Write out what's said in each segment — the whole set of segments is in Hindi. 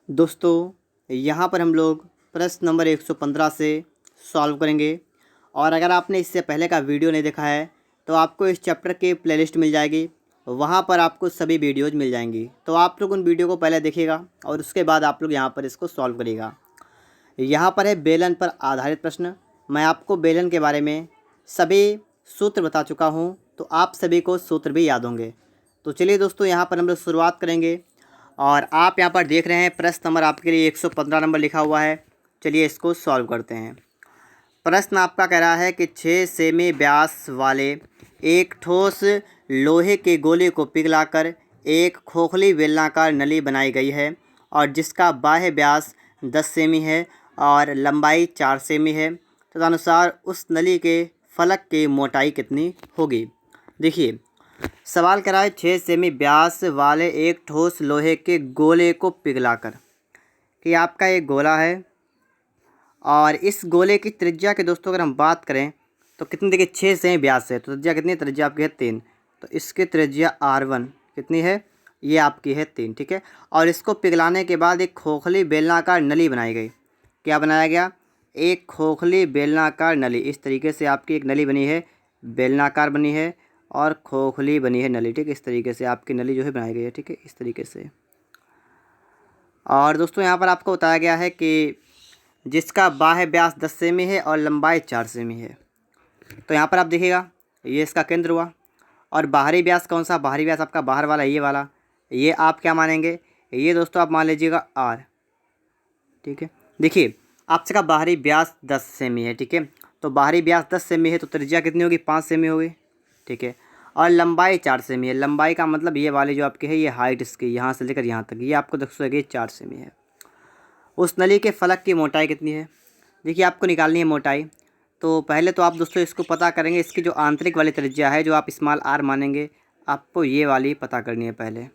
दोस्तों यहाँ पर हम लोग प्रश्न नंबर 115 से सॉल्व करेंगे। और अगर आपने इससे पहले का वीडियो नहीं देखा है तो आपको इस चैप्टर की प्लेलिस्ट मिल जाएगी, वहाँ पर आपको सभी वीडियोज़ मिल जाएंगी। तो आप लोग उन वीडियो को पहले देखिएगा और उसके बाद आप लोग यहाँ पर इसको सॉल्व करिएगा। यहाँ पर है बेलन पर आधारित प्रश्न। मैं आपको बेलन के बारे में सभी सूत्र बता चुका हूँ, तो आप सभी को सूत्र भी याद होंगे। तो चलिए दोस्तों, यहाँ पर हम लोग शुरुआत करेंगे। और आप यहाँ पर देख रहे हैं प्रश्न नंबर आपके लिए 115 नंबर लिखा हुआ है। चलिए इसको सॉल्व करते हैं। प्रश्न आपका कह रहा है कि 6 सेमी व्यास वाले एक ठोस लोहे के गोले को पिघलाकर एक खोखली बेलनाकार नली बनाई गई है और जिसका बाह्य व्यास 10 सेमी है और लंबाई 4 सेमी है। तदनुसार उस नली के फलक की मोटाई कितनी होगी। देखिए, सवाल करा है 6 सेमी व्यास वाले एक ठोस लोहे के गोले को पिघलाकर, कि आपका एक गोला है और इस गोले की त्रिज्या के दोस्तों अगर हम बात करें तो कितनी, देखिए 6 सेमी व्यास है तो त्रिज्या कितनी, त्रिज्या आपकी है 3। तो इसकी त्रिज्या R1 कितनी है, ये आपकी है 3, ठीक है। और इसको पिघलाने के बाद एक खोखली बेलनाकार नली बनाई गई। क्या बनाया गया, एक खोखली बेलनाकार नली। इस तरीके से आपकी एक नली बनी है, बेलनाकार बनी है और खोखली बनी है नली, ठीक है। इस तरीके से आपकी नली जो है बनाई गई है, ठीक है, इस तरीके से। और दोस्तों यहाँ पर आपको बताया गया है कि जिसका बाह्य व्यास 10 सेमी है और लंबाई 4 सेमी है। तो यहाँ पर आप देखिएगा, ये इसका केंद्र हुआ। और बाहरी व्यास कौन सा, बाहरी व्यास आपका बाहर वाला ये वाला, ये आप क्या मानेंगे, ये दोस्तों आप मान लीजिएगा R, ठीक है। देखिए आपसे का बाहरी व्यास 10 सेमी है, ठीक है। तो बाहरी व्यास 10 सेमी है तो त्रिज्या कितनी होगी, 5 सेमी होगी, ठीक है। और लंबाई 4 सेमी है। लंबाई का मतलब ये वाली जो आपकी है, ये हाइट इसकी यहाँ से लेकर यहाँ तक, ये आपको देख सकेगी 4 सेमी है। उस नली के फलक की मोटाई कितनी है, देखिए आपको निकालनी है मोटाई। तो पहले तो आप दोस्तों इसको पता करेंगे, इसकी जो आंतरिक वाली त्रिज्या है जो आप स्मॉल r मानेंगे, आपको ये वाली पता करनी है पहले,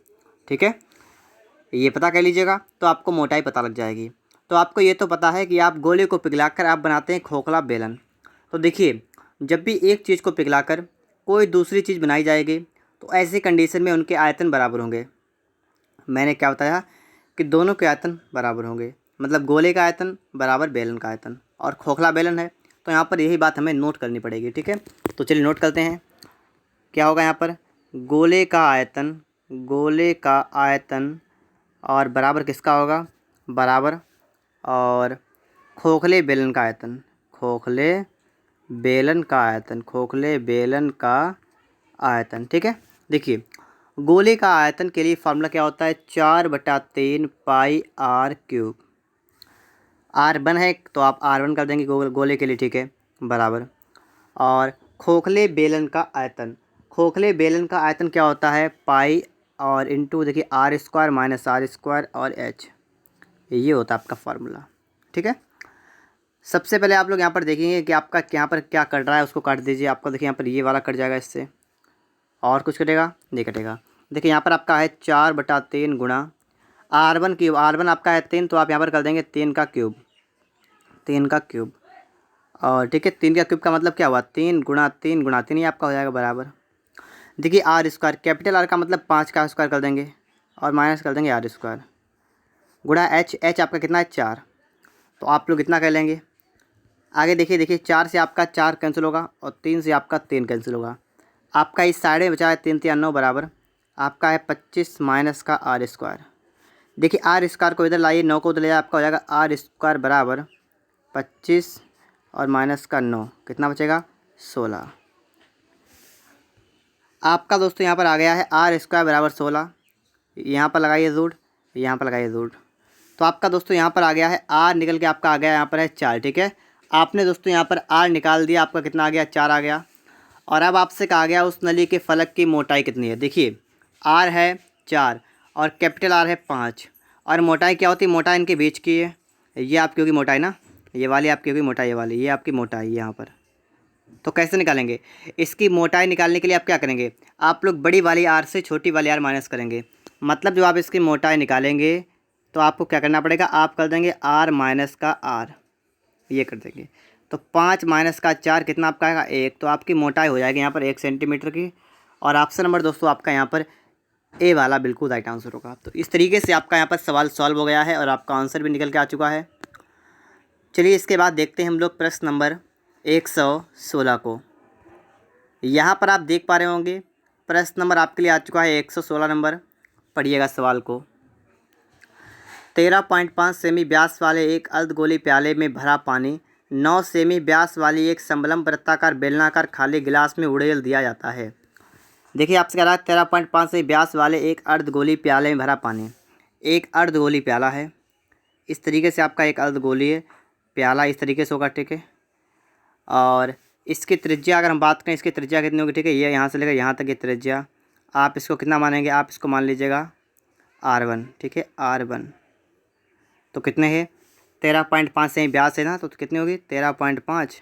ठीक है। ये पता कर लीजिएगा तो आपको मोटाई पता लग जाएगी। तो आपको ये तो पता है कि आप गोले को पिघलाकर आप बनाते हैं खोखला बेलन। तो देखिए, जब भी एक चीज़ को पिघलाकर कोई दूसरी चीज़ बनाई जाएगी तो ऐसी कंडीशन में उनके आयतन बराबर होंगे। मैंने क्या बताया कि दोनों के आयतन बराबर होंगे, मतलब गोले का आयतन बराबर बेलन का आयतन। और खोखला बेलन है तो यहाँ पर यही बात हमें नोट करनी पड़ेगी, ठीक है। तो चलिए नोट करते हैं। क्या होगा यहाँ पर, गोले का आयतन, गोले का आयतन और बराबर किसका होगा, बराबर और खोखले बेलन का आयतन, खोखले बेलन का आयतन, खोखले बेलन का आयतन, ठीक है। देखिए गोले का आयतन के लिए फार्मूला क्या होता है, 4/3 पाई R क्यूब। R1 है तो आप R1 कर देंगे गोले के लिए, ठीक है, बराबर। और खोखले बेलन का आयतन, खोखले बेलन का आयतन क्या होता है, पाई और इंटू देखिए R² माइनस R² और H, ये होता है आपका फार्मूला, ठीक है। सबसे पहले आप लोग यहाँ पर देखेंगे कि आपका यहाँ पर क्या कट रहा है, उसको काट दीजिए। आपको देखिए यहाँ पर ये वाला कट जाएगा इससे, और कुछ कटेगा नहीं कटेगा। देखिए यहाँ पर आपका है 4/3 गुणा R1 क्यूब, R1 आपका है 3 तो आप यहाँ पर कर देंगे 3 का क्यूब, 3 का क्यूब। और ठीक है, 3 का क्यूब का मतलब क्या हुआ, 3 गुणा 3 गुणा 3, ये आपका हो जाएगा बराबर। देखिए R², कैपिटल R का मतलब 5 का स्क्वायर कर देंगे और माइनस कर देंगे R² गुणा H, H आपका कितना है 4, तो आप लोग इतना कर लेंगे। आगे देखिए 4 से आपका 4 कैंसिल होगा और 3 से आपका 3 कैंसिल होगा। आपका इस साइड में बचा है 3 3 9 बराबर आपका है 25 माइनस का R²। देखिए R² को इधर लाइए, 9 को उधर ले जाए, आपका हो जाएगा R² बराबर 25 और माइनस का 9, कितना बचेगा 16। आपका दोस्तों यहाँ पर आ गया है R² बराबर 16। यहाँ पर लगाइए रूट, यहाँ पर लगाइए रूट, तो आपका दोस्तों यहाँ पर आ गया है R निकल के आपका आ गया यहाँ पर है 4, ठीक है। आपने दोस्तों यहाँ पर R निकाल दिया, आपका कितना आ गया 4 आ गया। और अब आपसे कहा गया उस नली के फलक की मोटाई कितनी है। देखिए R है 4 और कैपिटल R है 5, और मोटाई क्या होती है, मोटाई इनके बीच की है, ये आपकी होगी मोटाई ना, ये वाली आपकी होगी मोटाई, ये वाली ये आपकी मोटाई यहाँ पर। तो कैसे निकालेंगे, इसकी मोटाई निकालने के लिए आप क्या करेंगे, आप लोग बड़ी वाली R से छोटी वाली R माइनस करेंगे। मतलब जब आप इसकी मोटाई निकालेंगे तो आपको क्या करना पड़ेगा, आप कर देंगे R माइनस का R, ये कर देंगे। तो 5 माइनस का 4 कितना आपका आएगा 1, तो आपकी मोटाई हो जाएगी यहाँ पर 1 सेंटीमीटर की। और ऑप्शन नंबर दोस्तों आपका यहाँ पर ए वाला बिल्कुल राइट आंसर होगा। तो इस तरीके से आपका यहाँ पर सवाल सॉल्व हो गया है और आपका आंसर भी निकल के आ चुका है। चलिए इसके बाद देखते हैं हम लोग प्रश्न नंबर 116 को। यहाँ पर आप देख पा रहे होंगे प्रश्न नंबर आपके लिए आ चुका है 116 नंबर। पढ़िएगा सवाल को। 13.5 सेमी व्यास वाले एक अर्धगोली प्याले में भरा पानी 9 सेमी व्यास वाली एक समलंब वृत्ताकार बेलनाकार खाली गिलास में उड़ेल दिया जाता है। देखिए आपसे कह रहा है 13.5 सेमी व्यास वाले एक अर्धगोली प्याले में भरा पानी। एक अर्धगोली प्याला है, इस तरीके से आपका एक अर्धगोलीय प्याला इस तरीके से होगा, ठीक है। और इसकी त्रिज्या अगर हम बात करें, इसकी त्रिज्या कितनी होगी, ठीक है। ये यहाँ से लेकर यहाँ तक की त्रिज्या आप इसको कितना मानेंगे, आप इसको मान लीजिएगा R1, ठीक है, R1। तो कितने हैं 13.5 से व्यास है ना, तो कितनी होगी 13.5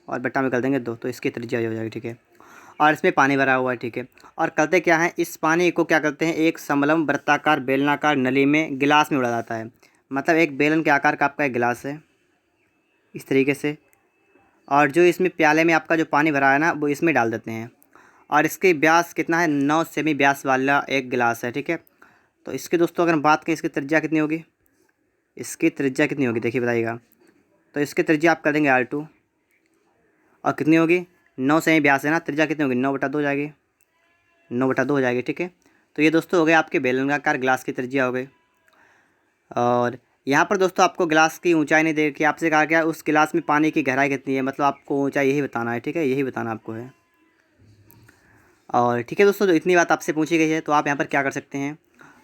और बट्टा में कर देंगे 2, तो इसकी त्रिज्या हो जाएगी, ठीक है। और इसमें पानी भरा हुआ है, ठीक है। और करते क्या है, इस पानी को क्या करते हैं, एक समलंब वृत्ताकार बेलनाकार नली में गिलास में उड़ा जाता है। मतलब एक बेलन के आकार का आपका एक गिलास है इस तरीके से, और जो इसमें प्याले में आपका जो पानी भरा है ना वो इसमें डाल देते हैं। और इसके व्यास कितना है, 9 सेमी व्यास वाला एक गिलास है, ठीक है। तो इसके दोस्तों अगर हम बात करें इसकी त्रिज्या कितनी होगी, इसकी त्रिज्या कितनी होगी देखिए बताइएगा। तो इसकी त्रिज्या आप कर देंगे R2 और कितनी होगी 9 सेमी व्यास है ना, त्रिज्या कितनी होगी 9/2 हो जाएगी, 9/2 हो जाएगी, ठीक है। तो ये दोस्तों हो गए आपके बेलनाकार गिलास की त्रिज्या हो गई। और यहाँ पर दोस्तों आपको गिलास की ऊंचाई नहीं दे रखी, आपसे कहा गया उस गिलास में पानी की गहराई कितनी है, मतलब आपको ऊंचाई यही बताना है, ठीक है, यही बताना आपको है। और ठीक है दोस्तों, तो इतनी बात आपसे पूछी गई है, तो आप यहाँ पर क्या कर सकते हैं,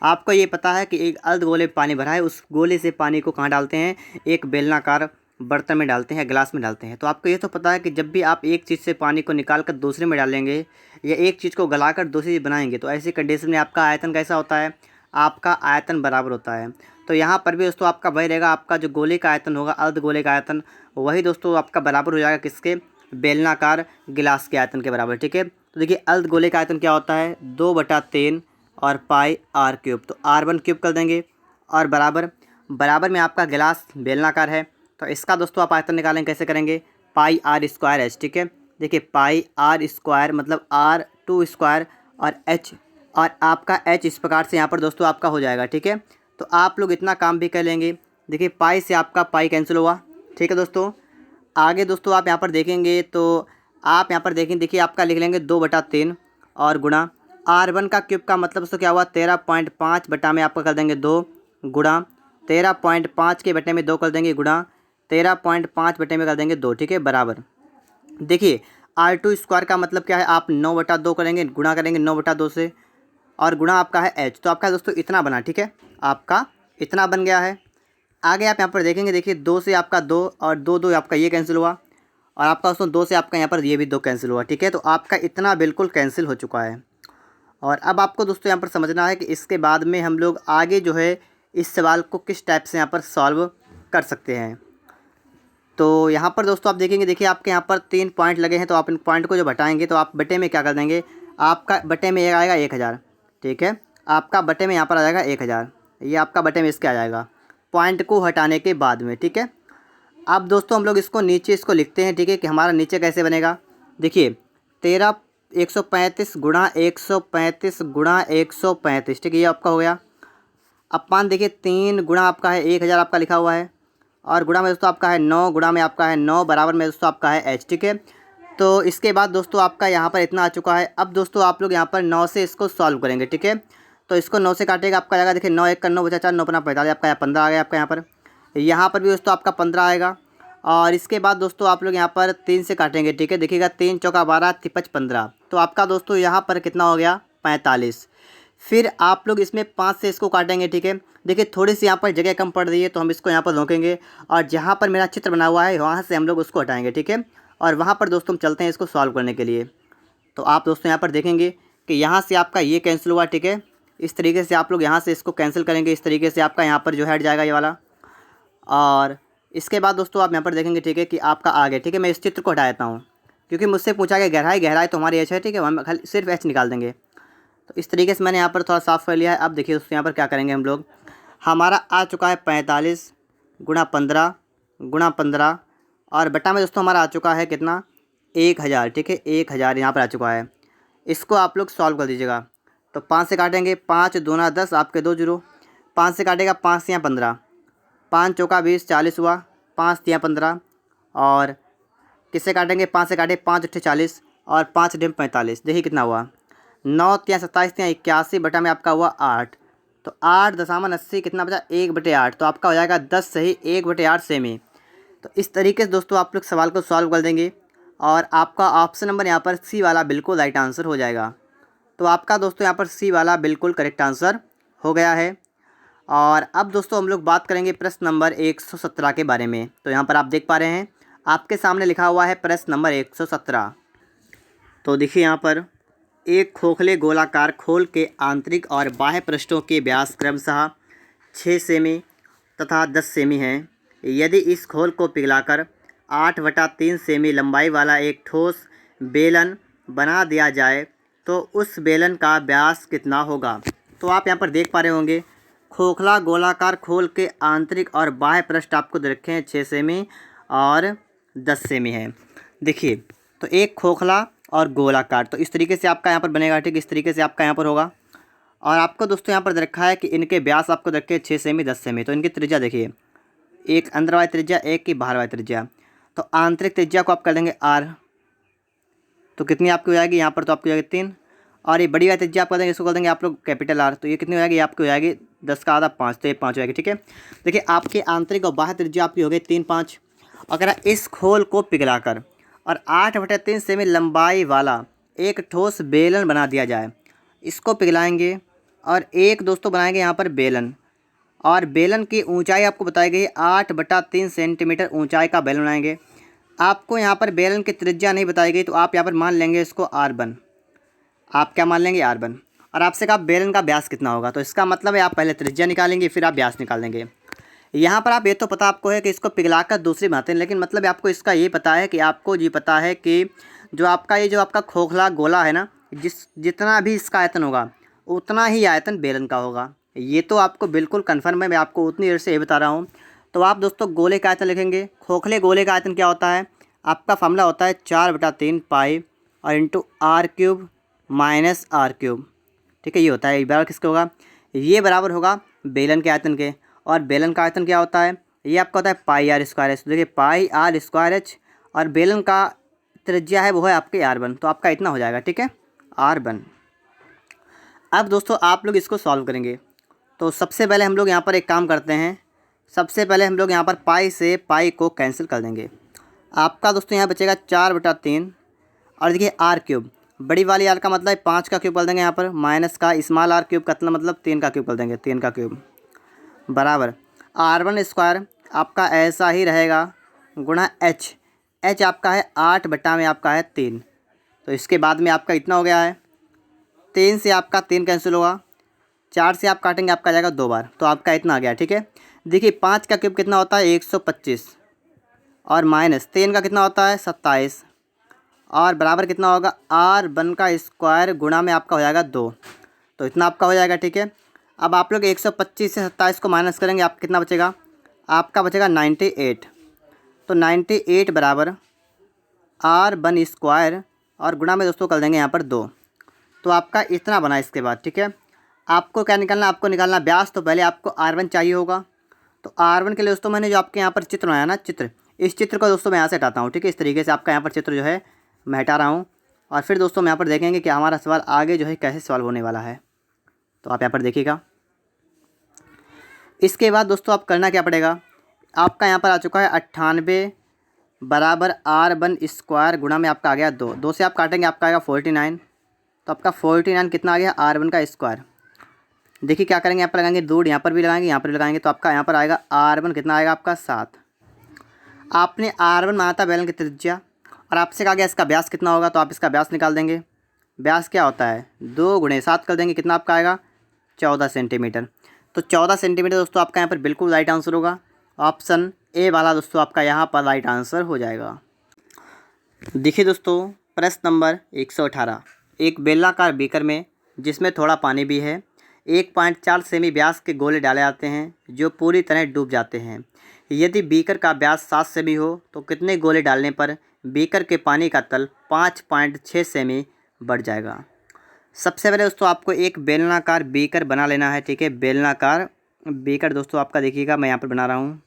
आपको ये पता है कि एक अर्ध गोले में पानी भरा है, उस गोले से पानी को कहाँ डालते हैं, एक बेलनाकार बर्तन में डालते हैं, गिलास में डालते हैं। तो आपको ये तो पता है कि जब भी आप एक चीज़ से पानी को निकाल कर दूसरे में डालेंगे या एक चीज़ को गलाकर दूसरी चीज़ बनाएंगे, तो ऐसी कंडीशन में आपका आयतन कैसा होता है, आपका आयतन बराबर होता है। तो यहाँ पर भी दोस्तों आपका वही रहेगा, आपका जो गोले का आयतन होगा, अर्ध गोले का आयतन, वही दोस्तों आपका बराबर हो जाएगा किसके, बेलनाकार गिलास के आयतन के बराबर, ठीक है। तो देखिए अर्ध गोले का आयतन क्या होता है, 2/3 और पाई R3, तो R1³ कर देंगे। और बराबर में आपका गिलास बेलनाकार है, तो इसका दोस्तों आप आयतन निकालेंगे, कैसे करेंगे, पाई R²H, ठीक है। देखिए पाई R² मतलब R2² और H, और आपका H इस प्रकार से यहाँ पर दोस्तों आपका हो जाएगा, ठीक है। तो आप लोग इतना काम भी कर लेंगे। देखिए पाई से आपका पाई कैंसिल हुआ, ठीक है दोस्तों। आगे दोस्तों आप यहाँ पर देखेंगे तो आप यहाँ पर देखेंगे, देखिए आपका लिख लेंगे 2/3 और गुणा R1³ का मतलब दोस्तों क्या हुआ, 13.5 बटा में आपका कर देंगे 2 गुणा 13.5 के बटे में 2 कर देंगे गुणा 13.5 बटे में कर देंगे 2, ठीक है, बराबर। देखिए R2² का मतलब क्या है, आप 9/2 करेंगे, गुणा करेंगे 9/2 से, और गुणा आपका है H। तो आपका दोस्तों इतना बना, ठीक है, आपका इतना बन गया है। आगे आप यहाँ पर देखेंगे, देखिए 2 से आपका 2 और 2 आपका ये कैंसिल हुआ, और आपका दोस्तों 2 से आपका यहाँ पर ये भी 2 कैंसिल हुआ, ठीक है। तो आपका इतना बिल्कुल कैंसिल हो चुका है। और अब आपको दोस्तों यहाँ पर समझना है कि इसके बाद में हम लोग आगे जो है इस सवाल को किस टाइप से यहाँ पर सॉल्व कर सकते हैं। तो यहाँ पर दोस्तों आप देखेंगे, देखिए आपके यहाँ पर 3 पॉइंट लगे हैं, तो आप इन पॉइंट को जो घटाएंगे तो आप बटे में क्या कर देंगे, आपका बटे में एक आएगा 1000, ठीक है, आपका बटे में यहाँ पर आ जाएगा 1000, ये आपका बटे में इसके आ जाएगा पॉइंट को हटाने के बाद में, ठीक है। अब दोस्तों हम लोग इसको नीचे इसको लिखते हैं, ठीक है, कि हमारा नीचे कैसे बनेगा। देखिए 135 गुणा 135 गुणा 135, ठीक है, ये आपका हो गया। अब पान देखिए 3 गुणा आपका है 1000 आपका लिखा हुआ है, और गुणा में दोस्तों आपका है 9, गुणा में आपका है 9, बराबर में दोस्तों आपका है H, ठीक है। तो इसके बाद दोस्तों आपका यहाँ पर इतना आ चुका है। अब दोस्तों आप लोग यहाँ पर 9 से इसको सॉल्व करेंगे, ठीक है। तो इसको 9 से काटेगा, आपका आएगा, देखिए 9 1 का 9 बचा 4, 9 45 आपका 15 आ गया आपका यहाँ पर भी दोस्तों आपका 15 आएगा। और इसके बाद दोस्तों आप लोग यहाँ पर 3 से काटेंगे, ठीक है, देखिएगा 3 चौका 12 तिपच 15, तो आपका दोस्तों यहाँ पर कितना हो गया 45। फिर आप लोग इसमें 5 से इसको काटेंगे, ठीक है। देखिए थोड़ी सी यहाँ पर जगह कम पड़ रही है, तो हम इसको यहाँ पर रोकेंगे, और जहाँ पर मेरा चित्र बना हुआ है वहाँ से हम लोग उसको हटाएंगे, ठीक है। और वहाँ पर दोस्तों हम चलते हैं इसको सॉल्व करने के लिए। तो आप दोस्तों यहाँ पर देखेंगे कि यहाँ से आपका ये कैंसिल हुआ, ठीक है। इस तरीके से आप लोग यहाँ से इसको कैंसिल करेंगे, इस तरीके से आपका यहाँ पर जो है हट जाएगा ये वाला। और इसके बाद दोस्तों आप यहाँ पर देखेंगे, ठीक है, कि आपका आ गया, ठीक है। मैं इस चित्र को हटा देता हूँ क्योंकि मुझसे पूछा गया गहराई तो हमारी H है, ठीक है, हम खाली सिर्फ H निकाल देंगे। तो इस तरीके से मैंने यहाँ पर थोड़ा साफ़ कर लिया है। अब देखिए दोस्तों यहाँ पर क्या करेंगे हम लोग, हमारा आ चुका है 45 गुणा 15 गुणा 15, और बटा में दोस्तों हमारा आ चुका है कितना 1000, ठीक है, 1000 यहाँ पर आ चुका है। इसको आप लोग सॉल्व कर दीजिएगा। तो 5 से काटेंगे, 5 दूना 10, आपके 2 जीरो। 5 से काटेगा, 5 या 15, 5 चौका 20, 40 हुआ, 5 या 15। और किससे काटेंगे, 5 से काटे, 5 अट्ठे 40 और 5 ढेम 45। देखिए कितना हुआ, 9 या 27 या 81 बटा में आपका हुआ 8। तो 8.80 कितना बचा, 1/8। तो आपका हो जाएगा 10 सही, 1/8 सेमी। तो इस तरीके से दोस्तों आप लोग सवाल को सॉल्व कर देंगे और आपका ऑप्शन नंबर यहाँ पर सी वाला बिल्कुल राइट आंसर हो जाएगा। तो आपका दोस्तों यहाँ पर सी वाला बिल्कुल करेक्ट आंसर हो गया है। और अब दोस्तों हम लोग बात करेंगे प्रश्न नंबर 117 के बारे में। तो यहाँ पर आप देख पा रहे हैं, आपके सामने लिखा हुआ है प्रश्न नंबर 117। तो देखिए यहाँ पर, एक खोखले गोलाकार खोल के आंतरिक और बाह्य पृष्ठों के व्यास क्रमशः 6 सेमी तथा 10 सेमी हैं। यदि इस खोल को पिघलाकर 8/3 सेमी लंबाई वाला एक ठोस बेलन बना दिया जाए तो उस बेलन का व्यास कितना होगा। तो आप यहाँ पर देख पा रहे होंगे, खोखला गोलाकार खोल के आंतरिक और बाह्य पृष्ठ आपको दे रखे हैं 6 सेमी और 10 सेमी है। देखिए, तो एक खोखला और गोलाकार, तो इस तरीके से आपका यहाँ पर बनेगा, ठीक इस तरीके से आपका यहाँ पर होगा। और आपको दोस्तों यहाँ पर दे रखा है कि इनके व्यास आपको दे रखे 6 सेमी 10 सेमी। तो इनकी त्रिज्या देखिए, एक अंदर वाली त्रिज्या, एक की बाहर वाली त्रिज्या। तो आंतरिक त्रिज्या को आप कर देंगे r, तो कितनी आपकी हो जाएगी यहाँ पर, तो आपकी हो जाएगी 3। और ये बड़ी वाली त्रिज्या आप कर देंगे, इसको कर देंगे आप लोग कैपिटल R, तो ये कितनी हो जाएगी, आपकी हो जाएगी 10 का आधा 5, तो ये 5 हो जाएगी। ठीक है, देखिए आपकी आंतरिक और बाह्य त्रिज्या आपकी हो गई 3, 5। अगर इस खोल को पिघलाकर और 8/3 सेमी लंबाई वाला एक ठोस बेलन बना दिया जाए, इसको पिघलाएंगे और एक दोस्तों बनाएंगे यहाँ पर बेलन, और बेलन की ऊंचाई आपको बताई गई 8/3 सेंटीमीटर ऊंचाई का बेलन बनाएंगे। आपको यहाँ पर बेलन की त्रिज्या नहीं बताई गई, तो आप यहाँ पर मान लेंगे इसको R1। आप क्या मान लेंगे, R1। और आपसे कहा बेलन का व्यास कितना होगा, तो इसका मतलब है आप पहले त्रिज्या निकालेंगे फिर आप व्यास निकाल देंगे। यहाँ पर आप ये तो पता आपको है कि इसको पिघलाकर दूसरी बनाते हैं, लेकिन मतलब आपको इसका ये पता है कि आपको ये पता है कि जो आपका खोखला गोला है ना, जितना भी इसका आयतन होगा उतना ही आयतन बेलन का होगा। ये तो आपको बिल्कुल कन्फर्म है, मैं आपको उतनी देर से ये बता रहा हूँ। तो आप दोस्तों गोले का आयतन लिखेंगे। खोखले गोले का आयतन क्या होता है, आपका फॉर्मूला होता है 4/3 पाई और इंटू R³ माइनस R³। ठीक है, ये होता है, ये बराबर किसके होगा, ये बराबर होगा बेलन के आयतन के। और बेलन का आयतन क्या होता है, ये आपका होता है πr²h। देखिए πr²h, और बेलन का त्रिज्या है वो है आपके R1, तो आपका इतना हो जाएगा। ठीक है, R1। अब दोस्तों आप लोग इसको सॉल्व करेंगे। तो सबसे पहले हम लोग यहाँ पर एक काम करते हैं, सबसे पहले हम लोग यहाँ पर पाई से पाई को कैंसिल कर देंगे। आपका दोस्तों यहाँ बचेगा 4/3, और देखिए R³ बड़ी वाली R का मतलब 5 का क्यूब कर देंगे यहाँ पर, माइनस का स्मॉल R³ का मतलब 3 का क्यूब कर देंगे, 3 का क्यूब बराबर R1² आपका ऐसा ही रहेगा गुणा h आपका है 8 बटा में आपका है 3। तो इसके बाद में आपका इतना हो गया है, 3 से आपका 3 कैंसिल होगा, 4 से आप काटेंगे आपका जाएगा 2 बार, तो आपका इतना आ गया। ठीक है, देखिए 5 का क्यूब कितना होता है 125, और माइनस 3 का कितना होता है 27, और बराबर कितना होगा R1² गुणा में आपका हो जाएगा 2, तो इतना आपका हो जाएगा। ठीक है, अब आप लोग 125 से 27 को माइनस करेंगे, आपका कितना बचेगा, आपका बचेगा 98। तो 98 बराबर R1² और गुणा में दोस्तों कर देंगे यहाँ पर 2, तो आपका इतना बना। इसके बाद ठीक है, आपको क्या निकालना, आपको निकालना व्यास। तो पहले आपको R1 चाहिए होगा, तो R1 के लिए दोस्तों मैंने जो आपके यहाँ पर चित्र बनाया ना, चित्र, इस चित्र को दोस्तों मैं यहाँ से हटाता हूँ। ठीक है, इस तरीके से आपका यहाँ पर चित्र जो है मैं हटा रहा हूँ, और फिर दोस्तों हम यहाँ पर देखेंगे कि हमारा सवाल आगे जो है कैसे सॉल्व होने वाला है। तो आप यहाँ पर देखिएगा। इसके बाद दोस्तों आप करना क्या पड़ेगा, आपका यहाँ पर आ चुका है 98 बराबर R1² गुणा में आपका आ गया 2, 2 से आप काटेंगे आपका आएगा 49। तो आपका 49 कितना आ गया R1²। देखिए क्या करेंगे, यहाँ पर लगाएंगे 2, यहाँ पर भी लगाएंगे, यहाँ पर भी लगाएंगे, तो आपका यहाँ पर आएगा R1 कितना आएगा आपका 7। आपने R1 माना था बेलन की त्रिज्या, और आपसे कहा गया इसका व्यास कितना होगा, तो आप इसका व्यास निकाल देंगे। व्यास क्या होता है 2 × 7 कर देंगे, कितना आपका आएगा 14 सेंटीमीटर। तो 14 सेंटीमीटर दोस्तों आपका यहाँ पर बिल्कुल राइट आंसर होगा। ऑप्शन ए वाला दोस्तों आपका यहाँ पर राइट आंसर हो जाएगा। देखिए दोस्तों प्रश्न नंबर 118, एक बेलनाकार बीकर में जिसमें थोड़ा पानी भी है 1.4 सेमी व्यास के गोले डाले जाते हैं जो पूरी तरह डूब जाते हैं। यदि बीकर का व्यास 7 सेमी हो तो कितने गोले डालने पर बीकर के पानी का तल 5.6 सेमी बढ़ जाएगा। सबसे पहले दोस्तों आपको एक बेलनाकार बीकर बना लेना है, ठीक है। बेलनाकार बीकर दोस्तों आपका देखिएगा, मैं यहाँ पर बना रहा हूँ।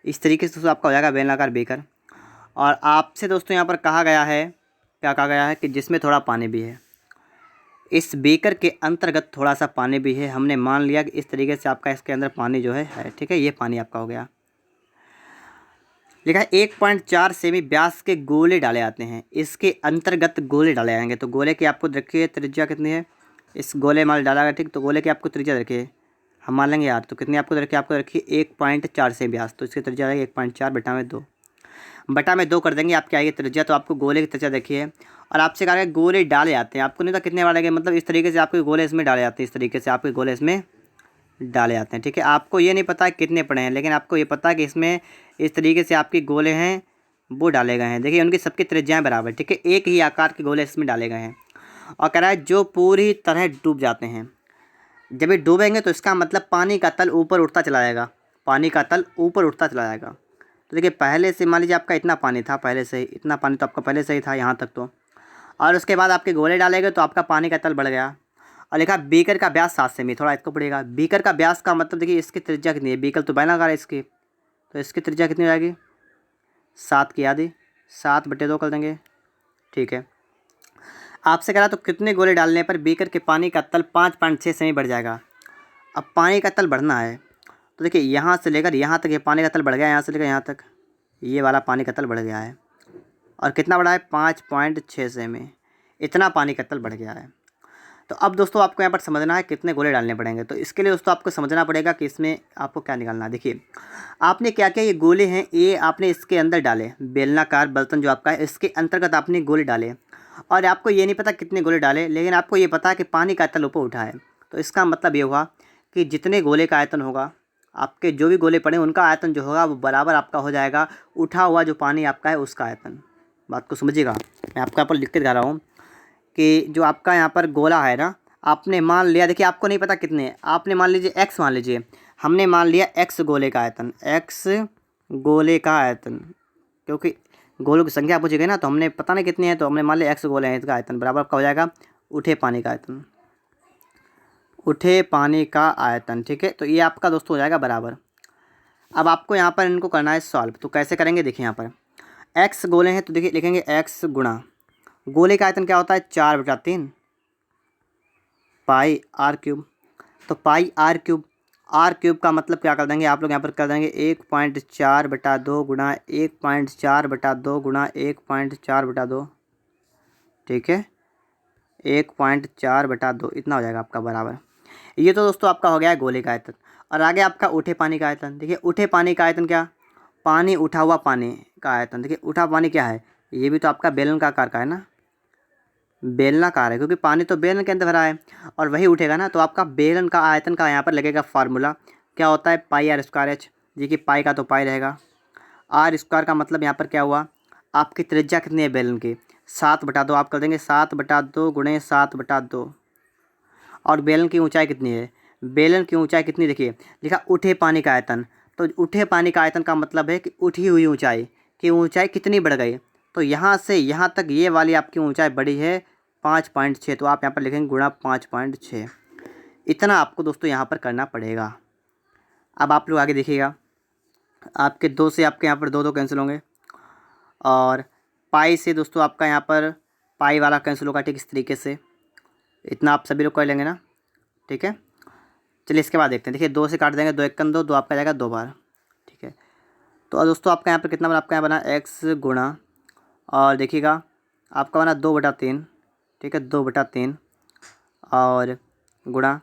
इस तरीके से दोस्तों आपका हो जाएगा बेलनाकार बीकर। और आपसे दोस्तों यहाँ पर कहा गया है, क्या कहा गया है कि जिसमें थोड़ा पानी भी है। इस बीकर के अंतर्गत थोड़ा सा पानी भी है। हमने मान लिया कि इस तरीके से आपका इसके अंदर पानी जो है, ठीक है। ये पानी आपका हो गया। लिखा है 1.4 सेमी व्यास के गोले डाले आते हैं। इसके अंतर्गत गोले डाले आएंगे। तो गोले की आपको रखिए त्रिज्या कितनी है, इस गोले माल डाला गया, ठीक। तो गोले की आपको त्रिज्या रखिए, हम मान लेंगे यार। तो कितनी आपको रखिए, आपको रखिए 1.4 सेमी व्यास। तो इसकी त्रिज्या आएगी 1.4 बटा में 2, बटा में 2 कर देंगे, आपकी आएगी त्रिज्या। तो आपको गोले की त्रिज्या देखिए। और आपसे कहा गया गोले डाले जाते हैं, आपको नहीं पता कितने डालेंगे, मतलब इस तरीके से आपके गोले इसमें डाले जाते हैं, इस तरीके से आपके गोले इसमें डाले जाते हैं, ठीक है। आपको ये नहीं पता कितने पड़े हैं, लेकिन आपको ये पता है कि इसमें इस तरीके से आपके गोले हैं वो डाले गए हैं। देखिए उनकी सबकी त्रिज्याएं बराबर, ठीक है। एक ही आकार के गोले इसमें डाले गए हैं। और कह रहा है जो पूरी तरह डूब जाते हैं। जब ये डूबेंगे तो इसका मतलब पानी का तल ऊपर उठता चला जाएगा, पानी का तल ऊपर उठता चला जाएगा। तो देखिए पहले से मान लीजिए आपका इतना पानी था, पहले से ही इतना पानी तो आपका पहले से ही था यहाँ तक तो। और उसके बाद आपके गोले डाले गए तो आपका पानी का तल बढ़ गया। और लिखा बीकर का व्यास 7 सेमी, थोड़ा इसको पड़ेगा। बीकर का व्यास का मतलब देखिए इसकी त्रिज्या कितनी है, बीकर तो बेलनाकार है इसकी, तो इसकी त्रिज्या कितनी हो जाएगी 7 की आधी, 7 बटे 2 कर देंगे, ठीक है। आपसे कह रहा तो कितने गोले डालने पर बीकर के पानी का तल 5.6 सेमी बढ़ जाएगा। अब पानी का तल बढ़ना है तो देखिए यहाँ से लेकर यहाँ तक ये पानी का तल बढ़ गया, यहाँ से लेकर यहाँ तक ये वाला पानी का तल बढ़ गया है। और कितना बढ़ा है 5.6 सेमी, इतना पानी का तल बढ़ गया है। तो अब दोस्तों आपको यहाँ पर समझना है कितने गोले डालने पड़ेंगे। तो इसके लिए दोस्तों आपको समझना पड़ेगा कि इसमें आपको क्या निकालना है। देखिए आपने क्या क्या ये गोले हैं, ये आपने इसके अंदर डाले, बेलनाकार बर्तन जो आपका है इसके अंतर्गत आपने गोले डाले। और आपको ये नहीं पता कितने गोले डाले, लेकिन आपको ये पता है कि पानी का तल ऊपर उठा है। तो इसका मतलब ये हुआ कि जितने गोले का आयतन होगा, आपके जो भी गोले पड़े उनका आयतन जो होगा वो बराबर आपका हो जाएगा उठा हुआ जो पानी आपका है उसका आयतन। बात को समझिएगा, मैं आपको यहाँ पर लिख के दिखा रहा हूँ कि जो आपका यहाँ पर गोला है ना, आपने मान लिया, देखिए आपको नहीं पता कितने, आपने मान लीजिए x मान लीजिए, हमने मान लिया x गोले का आयतन, x गोले का आयतन, क्योंकि गोलों की संख्या पूछी गई ना, तो हमने पता नहीं कितनी है, तो हमने मान लिया x गोले हैं, इसका आयतन बराबर आपका हो जाएगा उठे पानी का आयतन, उठे पानी का आयतन, ठीक है। तो ये आपका दोस्तों हो जाएगा बराबर। अब आपको यहाँ पर इनको करना है सॉल्व। तो कैसे करेंगे, देखिए यहाँ पर x गोले हैं तो देखिए लिखेंगे x गुणा गोले का आयतन क्या होता है 4/3 पाई आर क्यूब। तो पाई आर क्यूब का मतलब क्या कर देंगे आप लोग यहाँ पर कर देंगे 1.4/2 गुणा 1.4/2 गुणा 1.4/2, ठीक है। 1.4/2 इतना हो जाएगा आपका बराबर। ये तो दोस्तों आपका हो गया है गोले का आयतन। और आगे आपका उठे पानी का आयतन। देखिए उठे पानी का आयतन क्या, पानी उठा हुआ पानी का आयतन। देखिए उठा पानी क्या है, ये भी तो आपका बेलन का आकार का है ना, बेलनाकार है, क्योंकि पानी तो बेलन के अंदर भरा है और वही उठेगा ना। तो आपका बेलन का आयतन का यहाँ पर लगेगा फार्मूला, क्या होता है पाई आर स्क्वायर एच। देखिए पाई का तो पाई रहेगा, आर स्क्वायर का मतलब यहाँ पर क्या हुआ, आपकी त्रिज्या कितनी है बेलन की 7/2, आप कर देंगे 7/2 गुणे 7/2। और बेलन की ऊंचाई कितनी है, बेलन की ऊंचाई कितनी, देखिए लिखा उठे पानी का आयतन। तो उठे पानी का आयतन का मतलब है कि उठी हुई ऊंचाई की ऊंचाई कितनी बढ़ गई। तो यहाँ से यहाँ तक ये वाली आपकी ऊंचाई बढ़ी है 5.6। तो आप यहाँ पर लिखेंगे गुणा 5.6। इतना आपको दोस्तों यहाँ पर करना पड़ेगा। अब आप लोग आगे देखिएगा, आपके 2 से आपके यहाँ पर 2 कैंसिल होंगे। और पाई से दोस्तों आपका यहाँ पर पाई वाला कैंसिल होगा, ठीक इस तरीके से। इतना आप सभी लोग कर लेंगे ना, ठीक है। चलिए इसके बाद देखते हैं। देखिए 2 से काट देंगे, 2 1 2, 2 आपका जाएगा 2 बार, ठीक है। तो दोस्तों आपका यहाँ पर कितना बना, आपका यहाँ बना x गुणा, और देखिएगा आपका बना 2/3, ठीक है 2/3, और गुणा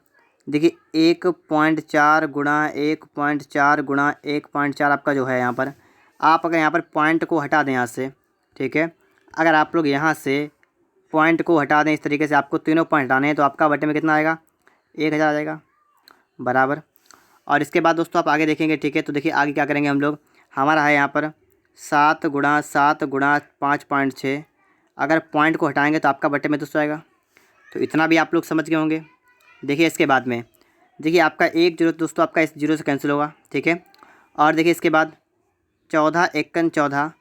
देखिए 1.4 गुणा 1.4 गुणा 1.4 आपका जो है यहाँ पर, आप अगर यहाँ पर पॉइंट को हटा दें यहाँ से, ठीक है। अगर आप लोग यहाँ से पॉइंट को हटा दें इस तरीके से, आपको तीनों पॉइंट हटाने हैं, तो आपका बटे में कितना आएगा 1000 आ जाएगा बराबर। और इसके बाद दोस्तों आप आगे देखेंगे, ठीक है। तो देखिए आगे क्या करेंगे हम लोग, हमारा है यहाँ पर 7 गुणा 7 गुणा 5.6, अगर पॉइंट को हटाएंगे तो आपका बटे में दोस्तों आएगा। तो इतना भी आप लोग समझ गए होंगे। देखिए इसके बाद में देखिए आपका 1 जीरो दोस्तों आपका इस जीरो से कैंसिल होगा, ठीक है। और देखिए इसके बाद 14 × 1 = 14,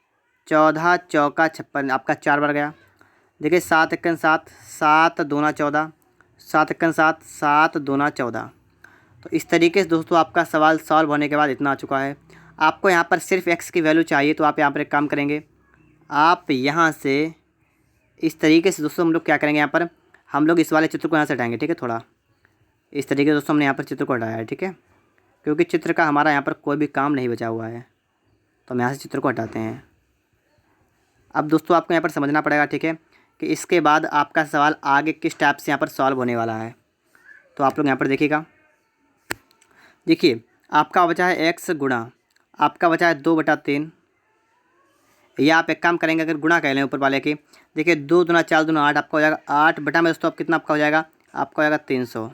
14 × 4 = 56, आपका 4 बार गया। देखिए 7 × 7 7 दूना 14, 7 × 7 7 दूना 14। तो इस तरीके से दोस्तों आपका सवाल सॉल्व होने के बाद इतना आ चुका है। आपको यहाँ पर सिर्फ x की वैल्यू चाहिए, तो आप यहाँ पर एक काम करेंगे, आप यहाँ से इस तरीके से दोस्तों हम लोग क्या करेंगे, यहाँ पर हम लोग इस वाले चित्र को यहाँ से हटाएंगे। ठीक है, थोड़ा इस तरीके से दोस्तों हमने यहाँ पर चित्र को हटाया है। ठीक है, क्योंकि चित्र का हमारा यहाँ पर कोई भी काम नहीं बचा हुआ है, तो हम यहाँ से चित्र को हटाते हैं। अब दोस्तों आपको यहाँ पर समझना पड़ेगा, ठीक है, कि इसके बाद आपका सवाल आगे किस टाइप से यहाँ पर सॉल्व होने वाला है। तो आप लोग यहाँ पर देखिएगा, देखिए आपका बचा है x गुणा, आपका बचा है 2/3, या आप एक काम करेंगे, अगर गुणा कर लें ऊपर वाले की, देखिए 2 दूना 4 दूना 8, आपका हो जाएगा 8 बटा में दोस्तों आप कितना आपका हो जाएगा, आपका हो जाएगा 300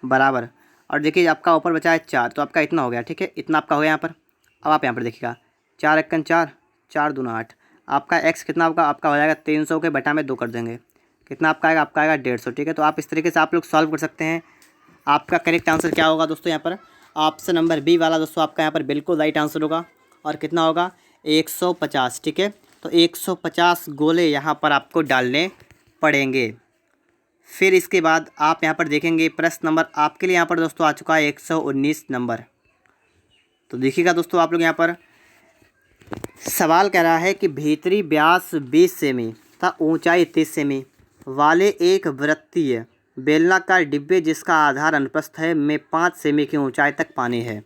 बराबर। और देखिए आपका ऊपर बचा है 4, तो आपका इतना हो गया। ठीक है, इतना आपका हो गया यहाँ पर। अब आप यहाँ पर देखिएगा 4 × 4 4 दूना 8, आपका x कितना होगा, आपका हो जाएगा 300 के बटा में 2 कर देंगे, कितना आपका आएगा, आपका आएगा 150। ठीक है, तो आप इस तरीके से आप लोग सॉल्व कर सकते हैं। आपका करेक्ट आंसर क्या होगा दोस्तों, यहाँ पर ऑप्शन नंबर बी वाला दोस्तों आपका यहाँ पर बिल्कुल राइट आंसर होगा। और कितना होगा, 150। ठीक है, तो 150 गोले यहाँ पर आपको डालने पड़ेंगे। फिर इसके बाद आप यहाँ पर देखेंगे प्रश्न नंबर आपके लिए यहाँ पर दोस्तों आ चुका है 119 नंबर। तो देखिएगा दोस्तों, आप लोग यहाँ पर सवाल कह रहा है कि भीतरी व्यास 20 सेमी तथा ऊंचाई 30 सेमी वाले एक वृत्तीय बेलनाकार डिब्बे जिसका आधार अनुप्रस्थ है में 5 सेमी की ऊंचाई तक पानी है।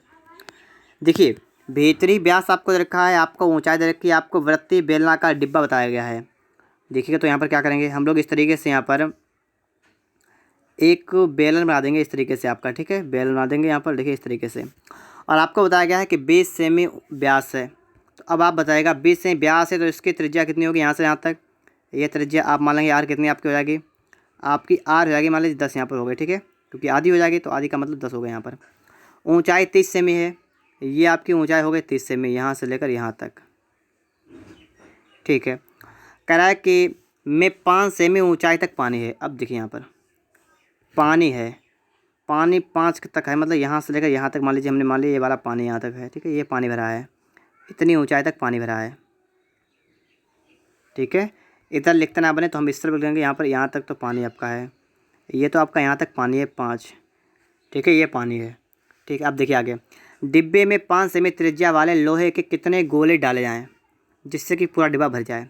देखिए भीतरी व्यास आपको दे रखा है, आपको ऊंचाई दे रखी है, आपको वृत्तीय बेलनाकार डिब्बा बताया गया है। देखिएगा तो यहाँ पर क्या करेंगे हम लोग, इस तरीके से यहाँ पर एक बेलन बना देंगे इस तरीके से आपका। ठीक है, बेलन बना देंगे यहाँ पर, देखिए इस तरीके से। और आपको बताया गया है कि 20 सेमी व्यास है। तो अब आप बताएगा 20 सेमी व्यास है तो इसकी त्रिज्या कितनी होगी, यहाँ से यहाँ तक ये त्रिज्या आप मान लेंगे आर कितनी आपकी हो जाएगी, आपकी आर हो जाएगी मान लीजिए 10 यहाँ पर हो गई। ठीक है, क्योंकि आधी हो जाएगी तो आधी का मतलब 10 हो गया यहाँ पर। ऊंचाई 30 सेमी है, ये आपकी ऊंचाई हो गई 30 सेमी यहाँ से लेकर यहाँ तक। ठीक है, कह रहा है कि में 5 सेमी ऊंचाई तक पानी है। अब देखिए यहाँ पर पानी है, पानी 5 तक है, मतलब यहाँ से लेकर यहाँ तक मान लीजिए हमने मान लिया ये वाला पानी यहाँ तक है। ठीक है, ये पानी भरा है, इतनी ऊंचाई तक पानी भरा है। ठीक है, इधर लिखते ना बने तो हम इस तरफ लिखेंगे, यहाँ पर यहाँ तक तो पानी आपका है, ये तो आपका यहाँ तक पानी है 5। ठीक है, ये पानी है। ठीक है, अब देखिए आगे, डिब्बे में 5 सेमी त्रिज्या वाले लोहे के कितने गोले डाले जाएँ जिससे कि पूरा डिब्बा भर जाए।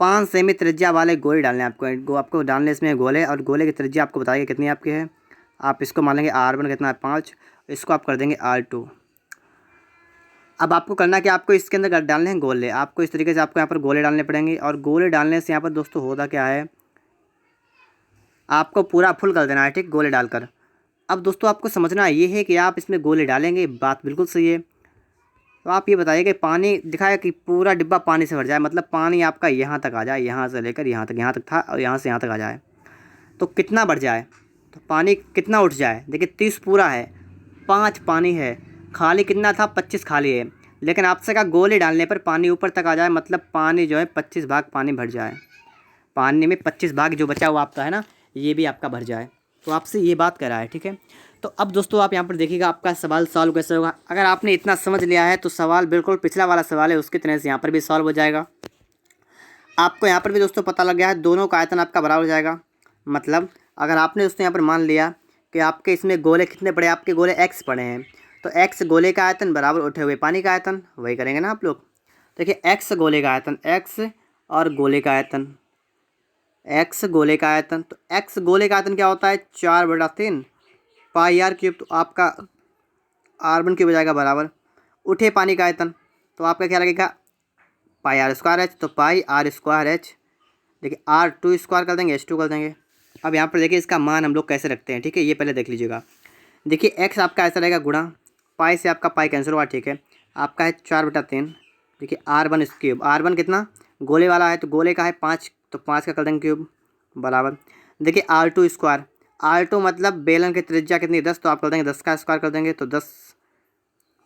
5 सेमी त्रिज्या वाले गोले डालने आपको डालने इसमें गोले, और गोले की त्रिज्या आपको बताइए कितनी आपकी है। आप इसको मान लेंगे R1 कितना है 5, इसको आप कर देंगे R2। अब आपको करना कि आपको इसके अंदर डालने हैं गोले, आपको इस तरीके से आपको यहाँ पर गोले डालने पड़ेंगे। और गोले डालने से यहाँ पर दोस्तों होता क्या है, आपको पूरा फुल कर देना है। ठीक, गोले डालकर। अब दोस्तों आपको समझना ये है कि आप इसमें गोले डालेंगे, बात बिल्कुल सही है। तो आप ये बताइए कि पानी दिखाया कि पूरा डिब्बा पानी से भर जाए, मतलब पानी आपका यहाँ तक आ जाए, यहाँ से लेकर यहाँ तक था और यहाँ से यहाँ तक आ जाए, तो कितना बढ़ जाए, तो पानी कितना उठ जाए। देखिए 30 पूरा है, 5 पानी है, खाली कितना था 25 खाली है, लेकिन आपसे कहा गोले डालने पर पानी ऊपर तक आ जाए, मतलब पानी जो है 25 भाग पानी भर जाए, पानी में 25 भाग जो बचा हुआ आपका है ना, ये भी आपका भर जाए। तो आपसे ये बात कर रहा है। ठीक है, तो अब दोस्तों आप यहाँ पर देखिएगा आपका सवाल सॉल्व कैसे होगा। अगर आपने इतना समझ लिया है तो सवाल बिल्कुल पिछला वाला सवाल है उसकी तरह से यहाँ पर भी सॉल्व हो जाएगा। आपको यहाँ पर भी दोस्तों पता लग गया है, दोनों का आयतन आपका बराबर हो जाएगा। मतलब अगर आपने दोस्तों यहाँ पर मान लिया कि आपके इसमें गोले कितने पड़े, आपके गोले x पड़े हैं, तो x गोले का आयतन बराबर उठे हुए पानी का आयतन, वही करेंगे ना आप लोग। देखिए x गोले का आयतन, x और गोले का आयतन, x गोले का आयतन, तो x गोले का आयतन क्या होता है 4/3 पाई आर क्यूब। तो आपका R1 क्यूब हो जाएगा बराबर उठे पानी का आयतन, तो आपका क्या लगेगा पाई आर स्क्वायर एच, तो पाई आर स्क्वायर एच। देखिए R2 स्क्वायर कर देंगे, H2 कर देंगे। अब यहाँ पर देखिए इसका मान हम लोग कैसे रखते हैं। ठीक है, ये पहले देख लीजिएगा। देखिए x आपका ऐसा रहेगा गुणा पाई से आपका पाई कैंसिल हुआ। ठीक है, आपका है 4/3। देखिए R1 क्यूब, R1 कितना गोले वाला है तो गोले का है 5, तो 5 का कर देंगे क्यूब बराबर। देखिए R2 स्क्वायर, R2 मतलब बेलन की त्रिज्या कितनी 10, तो आप कर देंगे 10 का स्क्वायर कर देंगे तो 10।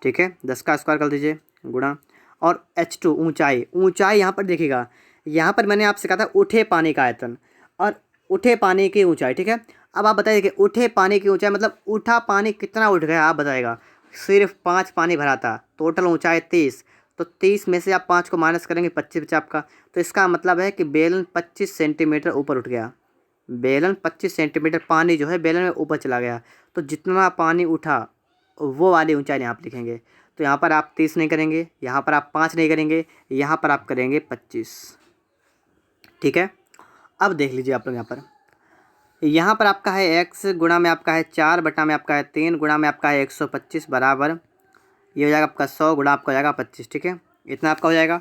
ठीक है, 10 का स्क्वायर कर दीजिए गुणा। और H2 ऊंचाई, ऊंचाई यहाँ पर देखिएगा, यहाँ पर मैंने आपसे कहा था उठे पानी का आयतन और उठे पानी की ऊंचाई। ठीक है, अब आप बताइए कि उठे पानी की ऊंचाई मतलब उठा पानी कितना उठ गया, आप बताएगा। सिर्फ 5 पानी भरा था, टोटल ऊंचाई 30, तो 30 में से आप 5 को माइनस करेंगे, 25 बचा आपका। तो इसका मतलब है कि बेलन 25 सेंटीमीटर ऊपर उठ गया। बेलन 25 सेंटीमीटर पानी जो है बेलन में ऊपर चला गया। तो जितना पानी उठा वो वाली ऊंचाई यहाँ पर लिखेंगे। तो यहाँ पर आप 30 नहीं करेंगे, यहाँ पर आप 5 नहीं करेंगे, यहाँ पर आप करेंगे 25। ठीक है, अब देख लीजिए आप लोग यहाँ पर आपका है x गुणा में आपका है 4 बटा में आपका है 3 गुणा में आपका है 125 बराबर ये हो जाएगा आपका 100 गुणा आपका हो जाएगा 25। ठीक है, इतना आपका हो जाएगा।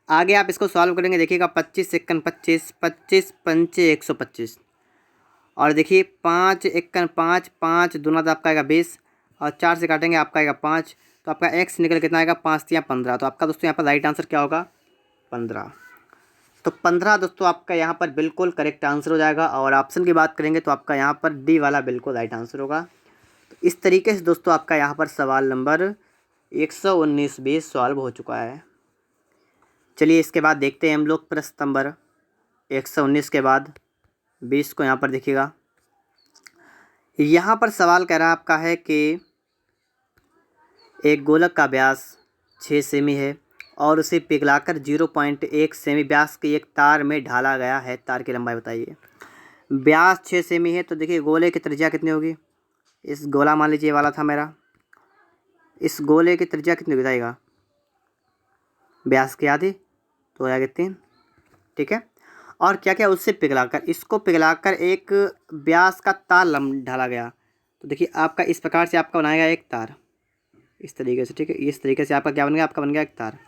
आगे आप इसको सॉल्व करेंगे, देखिएगा 25 एकन 25, 25 पंचे 125 और देखिए 5 एकन 5, 5 दूना तो आपका आएगा 20 और 4 से काटेंगे आपका आएगा 5। तो आपका x निकल कितना आएगा 5 या 15। तो आपका दोस्तों यहाँ पर राइट आंसर क्या होगा 15। तो 15 दोस्तों आपका यहाँ पर बिल्कुल करेक्ट आंसर हो जाएगा। और ऑप्शन की बात करेंगे तो आपका यहाँ पर डी वाला बिल्कुल राइट आंसर होगा। तो इस तरीके से दोस्तों आपका यहाँ पर सवाल नंबर 119 सॉल्व हो चुका है। चलिए इसके बाद देखते हैं हम लोग प्रश्न नंबर 119 के बाद 20 को। यहाँ पर देखिएगा, यहाँ पर सवाल कह रहा है आपका है कि एक गोलक का व्यास 6 सेमी है और उसे पिघलाकर 0.1 सेमी व्यास की एक तार में ढाला गया है। तार की लंबाई बताइए। व्यास 6 सेमी है तो देखिए गोले की त्रिज्या कितनी होगी। इस गोला मान लीजिए ये वाला था मेरा, इस गोले की त्रिज्या कितनी बताएगा व्यास की आधी तो हो जाएगा 3। ठीक है, और क्या क्या उससे पिघलाकर, इसको पिघलाकर एक व्यास का तार ढाला गया। तो देखिए आपका इस प्रकार से आपका बनाएगा एक तार इस तरीके से। ठीक है, इस तरीके से आपका क्या बन गया, आपका बन गया एक तार।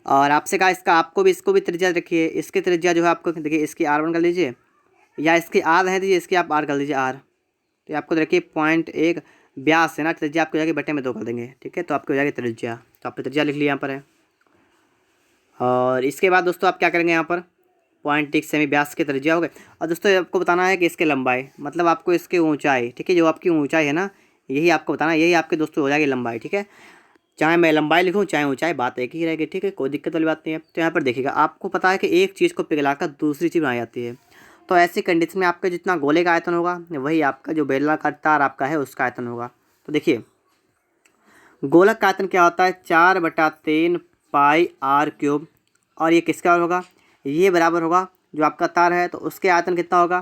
और आपसे कहा इसका आपको भी इसको भी त्रिज्या रखिए। इसकी त्रिज्या जो है आपको देखिए इसकी R1 कर लीजिए या इसकी R है दीजिए, इसकी आप R कर लीजिए R। तो आपको रखिए 0.1 व्यास है ना, त्रिज्या आपको जाएगी बटे में 2 कर देंगे। ठीक है, तो आपको हो जाएगी त्रिज्या। तो आपने त्रिज्या लिख लिया यहाँ पर है। और इसके बाद दोस्तों आप क्या करेंगे यहाँ पर 0.1 सेमी व्यास की त्रिज्या हो गए। और दोस्तों आपको बताना है कि इसके लंबाई मतलब आपको इसकी ऊंचाई, ठीक है, जो आपकी ऊंचाई है ना यही आपको बताना, यही आपके दोस्तों हो जाएगी लंबाई। ठीक है, चाहे मैं लंबाई लिखूं चाहे ऊंचाई बात एक ही रहेगी। ठीक है, कोई दिक्कत वाली बात नहीं है। तो यहाँ पर देखिएगा आपको पता है कि एक चीज़ को पिघलाकर दूसरी चीज़ बनाई जाती है। तो ऐसी कंडीशन में आपका जितना गोले का आयतन होगा वही आपका जो बेलनाकार तार आपका है उसका आयतन होगा। तो देखिए गोलक का आयतन क्या होता है 4/3 पाई r³ और ये किसका होगा, ये बराबर होगा जो आपका तार है तो उसके आयतन कितना होगा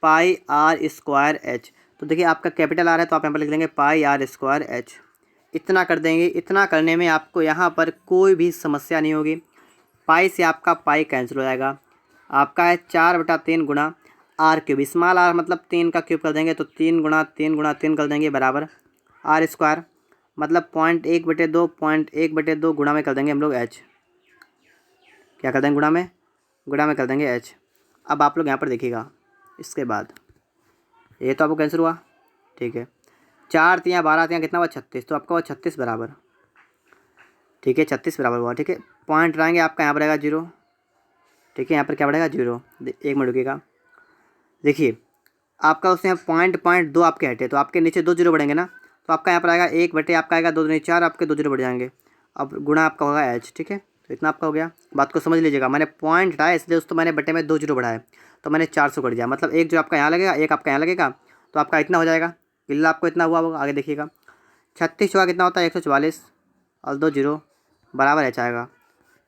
पाई r²h। तो देखिए आपका कैपिटल R है तो आप यहाँ पर लिख लेंगे पाई r²h। इतना कर देंगे, इतना करने में आपको यहाँ पर कोई भी समस्या नहीं होगी। पाई से आपका पाई कैंसिल हो जाएगा। आपका है 4/3 गुणा r³ स्मॉल r मतलब 3 का क्यूब कर देंगे तो 3 गुणा 3 गुणा 3 कर देंगे बराबर r² मतलब 0.1/2 0.1/2 गुणा में कर देंगे हम लोग h। क्या कर देंगे गुणा में कर देंगे h। अब आप लोग यहाँ पर देखिएगा इसके बाद ये तो आपको कैंसिल हुआ। ठीक है, 4 3 12 3 कितना हुआ 36। तो आपका हुआ 36 बराबर। ठीक है, 36 बराबर हुआ। ठीक है, पॉइंट रहेंगे आपका यहाँ पर रहेगा 0। ठीक है, यहाँ पर क्या बढ़ेगा 0। एक मिनट रुकिएगा, देखिए आपका उसमें 0.2 आपके हटे तो आपके नीचे 2 0 बढ़ेंगे ना। तो आपका यहाँ पर आएगा 1 बटे आपका आएगा 2 दूनी 4, आपके 2 0 बढ़ जाएंगे। अब गुणा आपका होगा h। ठीक है, तो इतना आपका हो गया। बात को समझ लीजिएगा, मैंने पॉइंट हटाया इसलिए दोस्तों मैंने बटे में 2 0 बढ़ाया तो मैंने 400 कट दिया। मतलब एक जो आपका यहाँ लगेगा एक आपका यहाँ लगेगा तो आपका इतना हो जाएगा। इल्ला आपको इतना हुआ होगा। आगे देखिएगा 36 हुआ कितना होता है 144 और 2 0 बराबर h आएगा।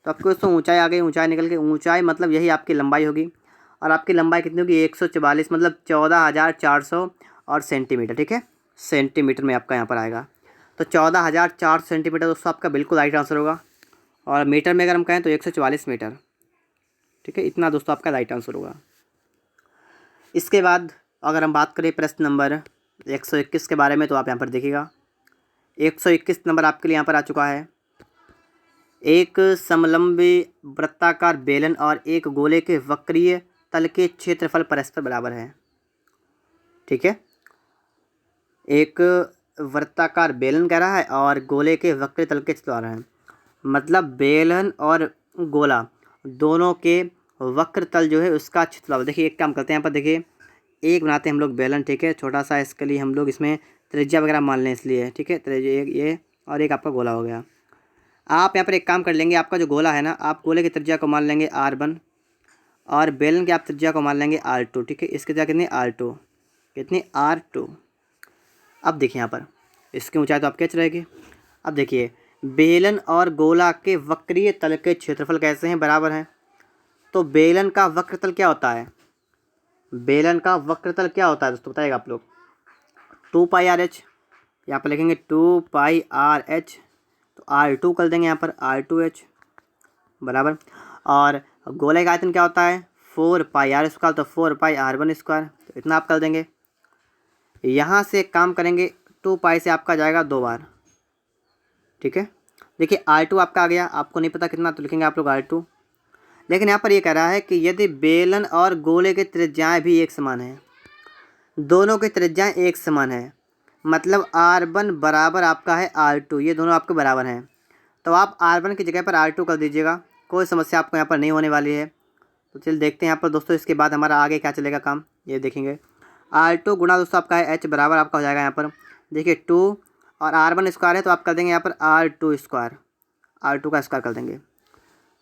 तो आपको दोस्तों ऊंचाई आ गई, ऊंचाई निकल गई। ऊंचाई मतलब यही आपकी लंबाई होगी और आपकी लंबाई कितनी होगी 144 मतलब 14,400 और सेंटीमीटर। ठीक है, सेंटीमीटर में आपका यहाँ पर आएगा। तो 14,400 सेंटीमीटर दोस्तों आपका बिल्कुल राइट आंसर होगा। और मीटर में अगर हम कहें तो 144 मीटर। ठीक है, इतना दोस्तों आपका राइट आंसर होगा। इसके बाद अगर हम बात करें प्रश्न नंबर 121 के बारे में तो आप यहाँ पर देखिएगा 121 नंबर आपके लिए यहाँ पर आ चुका है। एक समलंबी वृत्ताकार बेलन और एक गोले के वक्रीय तल के क्षेत्रफल परस्पर बराबर है। ठीक है, एक वृत्ताकार बेलन कह रहा है और गोले के वक्रीय तल के क्षेत्रफल है। मतलब बेलन और गोला दोनों के वक्र तल जो है उसका क्षेत्रफल। देखिए एक काम करते हैं यहाँ पर, देखिए एक बनाते हैं हम लोग बेलन। ठीक है, छोटा सा, इसके लिए हम लोग इसमें त्रिज्या वगैरह मान लें इसलिए। ठीक है, त्रिज्या ये और एक आपका गोला हो गया। आप यहाँ पर एक काम कर लेंगे, आपका जो गोला है ना आप गोले की त्रिज्या को मान लेंगे r1 और बेलन की आप त्रिज्या को मान लेंगे r2। ठीक है, इसकी त्रिज्या कितनी r2, कितनी r2। अब देखिए यहाँ पर इसकी ऊंचाई तो आपकी h रहेगी। अब देखिए बेलन और गोला के वक्रीय तल के क्षेत्रफल कैसे हैं, बराबर हैं। तो बेलन का वक्रतल क्या होता है, बेलन का वक्रतल क्या होता है दोस्तों, बताइएगा आप लोग। 2πr/h, यहाँ पर लिखेंगे 2πr/h, तो R2 कर देंगे यहाँ पर R2h बराबर। और गोले का आयतन क्या होता है 4πr², तो 4πr1², तो इतना आप कर देंगे। यहाँ से एक काम करेंगे, 2π से आपका जाएगा 2 बार, ठीक है। देखिए R2 आपका आ गया, आपको नहीं पता कितना, तो लिखेंगे आप लोग R2। लेकिन यहाँ पर ये कह रहा है कि यदि बेलन और गोले की त्रिज्याएँ भी एक समान हैं, दोनों की त्रिज्याएँ एक समान है, मतलब R1 बराबर आपका है R2, ये दोनों आपके बराबर हैं, तो आप R1 की जगह पर R2 कर दीजिएगा, कोई समस्या आपको यहाँ पर नहीं होने वाली है। तो चलिए देखते हैं यहाँ पर दोस्तों, इसके बाद हमारा आगे क्या चलेगा काम, ये देखेंगे। R2 गुणा दोस्तों आपका है H बराबर आपका हो जाएगा यहाँ पर, देखिए 2 और R1² है, तो आप कर देंगे यहाँ पर R2², R2 का स्क्वायर कर देंगे।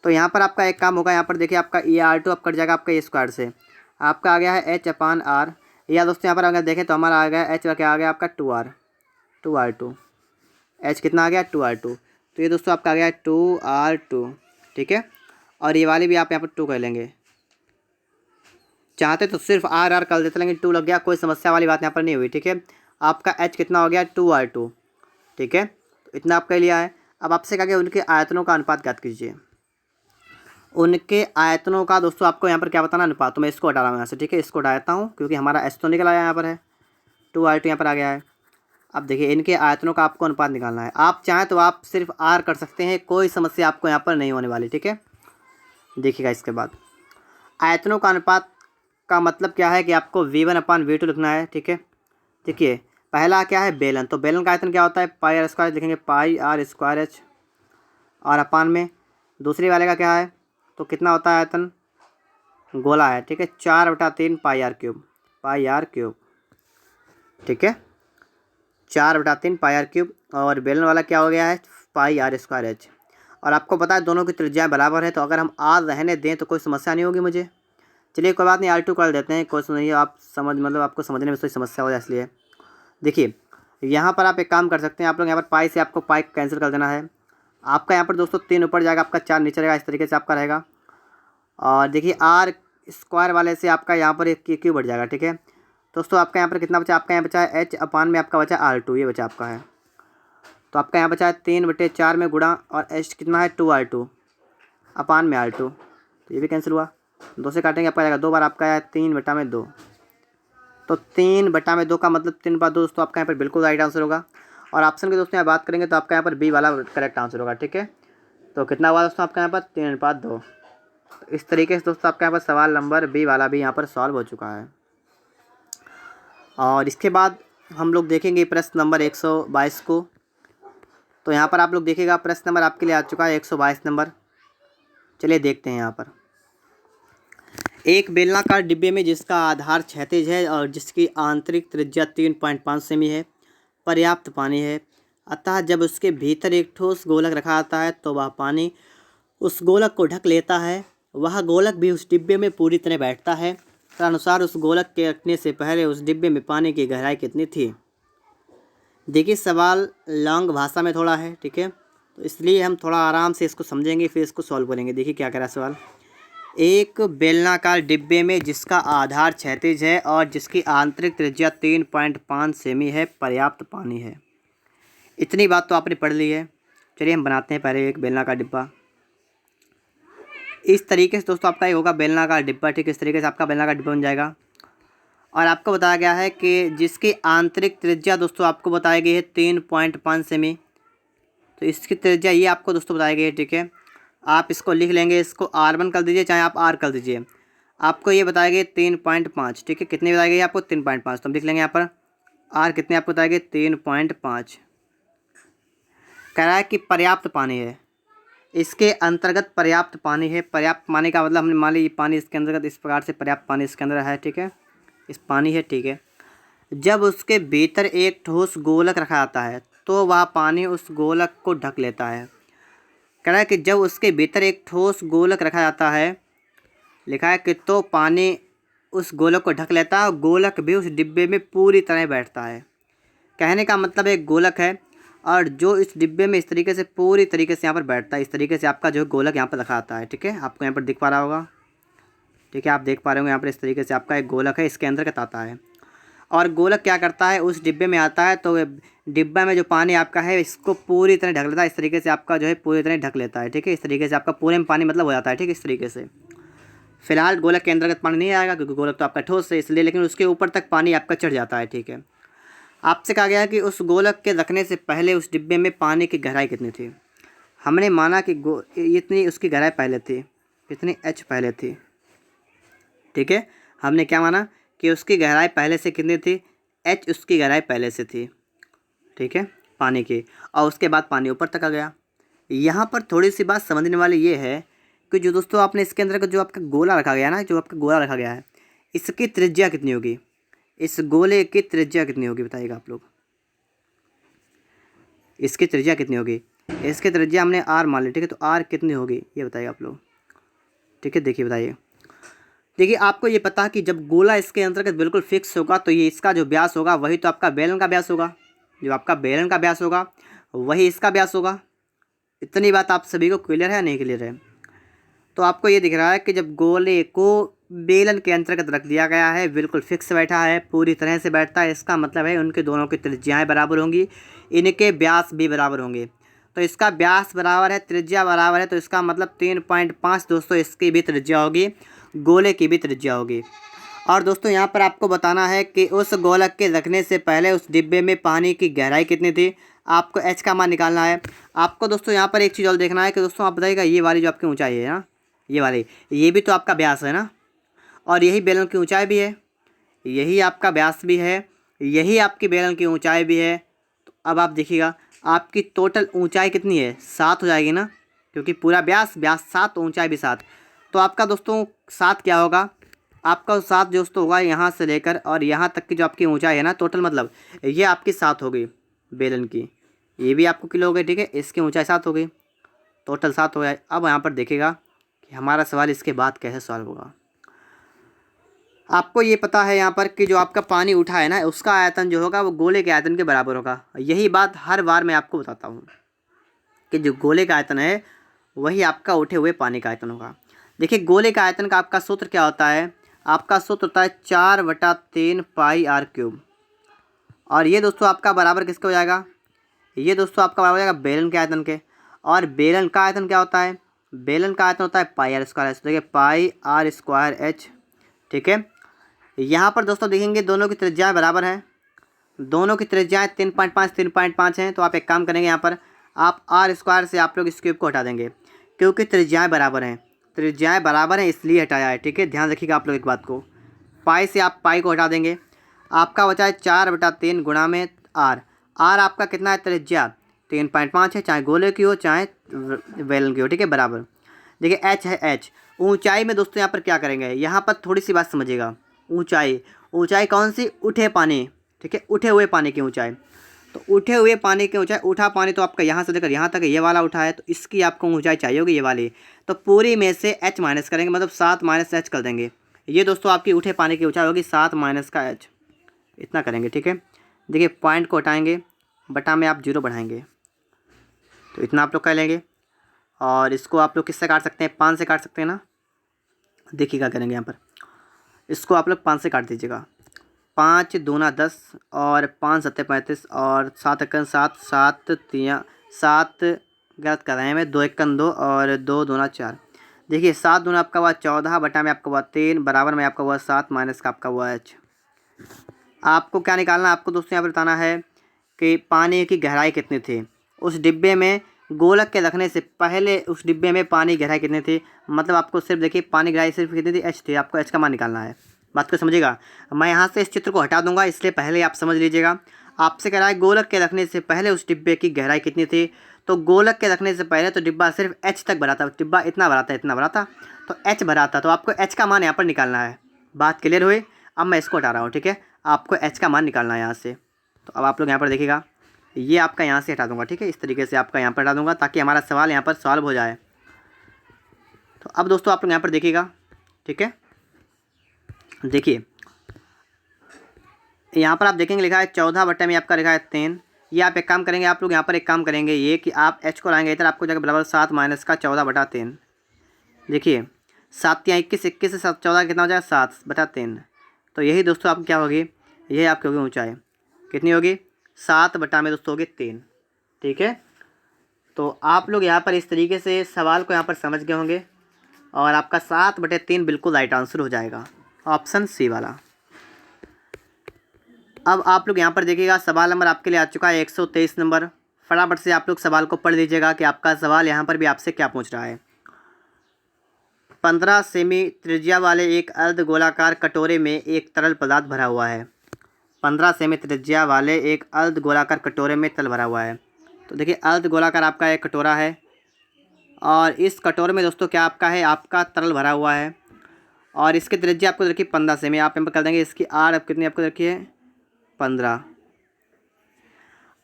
तो यहाँ पर आपका एक काम होगा, यहाँ पर देखिए आपका ये R2 अब कट जाएगा आपका ये स्क्वायर से, आपका आ गया है H/R, या दोस्तों यहाँ पर अगर देखें तो हमारा आ गया H क्या आ गया आपका 2R2, H कितना आ गया 2R2, तो ये दोस्तों आपका आ गया 2R2, ठीक है। और ये वाली भी आप यहाँ पर 2 कर लेंगे, चाहते तो सिर्फ R कर देते, लेकिन 2 लग गया, कोई समस्या वाली बात यहाँ पर नहीं हुई, ठीक है। आपका H कितना हो गया 2R2, ठीक है, तो इतना आपका लिया है। अब आपसे कहा गया उनके आयतनों का अनुपात ज्ञात कीजिए। उनके आयतनों का दोस्तों आपको यहाँ पर क्या बताना, अनुपात। तो मैं इसको हटा रहा हूँ यहाँ से, ठीक है, इसको हटा देता हूँ क्योंकि हमारा H तो निकल आया यहाँ पर है, 2R2 यहाँ पर आ गया है। अब देखिए इनके आयतनों का आपको अनुपात निकालना है, आप चाहें तो आप सिर्फ R कर सकते हैं, कोई समस्या आपको यहाँ पर नहीं होने वाली, ठीक है। देखिएगा इसके बाद आयतनों का अनुपात का मतलब क्या है कि आपको V1/V2 लिखना है, ठीक है। देखिए पहला क्या है बेलन, तो बेलन का आयतन क्या होता है πr², लिखेंगे πr²h, और अपान में दूसरी वाले का क्या है, तो कितना होता है आयतन, गोला है, ठीक है, 4/3 πr³, ठीक है, 4/3 πr³। और बेलन वाला क्या हो गया है πr²h। और आपको पता है दोनों की त्रिज्याएं बराबर है, तो अगर हम R रहने दें तो कोई समस्या नहीं होगी मुझे। चलिए कोई बात नहीं, R2 कर देते हैं, कोई नहीं, आप मतलब आपको समझने में कोई समस्या हो जाए इसलिए। देखिए यहाँ पर आप एक काम कर सकते हैं, आप लोग यहाँ पर पाई से आपको पाई कैंसिल कर देना है, आपका यहाँ पर दोस्तों 3 ऊपर जाएगा, आपका 4 नीचे रहेगा, इस तरीके से आपका रहेगा। और देखिए R² वाले से आपका यहाँ पर एक क्यू बढ़ जाएगा, ठीक है दोस्तों। आपका यहाँ पर कितना बचा, आपका यहाँ बचा है H/, में आपका बचा R2, ये बचा आपका है, तो आपका यहाँ बचा है 3/4 में गुणा, और H कितना है 2R2 अपान में R2, तो ये भी कैंसिल हुआ, 2 से काटेंगे आपका जाएगा 2 बार, आपका है 3/2, तो 3/2 का मतलब 3/2 दोस्तों आपका यहाँ पर बिल्कुल राइट आंसर होगा। और ऑप्शन की दोस्तों यहाँ बात करेंगे तो आपका यहाँ पर बी वाला करेक्ट आंसर होगा, ठीक है। तो कितना हुआ दोस्तों आपका यहाँ पर 3/2। तो इस तरीके से दोस्तों आपका यहाँ पर सवाल नंबर बी वाला भी यहाँ पर सॉल्व हो चुका है। और इसके बाद हम लोग देखेंगे प्रश्न नंबर 122 को। तो यहाँ पर आप लोग देखिएगा प्रश्न नंबर आपके लिए आ चुका है 122 नंबर। चलिए देखते हैं यहाँ पर। एक बेलनाकार डिब्बे में जिसका आधार क्षैतिज है और जिसकी आंतरिक त्रिज्या 3.5 सेमी है, पर्याप्त पानी है। अतः जब उसके भीतर एक ठोस गोलक रखा आता है तो वह पानी उस गोलक को ढक लेता है। वह गोलक भी उस डिब्बे में पूरी तरह बैठता है। तदनुसार उस गोलक के रखने से पहले उस डिब्बे में पानी की गहराई कितनी थी। देखिए सवाल लॉन्ग भाषा में थोड़ा है, ठीक है, तो इसलिए हम थोड़ा आराम से इसको समझेंगे फिर इसको सॉल्व करेंगे। देखिए क्या कह रहा है सवाल। एक बेलनाकार डिब्बे में जिसका आधार क्षैतिज है और जिसकी आंतरिक त्रिज्या 3.5 सेमी है, पर्याप्त पानी है। इतनी बात तो आपने पढ़ ली है। चलिए हम बनाते हैं पहले एक बेलनाकार डिब्बा। इस तरीके से दोस्तों आपका ये होगा बेलनाकार डिब्बा, ठीक है, इस तरीके से आपका बेलनाकार डिब्बा बन जाएगा। और आपको बताया गया है कि जिसकी आंतरिक त्रिज्या दोस्तों आपको बताई गई है 3.5 सेमी। तो इसकी त्रिज्या ये आपको दोस्तों बताई गई है, ठीक है। आप इसको लिख लेंगे, इसको R1 कर दीजिए चाहे आप R कर दीजिए। आपको ये बताया गया 3.5, ठीक है। कितनी बताई गई आपको 3.5, तो हम लिख लेंगे यहाँ पर R कितने आपको बताया गया 3.5। कह रहा है कि पर्याप्त पानी है, इसके अंतर्गत पर्याप्त पानी है। पर्याप्त पानी का मतलब हमने मान ली पानी इसके अंतर्गत इस प्रकार से पर्याप्त पानी इसके अंदर है, ठीक है, इस पानी है, ठीक है। जब उसके भीतर एक ठोस गोलक रखा जाता है तो वह पानी उस गोलक को ढक लेता है। कह रहा है कि जब उसके भीतर एक ठोस गोलक रखा जाता है, लिखा है कि तो पानी उस गोलक को ढक लेता है और गोलक भी उस डिब्बे में पूरी तरह बैठता है। कहने का मतलब एक गोलक है और जो इस डिब्बे में इस तरीके से पूरी तरीके से यहाँ पर बैठता है, इस तरीके से आपका जो गोलक यहाँ पर रखा आता है। ठीक है, आपको यहाँ पर दिख पा रहा होगा। ठीक है, आप देख पा रहे होंगे यहाँ पर इस तरीके से आपका एक गोलक है, इसके अंदर का आता है। और गोलक क्या करता है, उस डिब्बे में आता है तो डिब्बा में जो पानी आपका है इसको पूरी तरह ढक लेता है। इस तरीके से आपका जो है पूरी तरह ढक लेता है। ठीक है, इस तरीके से आपका पूरे में पानी मतलब हो जाता है। ठीक है, इस तरीके से फिलहाल गोलक के अंतर्गत पानी नहीं आएगा क्योंकि गोलक तो आपका ठोस है इसलिए, लेकिन उसके ऊपर तक पानी आपका चढ़ जाता है। ठीक है, आपसे कहा गया है कि उस गोलक के रखने से पहले उस डिब्बे में पानी की गहराई कितनी थी। हमने माना कि इतनी उसकी गहराई पहले थी, इतनी एच पहले थी। ठीक है, हमने क्या माना कि उसकी गहराई पहले से कितनी थी, एच उसकी गहराई पहले से थी। ठीक है, पानी की, और उसके बाद पानी ऊपर तक आ गया। यहाँ पर थोड़ी सी बात समझने वाली ये है कि जो दोस्तों आपने इसके अंदर का जो आपका गोला रखा गया ना, जो आपका गोला रखा गया है, इसकी त्रिज्या कितनी होगी, इस गोले की त्रिज्या कितनी होगी बताइएगा आप लोग। इसकी त्रिज्या कितनी होगी, इसकी त्रिज्या हमने आर मान ली। ठीक है, तो आर कितनी होगी ये बताइए आप लोग। ठीक है, देखिए बताइए। देखिए, आपको ये पता है कि जब गोला इसके अंतर्गत बिल्कुल फिक्स होगा तो ये इसका जो व्यास होगा वही तो आपका बेलन का व्यास होगा। जो आपका बेलन का व्यास होगा वही इसका व्यास होगा। इतनी बात आप सभी को क्लियर है, नहीं क्लियर है? तो आपको ये दिख रहा है कि जब गोले को बेलन के अंतर्गत रख दिया गया है, बिल्कुल फिक्स बैठा है, पूरी तरह से बैठता है, इसका मतलब है उनके दोनों की त्रिज्याएँ बराबर होंगी, इनके व्यास भी बराबर होंगे। तो इसका व्यास बराबर है, त्रिज्या बराबर है, तो इसका मतलब 3.5 दोस्तों इसकी भी त्रिज्या होगी, गोले की भी त्रिज्या होगी। और दोस्तों यहाँ पर आपको बताना है कि उस गोलक के रखने से पहले उस डिब्बे में पानी की गहराई कितनी थी। आपको एच का मान निकालना है। आपको दोस्तों यहाँ पर एक चीज़ और देखना है कि दोस्तों आप बताइएगा, ये वाली जो आपकी ऊंचाई है ना, ये वाली, ये भी तो आपका व्यास है ना, और यही बेलन की ऊंचाई भी है, यही आपका व्यास भी है, यही आपकी बेलन की ऊंचाई भी है। तो अब आप देखिएगा आपकी टोटल ऊंचाई कितनी है, 7 हो जाएगी ना, क्योंकि पूरा व्यास 7, ऊंचाई भी 7। तो आपका दोस्तों 7 क्या होगा, आपका 7 दोस्तों होगा यहाँ से लेकर और यहाँ तक की जो आपकी ऊंचाई है ना, टोटल मतलब ये आपकी 7 हो गई बेलन की, ये भी आपको किलो हो गई। ठीक है, इसकी ऊंचाई 7 हो गई, टोटल 7 हो गया। अब यहाँ पर देखिएगा कि हमारा सवाल इसके बाद कैसे सॉल्व होगा। आपको ये पता है यहाँ पर कि जो आपका पानी उठा है ना, उसका आयतन जो होगा वो गोले के आयतन के बराबर होगा। यही बात हर बार मैं आपको बताता हूँ कि जो गोले का आयतन है वही आपका उठे हुए पानी का आयतन होगा। देखिए, गोले का आयतन का आपका सूत्र क्या होता है, आपका सूत्र होता है 4/3 पाई आर क्यूब। और ये दोस्तों आपका बराबर किसके हो जाएगा, ये दोस्तों आपका बराबर हो जाएगा बेलन के आयतन के। और बेलन का आयतन क्या होता है, बेलन का आयतन होता है पाई आर स्क्वायर एच। देखिए, पाई आर स्क्वायर एच। ठीक है, यहाँ पर दोस्तों देखेंगे दोनों की त्रिज्याएँ बराबर हैं, दोनों की त्रिज्याएँ 3.5 हैं। तो आप एक काम करेंगे, यहाँ पर आप आर स्क्वायर से आप लोग इस क्यूब को हटा देंगे, क्योंकि त्रिज्याएँ बराबर हैं, त्रिज्याएँ बराबर हैं इसलिए हटाया है। ठीक है, ध्यान रखिएगा आप लोग एक बात को, पाई से आप पाई को हटा देंगे, आपका बचा है 4/3 गुणा में आर। आर आपका कितना है, त्रिज्या 3.5 है, चाहे गोले की हो चाहे बेलन की हो। ठीक है, बराबर। देखिए, एच है, एच ऊंचाई में दोस्तों यहाँ पर क्या करेंगे, यहाँ पर थोड़ी सी बात समझिएगा। ऊंचाई, ऊंचाई कौन सी, उठे पानी। ठीक है, उठे हुए पानी की ऊंचाई। तो उठे हुए पानी की ऊंचाई, उठा पानी तो आपका यहाँ से लेकर यहाँ तक ये वाला उठा है, तो इसकी आपको ऊंचाई चाहिए होगी ये वाली। तो पूरी में से एच माइनस करेंगे, मतलब 7 माइनस एच कर देंगे। ये दोस्तों आपकी उठे पानी की ऊंचाई होगी 7 माइनस का एच, इतना करेंगे। ठीक है, देखिए पॉइंट को हटाएंगे, बटा में आप 0 बढ़ाएंगे, तो इतना आप लोग कर लेंगे। और इसको आप लोग किससे काट सकते हैं, 5 से काट सकते हैं ना। देखिए क्या करेंगे, यहाँ पर इसको आप लोग 5 से काट दीजिएगा। 5 दूना 10 और 5 सत्ते 35 और 7 एकन 7, 7 गलत कर रहे हैं मैं, 2 एकन 2 और 2 दूना 4। देखिए 7 दूना आपका हुआ 14, बटा में आपका हुआ 3, बराबर में आपका हुआ 7 माइनस का आपका हुआ एच। आपको क्या निकालना है, आपको दोस्तों यहाँ पर बताना है कि पानी की गहराई कितनी थी उस डिब्बे में, गोलक के रखने से पहले उस डिब्बे में पानी गहराई कितनी थी। मतलब आपको सिर्फ देखिए पानी गहराई सिर्फ कितनी थी, एच थी। आपको एच का मान निकालना है, बात को समझिएगा। मैं यहाँ से इस चित्र को हटा दूंगा, इसलिए पहले आप समझ लीजिएगा। आपसे कह रहा है गोलक के रखने से पहले उस डिब्बे की गहराई कितनी थी। तो गोलक के रखने से पहले तो डिब्बा सिर्फ एच तक भरा था, डिब्बा इतना भरा था, इतना भरा था, तो एच भरा था। तो आपको एच का मान यहाँ पर निकालना है। बात क्लियर हुई। अब मैं इसको हटा रहा हूँ। ठीक है, आपको एच का मान निकालना है यहाँ से। तो अब आप लोग यहाँ पर देखिएगा, ये आपका यहाँ से हटा दूंगा। ठीक है, इस तरीके से आपका यहाँ पर हटा दूंगा ताकि हमारा सवाल यहाँ पर सॉल्व हो जाए। तो अब दोस्तों आप लोग यहाँ पर देखिएगा। ठीक है, देखिए यहाँ पर आप देखेंगे लिखा है 14 बटे में आपका लिखा है 3, ये आप एक काम करेंगे, आप लोग यहाँ पर एक काम करेंगे ये कि आप h को लाएंगे इधर, आपको जाकर बराबर 7 माइनस का 14/3। देखिए 7 या 21, 21 से 14 कितना हो जाएगा 7/3। तो यही दोस्तों आपकी क्या होगी, यही आपकी होगी ऊंचाई। कितनी होगी, 7 में दोस्तों होगी 3। ठीक है, तो आप लोग यहाँ पर इस तरीके से सवाल को यहाँ पर समझ गए होंगे और आपका 7/3 बिल्कुल राइट आंसर हो जाएगा, ऑप्शन सी वाला। अब आप लोग यहाँ पर देखिएगा सवाल नंबर आपके लिए आ चुका है 123 नंबर। फटाफट से आप लोग सवाल को पढ़ लीजिएगा कि आपका सवाल यहाँ पर भी आपसे क्या पूछ रहा है। 15 सेमी त्रिज्या वाले एक अर्ध गोलाकार कटोरे में एक तरल पदार्थ भरा हुआ है। 15 सेमी त्रिज्या वाले एक अर्ध गोलाकार कटोरे में तरल भरा हुआ है। तो देखिए अर्ध गोलाकार आपका एक कटोरा है और इस कटोरे में दोस्तों क्या आपका है, आपका तरल भरा हुआ है और इसकी त्रिज्या आपको रखी 15 सेमी। आप यहाँ पर कर देंगे इसकी आर अब कितनी आपको रखी है 15।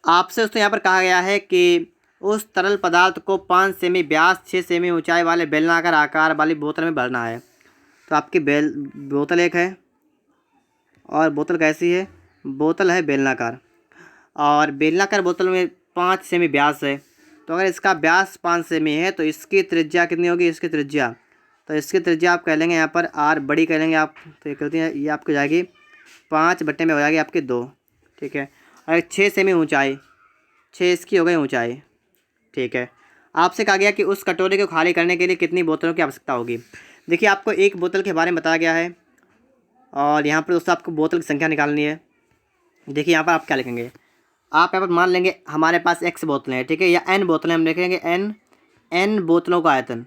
आपसे दोस्तों यहाँ पर कहा गया है कि उस तरल पदार्थ को 5 सेमी व्यास 6 सेमी ऊंचाई वाले बेलनाकार आकार वाली बोतल में भरना है। तो आपकी बोतल एक है और बोतल कैसी है, बोतल है बेलनाकार और बेलनाकार बोतल में 5 सेमी व्यास है। तो अगर इसका व्यास 5 सेमी है तो इसकी त्रिज्या कितनी होगी, इसकी त्रिज्या, तो इसकी त्रिज्या आप कह लेंगे यहाँ पर आर बड़ी कह लेंगे आप। तो ये करती है, ये आपको जाएगी 5 में हो जाएगी आपकी 2। ठीक है, और 6 सेमी ऊंचाई, 6 इसकी हो गई ऊंचाई। ठीक है, आपसे कहा गया कि उस कटोरे को खाली करने के लिए कितनी बोतलों की आवश्यकता होगी। देखिए आपको एक बोतल के बारे में बताया गया है और यहाँ पर दोस्तों आपको बोतल की संख्या निकालनी है। देखिए यहाँ पर आप क्या लिखेंगे, आप यहाँ पर मान लेंगे हमारे पास x बोतलें हैं, ठीक है, या n बोतलें, हम लिखेंगे n बोतलों का आयतन,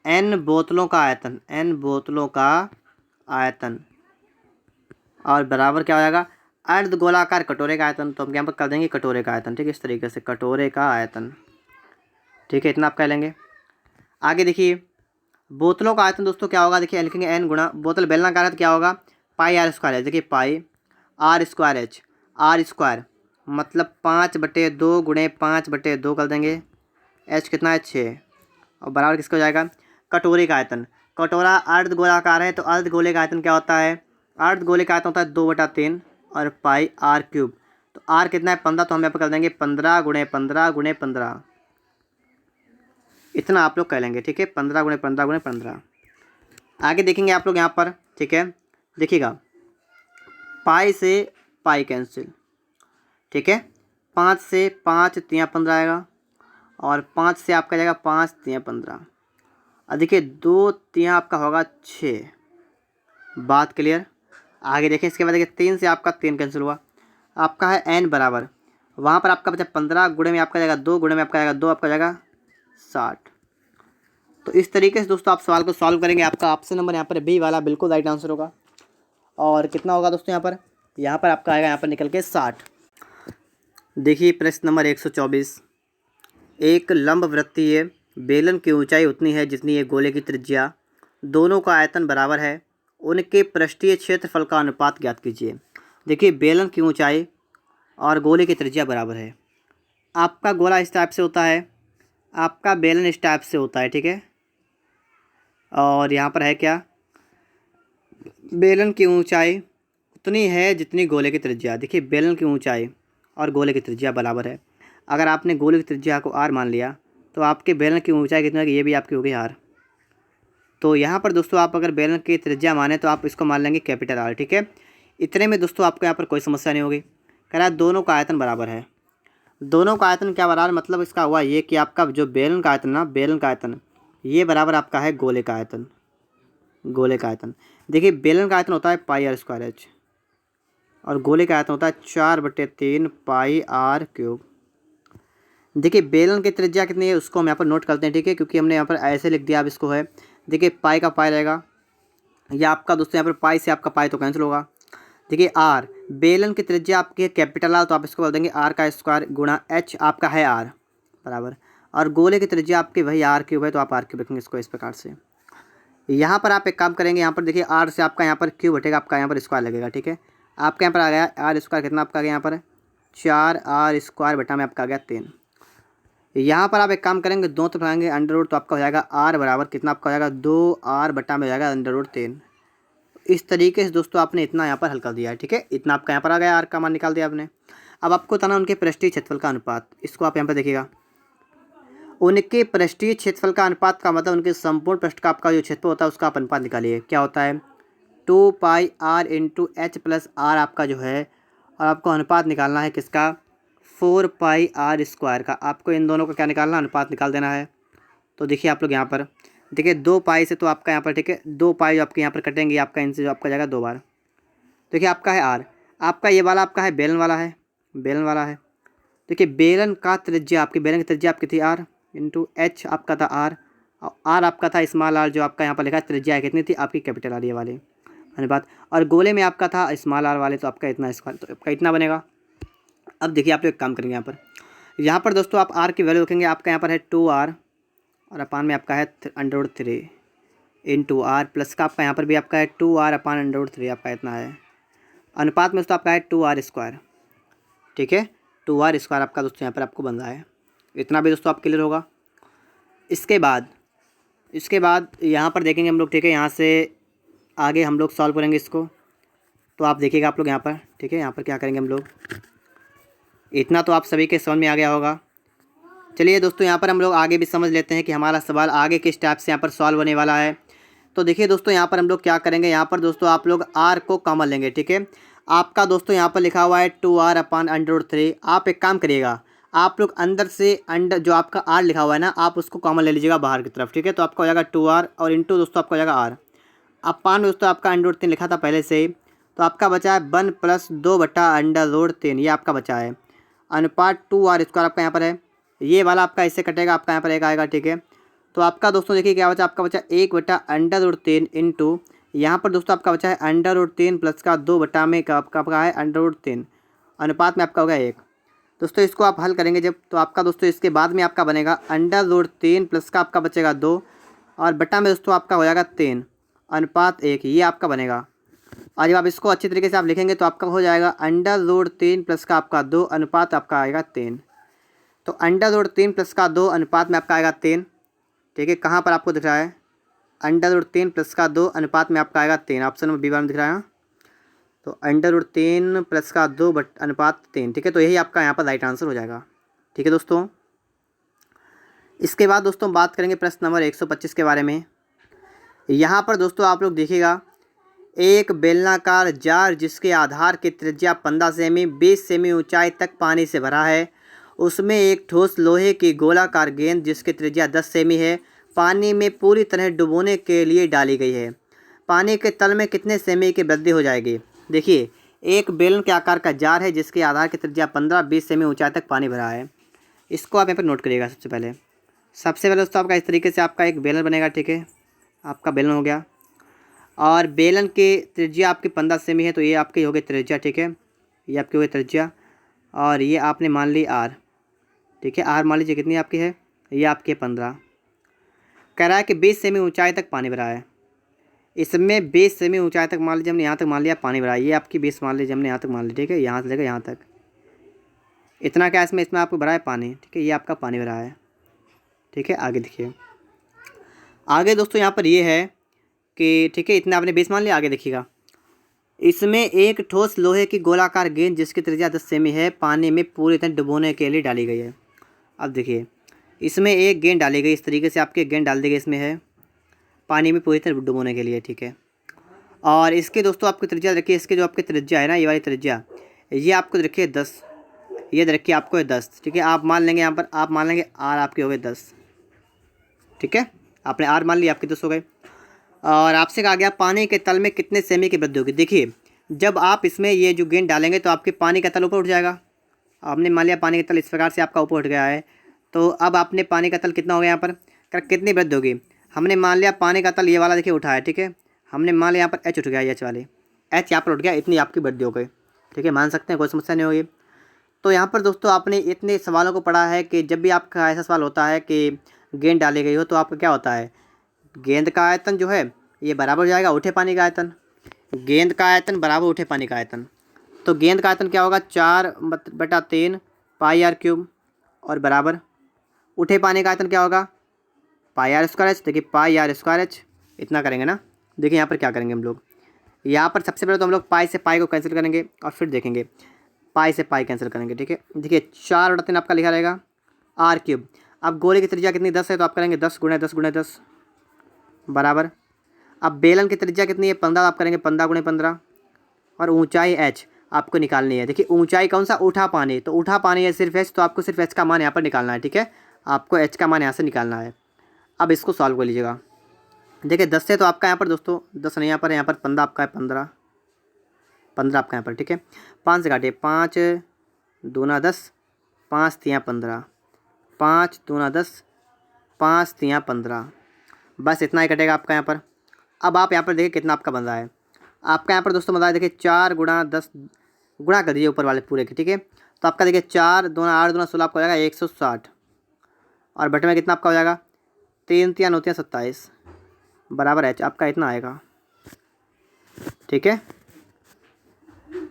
n बोतलों का आयतन, n बोतलों का आयतन और बराबर क्या हो जाएगा अर्ध गोलाकार कटोरे का आयतन। तो हम यहाँ पर कर देंगे कटोरे का आयतन। ठीक है, इस तरीके से कटोरे का आयतन। ठीक है, इतना आप कह लेंगे। आगे देखिए बोतलों का आयतन दोस्तों क्या होगा, देखिए लिखेंगे n गुणा बोतल बेलनाकार है तो क्या होगा पाई आर स्क्वायर एच। देखिए pi R square H, R square मतलब 5/2 गुणे 5/2 कर देंगे। एच कितना है 6 और बराबर किसका हो जाएगा कटोरे का आयतन। कटोरा अर्ध गोलाकार है तो अर्ध गोले का आयतन क्या होता है, अर्ध गोले का आयतन होता है 2/3 और पाई आर क्यूब। तो आर कितना है 15, तो हम यहाँ पर कर देंगे 15 गुणे 15 गुणे 15, इतना आप लोग कह लेंगे। ठीक है, 15 गुणे 15 गुणे 15। आगे देखेंगे आप लोग यहाँ पर। ठीक है, देखिएगा पाई से पाई कैंसिल। ठीक है, 5 से 5 3 15 आएगा और 5 से आपका जाएगा 5 3 15 और देखिए 2 3 आपका होगा 6। बात क्लियर। आगे देखें इसके बाद देखिए 3 से आपका 3 कैंसिल हुआ, आपका है n बराबर, वहाँ पर आपका बचा 15 गुणे में आपका जाएगा 2 गुणे में आपका जाएगा 2, आपका जाएगा 60। तो इस तरीके से दोस्तों आप सवाल को सॉल्व करेंगे। आपका ऑप्शन नंबर यहाँ पर बी वाला बिल्कुल राइट आंसर होगा। और कितना होगा दोस्तों यहाँ पर आपका आएगा यहाँ पर निकल के 60। देखिए प्रश्न नंबर 124, एक लंबवृत्तीय बेलन की ऊंचाई उतनी है जितनी ये गोले की त्रिज्या, दोनों का आयतन बराबर है, उनके पृष्ठीय क्षेत्रफल का अनुपात ज्ञात कीजिए। देखिए बेलन की ऊंचाई और गोले की त्रिज्या बराबर है। आपका गोला इस टाइप से होता है, आपका बेलन इस टाइप से होता है। ठीक है, और यहाँ पर है क्या, बेलन की ऊंचाई उतनी है जितनी गोले की त्रिज्या। देखिए बेलन की ऊंचाई और गोले की त्रिज्या बराबर है। अगर आपने गोले की त्रिज्या को आर मान लिया तो आपके बेलन की ऊंचाई कितनी होगी, ये भी आपकी होगी आर। तो यहाँ पर दोस्तों आप अगर बेलन की त्रिज्या माने तो आप इसको मान लेंगे कैपिटल आर। ठीक है, इतने में दोस्तों आपको यहाँ पर कोई समस्या नहीं होगी। कह रहा है दोनों का आयतन बराबर है। दोनों का आयतन क्या बराबर, मतलब इसका हुआ ये कि आपका जो बेलन का आयतन ना, बेलन का आयतन ये बराबर आपका है गोले का आयतन। गोले का आयतन देखिए बेलन का आयतन होता है पाई आर स्क्वायर एच और गोले का आयतन होता है 4/3 पाई आर क्यूब। देखिए बेलन की त्रिज्या कितनी है उसको हम यहाँ पर नोट करते हैं। ठीक है, क्योंकि हमने यहाँ पर ऐसे लिख दिया, अब इसको है देखिए पाई का पाई रहेगा, या आपका दोस्तों यहाँ पर पाई से आपका पाई तो कैंसिल होगा। देखिए आर बेलन की त्रिज्या आपकी है कैपिटल आर, तो आप इसको बोल देंगे आर का स्क्वायर गुणा एच आपका है आर बराबर, और गोले की त्रिज्या आपकी वही आर क्यूब है तो आप आर क्यूब रखेंगे इसको इस प्रकार से। यहाँ पर आप एक काम करेंगे, यहाँ पर देखिए आर से आपका यहाँ पर क्यूब हटेगा, आपका यहाँ पर स्क्वायर लगेगा। ठीक है, आपके यहाँ पर आ गया आर स्क्वायर कितना आपका आ गया यहाँ पर 4 स्क्वायर बटा में आपका आ गया 3। यहाँ पर आप एक काम करेंगे दो तरफ लगाएंगे अंडर रूट, तो आपका हो जाएगा आर बराबर कितना आपका हो जाएगा 2r बटा में हो जाएगा अंडर रूट 3। इस तरीके से दोस्तों आपने इतना यहाँ पर हल कर दिया है। ठीक है, इतना आपका यहाँ पर आ गया, आर का मान निकाल दिया आपने। अब आपको बताना उनके पृष्ठीय क्षेत्रफल का अनुपात। इसको आप यहाँ पर देखिएगा, उनके पृष्ठीय क्षेत्रफल का अनुपात का मतलब उनके संपूर्ण पृष्ठ का आपका जो क्षेत्रफल होता है उसका आप अनुपात निकालिए। क्या होता है 2πr into H plus are आपका जो है, और आपको अनुपात निकालना है किसका 4πr² का। आपको इन दोनों का क्या निकालना, अनुपात निकाल देना है। तो देखिए आप लोग यहाँ पर देखिए 2π से तो आपका यहाँ पर ठीक है 2π जो आपके यहाँ पर कटेंगे आपका इनसे जो आपका जाएगा 2 बार। देखिए आपका है आर, आपका ये वाला आपका है बेलन वाला है, बेलन वाला है। देखिए बेलन का त्रिज्या आपकी, बेलन की त्रिज्या आपकी थी आर इंटू एच आपका था आर, और आर आपका था स्मॉल आर जो आपका यहाँ पर लिखा है त्रिज्या कितनी थी आपकी कैपिटल आर ये वाली अनुपात, और गोले में आपका था स्मॉल आर वाले तो आपका इतना स्क्वायर, तो आपका इतना बनेगा। अब देखिए आप लोग एक काम करेंगे यहाँ पर दोस्तों आप आर की वैल्यू रखेंगे, आपका यहाँ पर है 2r और अपान में आपका है √3 इंटू आर प्लस का आपका यहाँ पर भी आपका है 2r अपान √3 आपका इतना है। अनुपात में दोस्तों आपका है 2r², ठीक है 2r² आपका दोस्तों यहाँ पर आपको बन रहा है। इतना भी दोस्तों आप क्लियर होगा। इसके बाद यहाँ पर देखेंगे हम लोग, ठीक है यहाँ से आगे हम लोग सॉल्व करेंगे इसको। तो आप देखिएगा आप लोग यहाँ पर, ठीक है यहाँ पर क्या करेंगे हम लोग, इतना तो आप सभी के समझ में आ गया होगा। चलिए दोस्तों यहाँ पर हम लोग आगे भी समझ लेते हैं कि हमारा सवाल आगे किस टाइप से यहाँ पर सॉल्व होने वाला है। तो देखिए दोस्तों यहाँ पर हम लोग क्या करेंगे, यहाँ पर दोस्तों आप लोग r को कॉमन लेंगे, ठीक है। आपका दोस्तों यहाँ पर लिखा हुआ है 2r अपान √3। आप एक काम करिएगा, आप लोग अंदर से अंडर जो आपका r लिखा हुआ है ना आप उसको कॉमन ले लीजिएगा बाहर की तरफ, ठीक है। तो आपका हो जाएगा 2r और इंटू दोस्तों आपका हो जाएगा r अपान दोस्तों आपका √3 लिखा था पहले से ही, तो आपका बचा है 1 + 2/√3 ये आपका बचा है। अनुपात 2r² आपका यहाँ पर है, ये वाला आपका इससे कटेगा आपका यहाँ पर एक आएगा, ठीक है। तो आपका दोस्तों देखिए क्या बचा, आपका बचा 1/√3 इंटू यहाँ पर दोस्तों आपका बचा है √3 प्लस का 2 में आपका है √3 अनुपात में आपका होगा 1। दोस्तों इसको आप हल करेंगे जब, तो आपका दोस्तों इसके बाद में आपका बनेगा √3 प्लस का आपका बचेगा 2 और बटा में दोस्तों आपका हो जाएगा 3 अनुपात 1, ये आपका बनेगा। और जब आप इसको अच्छी तरीके से आप लिखेंगे तो आपका हो जाएगा √3 प्लस का आपका 2 अनुपात आपका आएगा 3। तो √3 प्लस का 2 अनुपात में आपका आएगा 3, ठीक है। कहाँ पर आपको दिख रहा है √3 प्लस का 2 अनुपात में आपका आएगा 3, ऑप्शन नंबर बी में दिख रहा है। तो √3 प्लस का 2 अनुपात 3, ठीक है। तो यही आपका यहाँ पर राइट आंसर हो जाएगा, ठीक है दोस्तों। इसके बाद दोस्तों बात करेंगे प्रश्न नंबर 125 के बारे में। यहाँ पर दोस्तों आप लोग देखिएगा, एक बेलनाकार जार जिसके आधार की त्रिज्या 15 सेमी 20 सेमी ऊंचाई तक पानी से भरा है, उसमें एक ठोस लोहे की गोलाकार गेंद जिसकी त्रिज्या 10 सेमी है पानी में पूरी तरह डुबोने के लिए डाली गई है। पानी के तल में कितने सेमी की वृद्धि हो जाएगी। देखिए एक बेलन के आकार का जार है जिसके आधार की त्रिज्या 15-20 सेमी ऊंचाई तक पानी भरा है। इसको आप यहाँ पर नोट करिएगा। सबसे पहले दोस्तों आपका इस तरीके से आपका एक बेलन बनेगा, ठीक है। आपका बेलन हो गया और बेलन की त्रिज्या आपकी 15 सेमी है, तो ये आपकी हो गई त्रिज्या, ठीक है। ये आपकी हो गई त्रिज्या और ये आपने मान ली आर, ठीक है। आर मान लीजिए कितनी आपकी है, ये आपकी 15। कह रहा है कि 20 सेमी ऊंचाई तक पानी भरा है। इसमें 20 सेमी ऊंचाई तक मान लीजिए हमने यहाँ तक मान लिया पानी भरा है, ये आपकी 20 मान लीजिए हमने यहाँ तक मान ली, ठीक है। यहाँ से लेकर यहाँ तक इतना क्या इसमें आपको भरा है पानी, ठीक है। ये आपका पानी भरा है, ठीक है। आगे देखिए, आगे दोस्तों यहाँ पर ये है कि ठीक है इतना आपने 20 मान लिया। आगे देखिएगा, इसमें एक ठोस लोहे की गोलाकार गेंद जिसकी त्रिज्या 10 सेमी है पानी में पूरी तरह डुबोने के लिए डाली गई है। अब देखिए इसमें एक गेंद डाली गई, इस तरीके से आपकी गेंद डाल दी गई इसमें है पानी में पूरी तरह डुबोने के लिए, ठीक है। और इसके दोस्तों आपकी त्रिज्या देखिए, इसके जो आपकी त्रिज्या है ना ये वाली त्रिज्या, ये आपको देखिए 10, ये देखिए आपको है 10, ठीक है। आप मान लेंगे यहाँ पर, आप मान लेंगे आर आपके हो गए 10, ठीक है। आपने आर मान लिया, आपके 10 हो गए। और आपसे कहा गया पानी के तल में कितने सेमी की वृद्धि होगी। देखिए जब आप इसमें ये जो गेंद डालेंगे तो आपके पानी का तल ऊपर उठ जाएगा। आपने मान लिया पानी का तल इस प्रकार से आपका ऊपर उठ गया है, तो अब आपने पानी का तल कितना हो गया यहाँ पर, कितनी वृद्धि होगी। हमने मान लिया पानी का तल ये वाला देखिए उठा है, ठीक है। हमने मान लिया यहाँ पर एच उठ गया, एच वाले एच यहाँ पर उठ गया, इतनी आपकी वृद्धि हो गई, ठीक है। मान सकते हैं, कोई समस्या नहीं होगी। तो यहाँ पर दोस्तों आपने इतने सवालों को पढ़ा है कि जब भी आपका ऐसा सवाल होता है कि गेंद डाली गई हो तो आपका क्या होता है, गेंद का आयतन जो है ये बराबर हो जाएगा उठे पानी का आयतन, गेंद का आयतन बराबर उठे पानी का आयतन। तो गेंद का आयतन क्या होगा 4/3 πr³ और बराबर उठे पानी का आयतन क्या होगा πr²h। देखिए πr²h इतना करेंगे ना। देखिए यहाँ पर क्या करेंगे हम लोग, यहाँ पर सबसे पहले तो हम लोग पाई से पाई को कैंसिल करेंगे और फिर देखेंगे पाई से पाई कैंसिल करेंगे, ठीक है। देखिए 4/3 आपका लिखा रहेगा आर क्यूब। अब गोले की त्रिज्या कितनी 10 है, तो आप करेंगे 10 गुणे 10 गुणे 10 बराबर। अब बेलन की त्रिज्या कितनी है 15, आप करेंगे 15 गुणे 15 और ऊंचाई एच आपको निकालनी है। देखिए ऊंचाई कौन सा, उठा पानी, तो उठा पानी है सिर्फ एच, तो आपको सिर्फ एच का मान यहाँ पर निकालना है, ठीक है। आपको एच का मान यहाँ से निकालना है। अब इसको सॉल्व कर लीजिएगा। देखिए 10 से तो आपका यहाँ पर दोस्तों 10 नहीं, यहाँ पर 15 आपका है, 15 15 आपका यहाँ पर, ठीक है। 5 से काटिए, 5 दूना 10, 5 तियाँ 15, 5 दूना 10, 5 तियाँ 15, बस इतना ही कटेगा आपका यहाँ पर। अब आप यहाँ पर देखिए कितना आपका बन रहा है। आपका यहाँ पर दोस्तों बन रहा है, देखिए 4 गुणा 10 गुणा कर दीजिए ऊपर वाले पूरे की, ठीक है। तो आपका देखिए 4 दूना 8 दूना 16 आपका हो जाएगा 160 और बटे में कितना आपका हो जाएगा 3 तियाँ 9 तियाँ 27 बराबर एच आपका इतना आएगा, ठीक है।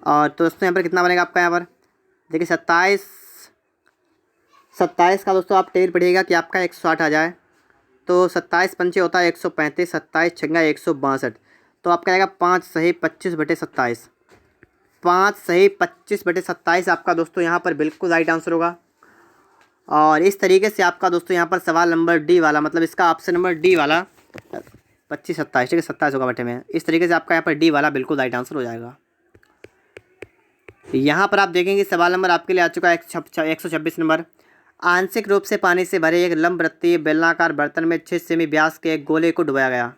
और तो दोस्तों यहाँ पर कितना बनेगा आपका यहाँ पर देखिए 27 का दोस्तों आप टेर पढ़िएगा कि आपका 160 आ जाए, तो 27 पंचे होता है 135, 27 छंगा 162, तो आपका आएगा 5 सही 25 बटे 27, 5 सही 25 बटे 27 आपका दोस्तों यहाँ पर बिल्कुल राइट आंसर होगा। और इस तरीके से आपका दोस्तों यहाँ पर सवाल नंबर डी वाला, मतलब इसका ऑप्शन नंबर डी वाला 25 27, ठीक है 27 होगा बटे में, इस तरीके से आपका यहाँ पर डी वाला बिल्कुल राइट आंसर हो जाएगा। यहाँ पर आप देखेंगे सवाल नंबर आपके लिए आ चुका है 126 नंबर। आंशिक रूप से पानी से भरे एक लंबवृत्तीय बेलनाकार बर्तन में 6 सेमी व्यास के एक गोले को डुबाया गया।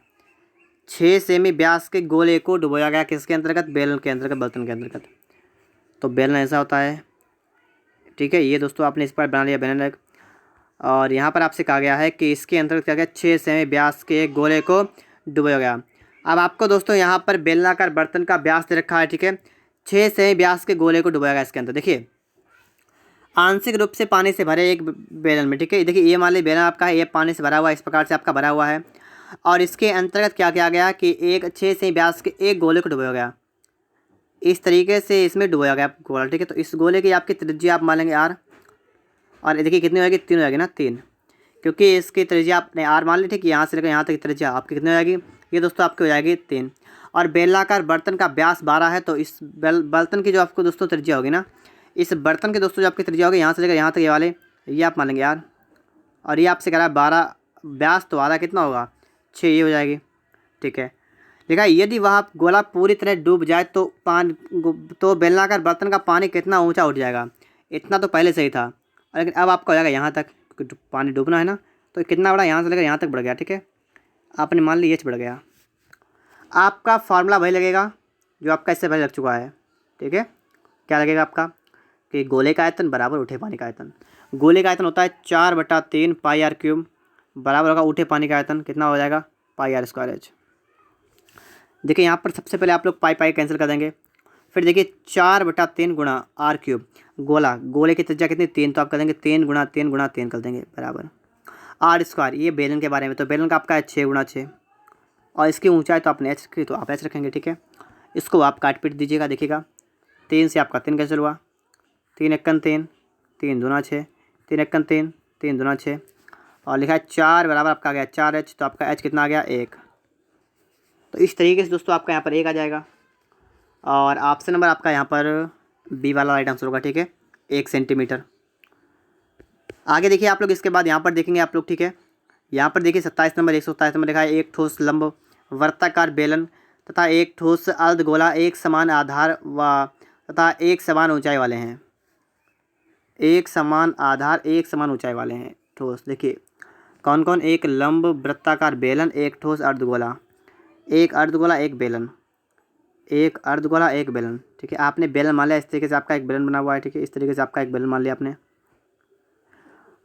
6 सेमी व्यास के गोले को डुबाया गया किसके अंतर्गत, बेलन के अंतर्गत, बर्तन के अंतर्गत। तो बेलन ऐसा होता है, ठीक है। ये दोस्तों आपने इस पर बना लिया बेलन। और यहाँ पर आपसे कहा गया है कि इसके अंतर्गत क्या गया 6 सेमी व्यास के एक गोले को डुबाया गया। अब आपको दोस्तों यहाँ पर बेलनाकार बर्तन का व्यास दे रखा है, ठीक है। 6 सेमी व्यास के गोले को डुबाया गया इसके अंदर। देखिए आंशिक रूप से पानी से भरे एक बेलन में, ठीक है। देखिए ये मान लीजिए बेलन आपका है, ये पानी से भरा हुआ है, इस प्रकार से आपका भरा हुआ है। और इसके अंतर्गत क्या किया गया कि एक 6 सेमी व्यास के एक गोले को डुबाया गया, इस तरीके से इसमें डुबाया गया गोला, ठीक है। तो इस गोले की आपकी त्रिज्या आप मान लेंगे आर, और देखिए कितनी हो जाएगी 3 हो जाएगी ना 3, क्योंकि इसकी त्रिज्या आपने आर मान ली, ठीक है। यहाँ से लेकर यहाँ तक की त्रिज्या आपकी कितनी हो जाएगी, ये दोस्तों आपकी हो जाएगी 3। और बेलनाकार बर्तन का व्यास 12 है, तो इस बर्तन की जो आपको दोस्तों त्रिज्या होगी ना, इस बर्तन के दोस्तों जो आपकी त्रिज्या होगी यहाँ से लेकर यहाँ तक ये वाले, ये आप मान लेंगे यार। और ये आपसे कह रहा है 12 व्यास, तो आधा कितना होगा 6, ये हो जाएगी, ठीक है। देखा यदि वह गोला पूरी तरह डूब जाए तो बेलनाकार बर्तन का पानी कितना ऊंचा उठ जाएगा। इतना तो पहले सही था, लेकिन अब आपका हो जाएगा यहाँ तक, क्योंकि पानी डूबना है ना, तो कितना बढ़ा, यहाँ से लेकर यहाँ तक बढ़ गया, ठीक है। आपने मान ली एच बढ़ गया। आपका फार्मूला वही लगेगा जो आपका इससे पहले लग चुका है, ठीक है। क्या लगेगा आपका कि गोले का आयतन बराबर उठे पानी का आयतन। गोले का आयतन होता है 4/3 पाई आर क्यूब, बराबर होगा उठे पानी का आयतन, कितना हो जाएगा पाई आर स्क्वायर एच। देखिए यहाँ पर सबसे पहले आप लोग पाई पाई कैंसिल कर देंगे, फिर देखिए 4/3 गुणा आर क्यूब, गोले की त्रिज्या कितनी 3, तो आप कर देंगे 3 गुणा 3 गुणा 3 कर देंगे बराबर आर स्क्वायर। ये बेलन के बारे में, तो बेलन का आपका है 6 गुणा 6, और इसकी ऊंचाई तो आपने एच रखी, तो आप एच रखेंगे, ठीक है। इसको आप काट पीट दीजिएगा, देखिएगा 3 से आपका 3 कैंसिल हुआ, 3 एकन 3, 3 दूना 6, 3 एकन 3, 3 दूना 6, और लिखा है 4 बराबर आपका आ गया 4 एच, तो आपका एच कितना आ गया 1। तो इस तरीके से दोस्तों आपका यहाँ पर 1 आ जाएगा। और ऑप्शन नंबर आपका यहाँ पर बी वाला राइट आंसर होगा, ठीक है 1 सेंटीमीटर। आगे देखिए आप लोग इसके बाद यहाँ पर देखेंगे आप लोग, ठीक है। यहाँ पर देखिए 27 नंबर 127 नंबर लिखा है एक ठोस लंब वर्ताकार बेलन तथा एक ठोस अर्धगोला एक समान आधार व तथा एक समान ऊंचाई वाले हैं। एक समान आधार एक समान ऊंचाई वाले हैं ठोस। देखिए कौन कौन, एक लंब वृत्ताकार बेलन, एक ठोस अर्धगोला, एक अर्धगोला एक बेलन, एक अर्धगोला एक बेलन, ठीक है। आपने बेलन मान लिया, इस तरीके से आपका एक बेलन बना हुआ है, ठीक है। इस तरीके से आपका एक बेलन मान लिया आपने,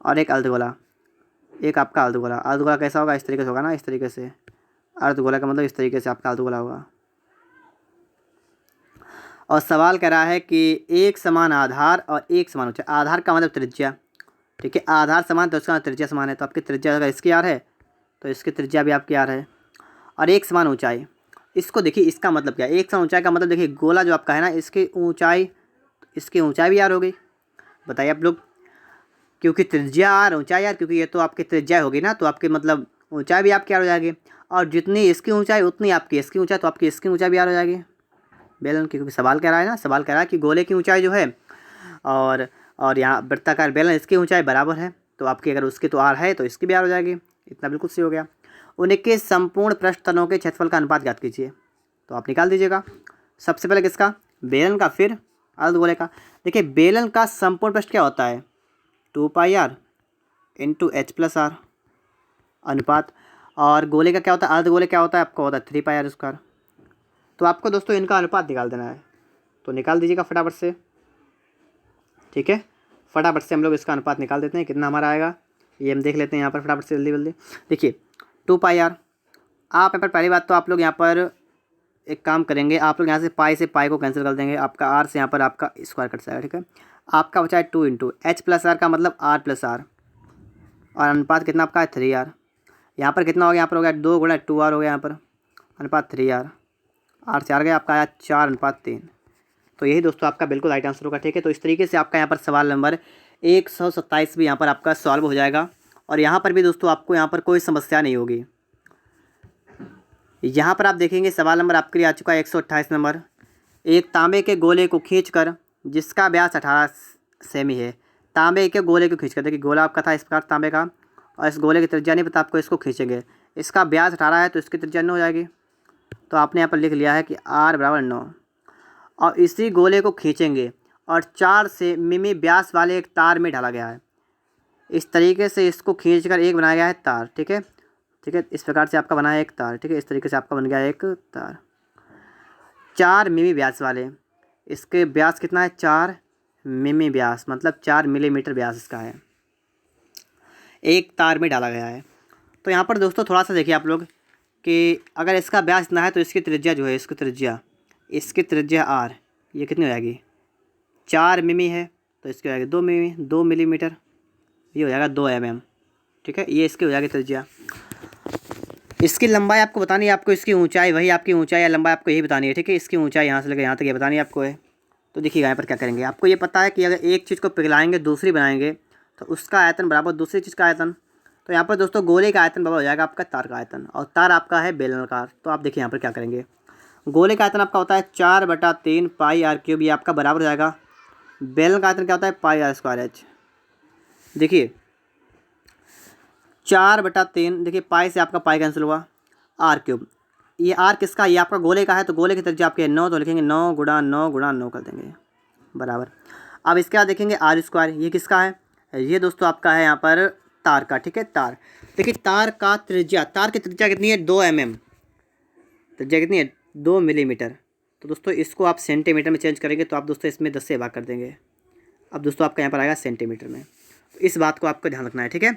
और एक अर्धगोला, एक आपका अर्धगोला। अर्धगोला कैसा होगा, इस तरीके से होगा ना, इस तरीके से। अर्धगोला का मतलब इस तरीके से आपका अर्धगोला होगा। और सवाल कह रहा है कि एक समान आधार और एक समान ऊंचाई। आधार का मतलब त्रिज्या, ठीक है। आधार समान तो इसका त्रिज्या समान है, तो आपकी त्रिज्या अगर इसकी आर है तो इसकी त्रिज्या भी आपकी आर है। और एक समान ऊंचाई, इसको देखिए इसका मतलब क्या है, एक समान ऊंचाई का मतलब देखिए गोला जो आपका है ना, इसकी ऊंचाई भी आर हो गई। बताइए आप लोग, क्योंकि त्रिज्या आर ऊंचाई आर, क्योंकि ये तो आपकी त्रिज्या होगी ना, तो आपकी मतलब ऊंचाई भी आपकी आर हो जाएगी। और जितनी इसकी ऊंचाई उतनी आपकी इसकी ऊंचाई, तो आपकी इसकी ऊंचाई भी आर हो जाएगी बेलन की। क्योंकि सवाल कह रहा है ना, सवाल कह रहा है कि गोले की ऊंचाई जो है और यहाँ वृत्ताकार बेलन इसकी ऊंचाई बराबर है, तो आपकी अगर उसकी तो आर है तो इसकी भी आर हो जाएगी। इतना बिल्कुल सही हो गया। उनके संपूर्ण पृष्ठ तलों के क्षेत्रफल का अनुपात ज्ञात कीजिए, तो आप निकाल दीजिएगा। सबसे पहले किसका, बेलन का, फिर अर्धगोले का। देखिए बेलन का संपूर्ण पृष्ठ क्या होता है, 2πr इंटू h+r अनुपात, और गोले का क्या होता है, अर्धगोले क्या होता है आपको होता है 3πr²। तो आपको दोस्तों इनका अनुपात निकाल देना है, तो निकाल दीजिएगा फटाफट से। ठीक है, फटाफट से हम लोग इसका अनुपात निकाल देते हैं, कितना हमारा आएगा ये हम देख लेते हैं यहाँ पर फटाफट से, जल्दी जल्दी। देखिए 2πr, आप यहाँ पर पहली बात तो आप लोग यहाँ पर एक काम करेंगे, आप लोग यहाँ से पाई को कैंसिल कर देंगे, आपका आर से यहाँ पर आपका स्क्वायर कट जाएगा। ठीक है, आपका बचा है 2 इंटू h+r का मतलब r+r, और अनुपात कितना आपका है 3r। यहाँ पर कितना हो गया, यहाँ पर हो गया 2 गुणा 2r हो गया, यहाँ पर अनुपात 3r, r से r गया, आपका आया 4:3। तो यही दोस्तों आपका बिल्कुल राइट आंसर होगा। ठीक है, तो इस तरीके से आपका यहाँ पर सवाल नंबर 127 भी यहाँ पर आपका सॉल्व हो जाएगा, और यहाँ पर भी दोस्तों आपको यहाँ पर कोई समस्या नहीं होगी। यहाँ पर आप देखेंगे सवाल नंबर आपके लिए आ चुका है 128 नंबर। एक तांबे के गोले को खींचकर जिसका व्यास 18 सेमी है, तांबे के गोले को खींचकर, देखिए गोला आपका था इस प्रकार तांबे का, और इस गोले की त्रिज्या नहीं पता आपको, इसको खींचेंगे, इसका व्यास 18 है तो इसकी त्रिज्या 9 हो जाएगी। तो आपने यहाँ पर लिख लिया है कि r बराबर 9, और इसी गोले को खींचेंगे और 4 सेमी व्यास वाले एक तार में डाला गया है। इस तरीके से इसको खींचकर एक बनाया गया है तार। ठीक है, ठीक है, इस प्रकार से आपका बना है एक तार। ठीक है, इस तरीके से आपका बन गया है एक तार 4 मिमी व्यास वाले, इसके व्यास कितना है 4 मिमी व्यास, मतलब 4 मिलीमीटर व्यास इसका है, एक तार में डाला गया है। तो यहाँ पर दोस्तों थोड़ा सा देखिए आप लोग कि अगर इसका व्यास इतना है तो इसकी त्रिज्या जो है, इसकी त्रिज्या r, ये कितनी हो जाएगी 4 मिमी है, तो इसकी हो जाएगी 2 मिलीमीटर, ये हो जाएगा 2 mm। ठीक है, ये इसकी हो जाएगी त्रिज्या। इसकी लंबाई आपको बतानी है, आपको इसकी ऊंचाई, वही आपकी ऊंचाई या लंबाई आपको यही बतानी है। ठीक है, इसकी ऊंचाई यहाँ से लेकर यहाँ तक ये बतानी है आपको है। तो देखिएगा यहाँ पर क्या करेंगे, आपको ये पता है कि अगर एक चीज़ को पिघलाएंगे दूसरी बनाएंगे तो उसका आयतन बराबर दूसरी चीज़ का आयतन। तो यहाँ पर दोस्तों गोले का आयतन बराबर हो जाएगा आपका तार का आयतन, और तार आपका है बेलनाकार। तो आप देखिए यहाँ पर क्या करेंगे, गोले का आयतन आपका होता है 4/3 πr³, ये आपका बराबर हो जाएगा बेलन का आयतन क्या होता है πr²h। देखिए 4/3, देखिए पाई से आपका पाई कैंसिल हुआ, r³, ये r किसका, ये आपका गोले का है, तो गोले की त्रिज्या आपके 9, तो लिखेंगे 9 गुणा 9 गुणा 9 कर देंगे बराबर। अब इसके बाद देखेंगे r², ये किसका है, ये दोस्तों आपका है यहाँ पर तार का। ठीक है, तार, देखिए तार का त्रिज्या, तार की त्रिज्या कितनी है 2 mm, त्रिज्या कितनी है 2 मिलीमीटर। तो दोस्तों इसको आप सेंटीमीटर में चेंज करेंगे तो आप दोस्तों इसमें 10 से भाग कर देंगे। अब दोस्तों आपका यहाँ पर आएगा सेंटीमीटर में, तो इस बात को आपको ध्यान रखना है। ठीक है,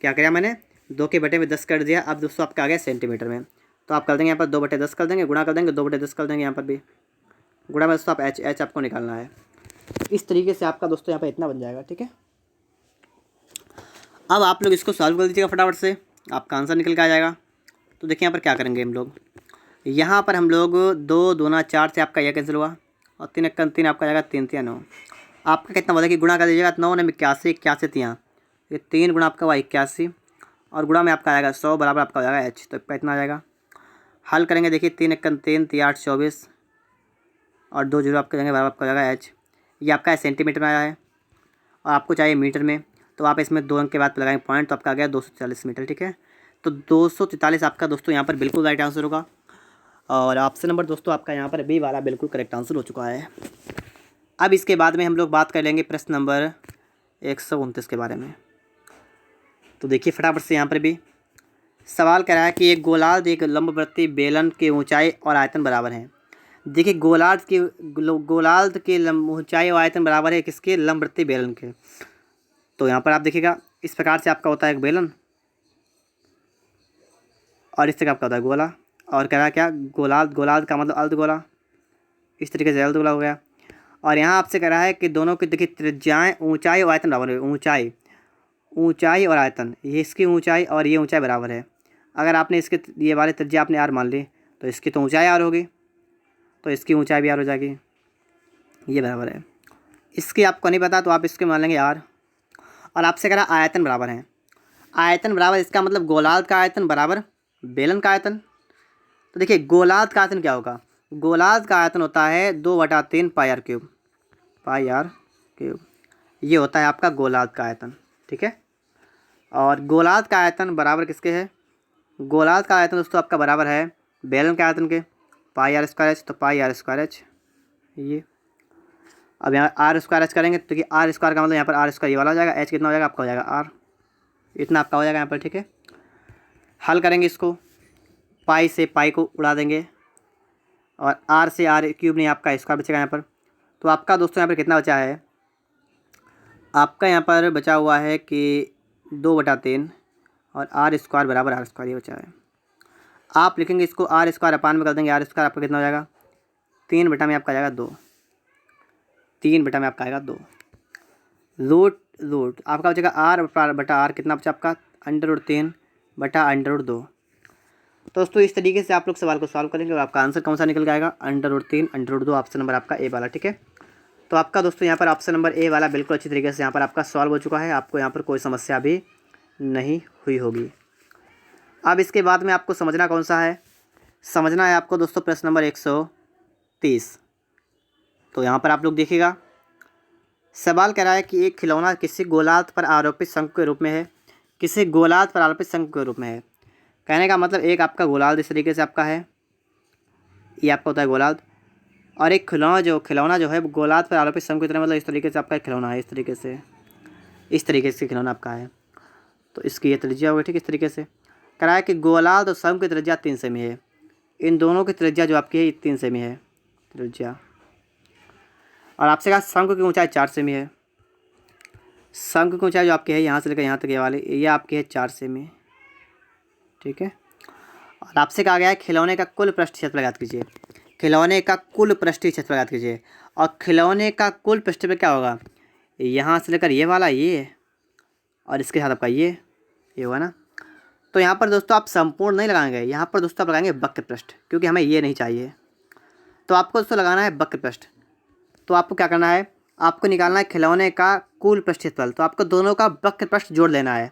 क्या किया मैंने 2 के बटे में 10 कर दिया, अब दोस्तों आपका आ गया सेंटीमीटर में, तो आप कर देंगे यहाँ पर 2/10 कर देंगे, गुणा कर देंगे 2/10 कर देंगे, यहाँ पर भी गुणा में दोस्तों आप h आपको निकालना है। इस तरीके से आपका दोस्तों यहाँ पर इतना बन जाएगा। ठीक है, अब आप लोग इसको सॉल्व कर दीजिएगा फटाफट से, आपका आंसर निकल के आ जाएगा। तो देखिए यहाँ पर क्या करेंगे हम लोग, यहाँ पर हम लोग 2 दूना 4 से आपका यह कैंसिल हुआ, और 3 1 3 आपका जाएगा 3 3 9, आपका कितना बोला कि गुणा कर दीजिएगा 9 ने 81, 81 3, ये 3 गुणा आपका हुआ 81, और गुणा में आपका आएगा 100 बराबर आपका हो जाएगा h। तो इतना आ जाएगा, हल करेंगे देखिए 3 1 3 3 8 24, और 2 जीरो आपका देंगे बराबर आपका हो जाएगा h। ये आपका सेंटीमीटर में आया है, और आपको चाहिए मीटर में, तो आप इसमें 2 अंक के बाद लगाएंगे पॉइंट, तो आपका आ गया 243 मीटर। ठीक है, तो 243 आपका दोस्तों यहाँ पर बिल्कुल राइट आंसर होगा, और ऑप्शन नंबर दोस्तों आपका यहाँ पर बी वाला बिल्कुल करेक्ट आंसर हो चुका है। अब इसके बाद में हम लोग बात कर लेंगे प्रश्न नंबर 129 के बारे में। तो देखिए फटाफट से यहाँ पर भी सवाल कह रहा है कि एक गोलार्ध एक लंबवर्ती बेलन की ऊंचाई और आयतन बराबर है। देखिए गोलार्ध की ऊंचाई और आयतन बराबर है किसके, लंबवर्ती बेलन के। तो यहाँ पर आप देखिएगा इस प्रकार से आपका होता है एक बेलन, और इस तरह आपका होता है गोला, और कह रहा है क्या गोलार्ध का मतलब अर्धगोला, इस तरीके से अर्धगोला हो गया। और यहाँ आपसे कह रहा है कि दोनों की देखिए त्रिज्याएँ, ऊंचाई और आयतन बराबर है, ऊंचाई और आयतन, ये इसकी ऊंचाई और ये ऊंचाई बराबर है। अगर आपने इसके ये वाले त्रिज्या आपने r मान ली, तो इसकी तो ऊंचाई r होगी, तो इसकी ऊंचाई भी r हो जाएगी, ये बराबर है। इसकी आपको नहीं पता तो आप इसके मान लेंगे r। और आपसे कह रहा आयतन बराबर है, आयतन बराबर, इसका मतलब गोलार्ध का आयतन बराबर बेलन का आयतन। तो देखिए गोलार्ध का आयतन क्या होगा, गोलार्ध का आयतन होता है 2/3 πr³, ये होता है आपका गोलार्ध का आयतन, ठीक है। और गोलार्ध का आयतन बराबर किसके है? गोलार्ध का आयतन दोस्तों आपका बराबर है बेलन के आयतन के, पाई आर स्क्वायर एच। तो पाई आर स्क्वायर एच ये, अब यहाँ आर स्क्वायर एच करेंगे तो कि आर स्क्वायर का मतलब यहाँ पर आर स्क्वायर ये वाला हो जाएगा, एच कितना हो जाएगा आपका, हो जाएगा आर, इतना आपका हो जाएगा यहाँ पर, ठीक है। हल करेंगे इसको, पाई से पाई को उड़ा देंगे और आर से आर क्यूब नहीं आपका स्क्वायर बचेगा यहाँ पर। तो आपका दोस्तों यहाँ पर कितना बचा है? आपका यहाँ पर बचा हुआ है कि 2/3 और आर स्क्वायर बराबर आर स्क्वायर, ये बचा है। आप लिखेंगे इसको आर स्क्वायर अपान में कर देंगे, आर स्क्वायर आपका कितना हो जाएगा? 3 बटा में आपका आएगा 2, 3 बटा में आपका आएगा 2। रूट रूट आपका बचेगा आर बटा आर, कितना बचा आपका? √3/√2। तो दोस्तों इस तरीके से आप लोग सवाल को सॉल्व करेंगे और आपका आंसर कौन सा निकल के आएगा? √3/√2, ऑप्शन नंबर आपका ए वाला, ठीक है। तो आपका दोस्तों यहाँ पर ऑप्शन नंबर ए वाला बिल्कुल अच्छी तरीके से यहाँ पर आपका सॉल्व हो चुका है, आपको यहाँ पर कोई समस्या भी नहीं हुई होगी। अब इसके बाद में आपको समझना कौन सा है? समझना है आपको दोस्तों प्रश्न नंबर 130। तो यहाँ पर आप लोग देखिएगा, सवाल कह रहा है कि एक खिलौना किसी गोलार्ध पर आरोपित शंकु के रूप में है, किसी गोलार्ध पर आरोपित शंकु के रूप में है। कहने का मतलब एक आपका गोलार्ध इस तरीके से आपका है, ये आपका होता है गोलार्ध, और एक खिलौना जो है गोलार्ध पर आरोपित शंकु की तरह, मतलब इस तरीके से आपका एक खिलौना है, इस तरीके से खिलौना आपका है। तो इसकी ये त्रिज्या होगी, ठीक, इस तरीके से। कह रहा है कि गोलार्ध और शंकु की त्रिज्या 3 सेमी है, इन दोनों की त्रिज्या जो आपकी है 3 सेमी है त्रिज्या। और आपसे कहा शंकु की ऊंचाई 4 सेमी है, शंकु की ऊंचाई जो आपकी है यहाँ से लेकर यहाँ तक ये वाली, ये आपकी है 4 सेमी, ठीक है। और आपसे कहा गया है खिलौने का कुल पृष्ठ क्षेत्रफल ज्ञात कीजिए, खिलौने का कुल पृष्ठीय क्षेत्रफल ज्ञात कीजिए। और खिलौने का कुल पृष्ठफल क्या होगा? यहाँ से लेकर ये वाला, ये और इसके साथ आपका ये होगा ना। तो यहाँ पर दोस्तों आप संपूर्ण नहीं लगाएंगे, यहाँ पर दोस्तों आप लगाएंगे वक्र पृष्ठ, क्योंकि हमें ये नहीं चाहिए। तो आपको दोस्तों लगाना है वक्र पृष्ठ। तो आपको क्या करना है? आपको निकालना है खिलौने का कुल पृष्ठ क्षेत्रफल, तो आपको दोनों का वक्र पृष्ठ जोड़ लेना है।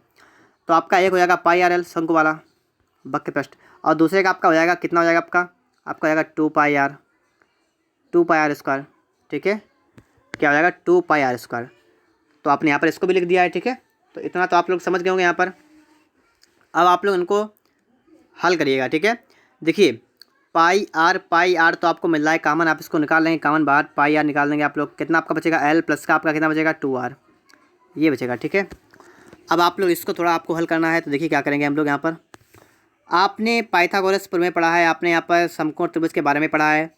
तो आपका एक हो जाएगा पाई आर एल शंकु वाला वक्र पृष्ठ, और दूसरे का आपका हो जाएगा कितना हो जाएगा आपका हो जाएगा 2 पाई आर स्क्वायर, ठीक है। क्या हो जाएगा? 2 पाई आर स्क्वायर। तो आपने यहाँ पर इसको भी लिख दिया है, ठीक है। तो इतना तो आप लोग समझ गए होंगे यहाँ पर। अब आप लोग इनको हल करिएगा, ठीक है। देखिए पाई आर तो आपको मिल रहा है कॉमन, आप इसको निकाल लेंगे कॉमन बाहर, पाई आर निकाल देंगे आप लोग, कितना आपका बचेगा? एल प्लस का आपका कितना बचेगा? 2r, ये बचेगा, ठीक है। अब आप लोग इसको थोड़ा आपको हल करना है, तो देखिए क्या करेंगे हम लोग। यहाँ पर आपने पाइथागोरस प्रमेय पढ़ा है, आपने यहाँ पर समकोण त्रिभुज के बारे में पढ़ा है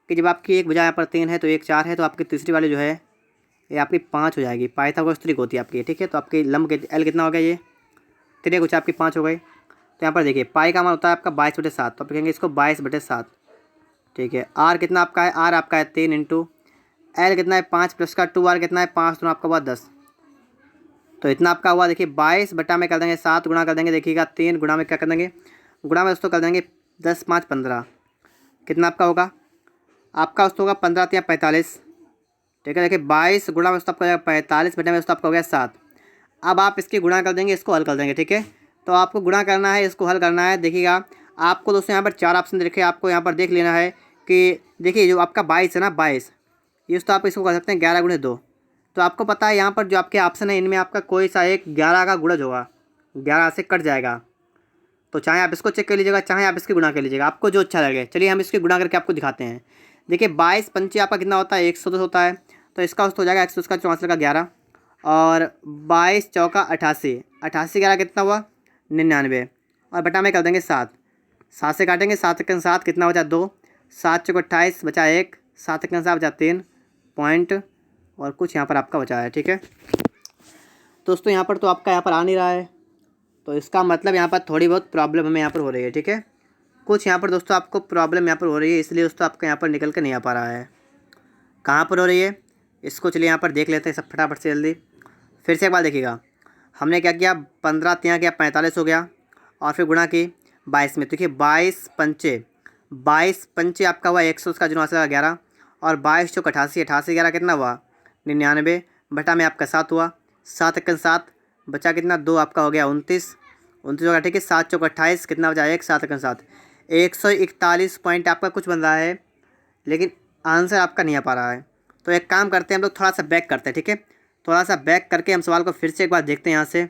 कि जब आपकी एक भुजा यहाँ पर 3 है तो एक 4 है, तो आपकी तीसरी वाली जो है ये आपकी 5 हो जाएगी। पाइथागोरस त्रिक होती है आपकी, ठीक है। तो आपकी लंब के एल कितना हो गया? ये त्रिक आपकी 5 हो गई। तो यहाँ पर देखिए पाई का मान होता है आपका 22/7, तो आप लिखेंगे इसको 22/7, ठीक है। आर कितना आपका है? आर आपका है 3 इंटू एल कितना है 5 प्लस का 2r कितना है 5, तो आपका हुआ 10। तो इतना आपका हुआ, देखिए 22 बटा में कर देंगे 7 गुणा कर देंगे, देखिएगा 3 गुणा में क्या कर देंगे? गुणा में दोस्तों कर देंगे 10 5 15, कितना आपका होगा? आपका दोस्तों होगा 15 3 45, ठीक है। देखिए 22 गुणा में दोस्तों आपका हो जाएगा 45 बटे में दोस्तों आपका हो गया 7। अब आप इसकी गुणा कर देंगे, इसको हल कर देंगे, ठीक है। तो आपको गुणा करना है, इसको हल करना है। देखिएगा आपको दोस्तों यहाँ पर 4 ऑप्शन देखे, आपको यहाँ पर देख लेना है कि देखिए जो आपका 22 है ना, 22 ये दोस्तों आप इसको कर सकते हैं 11 × 2। तो आपको पता है यहाँ पर जो आपके ऑप्शन है इनमें आपका कोई सा एक 11 का गुणज होगा, 11 से कट जाएगा। तो चाहे आप इसको चेक कर लीजिएगा, चाहे आप इसकी गुणा कर लीजिएगा, आपको जो अच्छा लगे। चलिए हम इसकी गुणा करके आपको दिखाते हैं। देखिए 22 पंचे आपका कितना होता है? 110 होता है। तो इसका दोस्तों हो जाएगा 110 का 64 का 11, और 22 चौका 88, 88 11 कितना हुआ? 99, और बटा में कर देंगे 7, 7 से काटेंगे 7 × 7 कितना बचा? 2, 7 चौका 28 बचा 1, 7 × 7 बचा 3 पॉइंट और कुछ यहाँ पर आपका बचा है, ठीक है। दोस्तों यहाँ पर तो आपका यहाँ पर आ नहीं रहा है, तो इसका मतलब यहाँ पर थोड़ी बहुत प्रॉब्लम हमें यहाँ पर हो रही है, ठीक है। कुछ यहाँ पर दोस्तों आपको प्रॉब्लम यहाँ पर हो रही है, इसलिए दोस्तों आपका यहाँ पर निकल कर नहीं आ पा रहा है। कहाँ पर हो रही है इसको चलिए यहाँ पर देख लेते हैं सब फटाफट से जल्दी। फिर से एक बार देखिएगा, हमने क्या किया? 15 3 किया 45 हो गया, और फिर गुणा की 22 में। देखिए 22 पंचे आपका हुआ 100 उसका जुना से 11, और 22 चौक 88, 88 11 कितना हुआ? 99 बटा में आपका 7 हुआ, 7 × 7 बचा कितना? 2 आपका हो गया 29 होगा, ठीक है। 7 चौक 28 कितना बचा? 1, 7 × 7 141 पॉइंट आपका कुछ बन रहा है, लेकिन आंसर आपका नहीं आ पा रहा है। तो एक काम करते हैं हम लोग, थोड़ा सा बैक करते हैं, ठीक है। थोड़ा सा बैक करके हम सवाल को फिर से एक बार देखते हैं यहाँ से,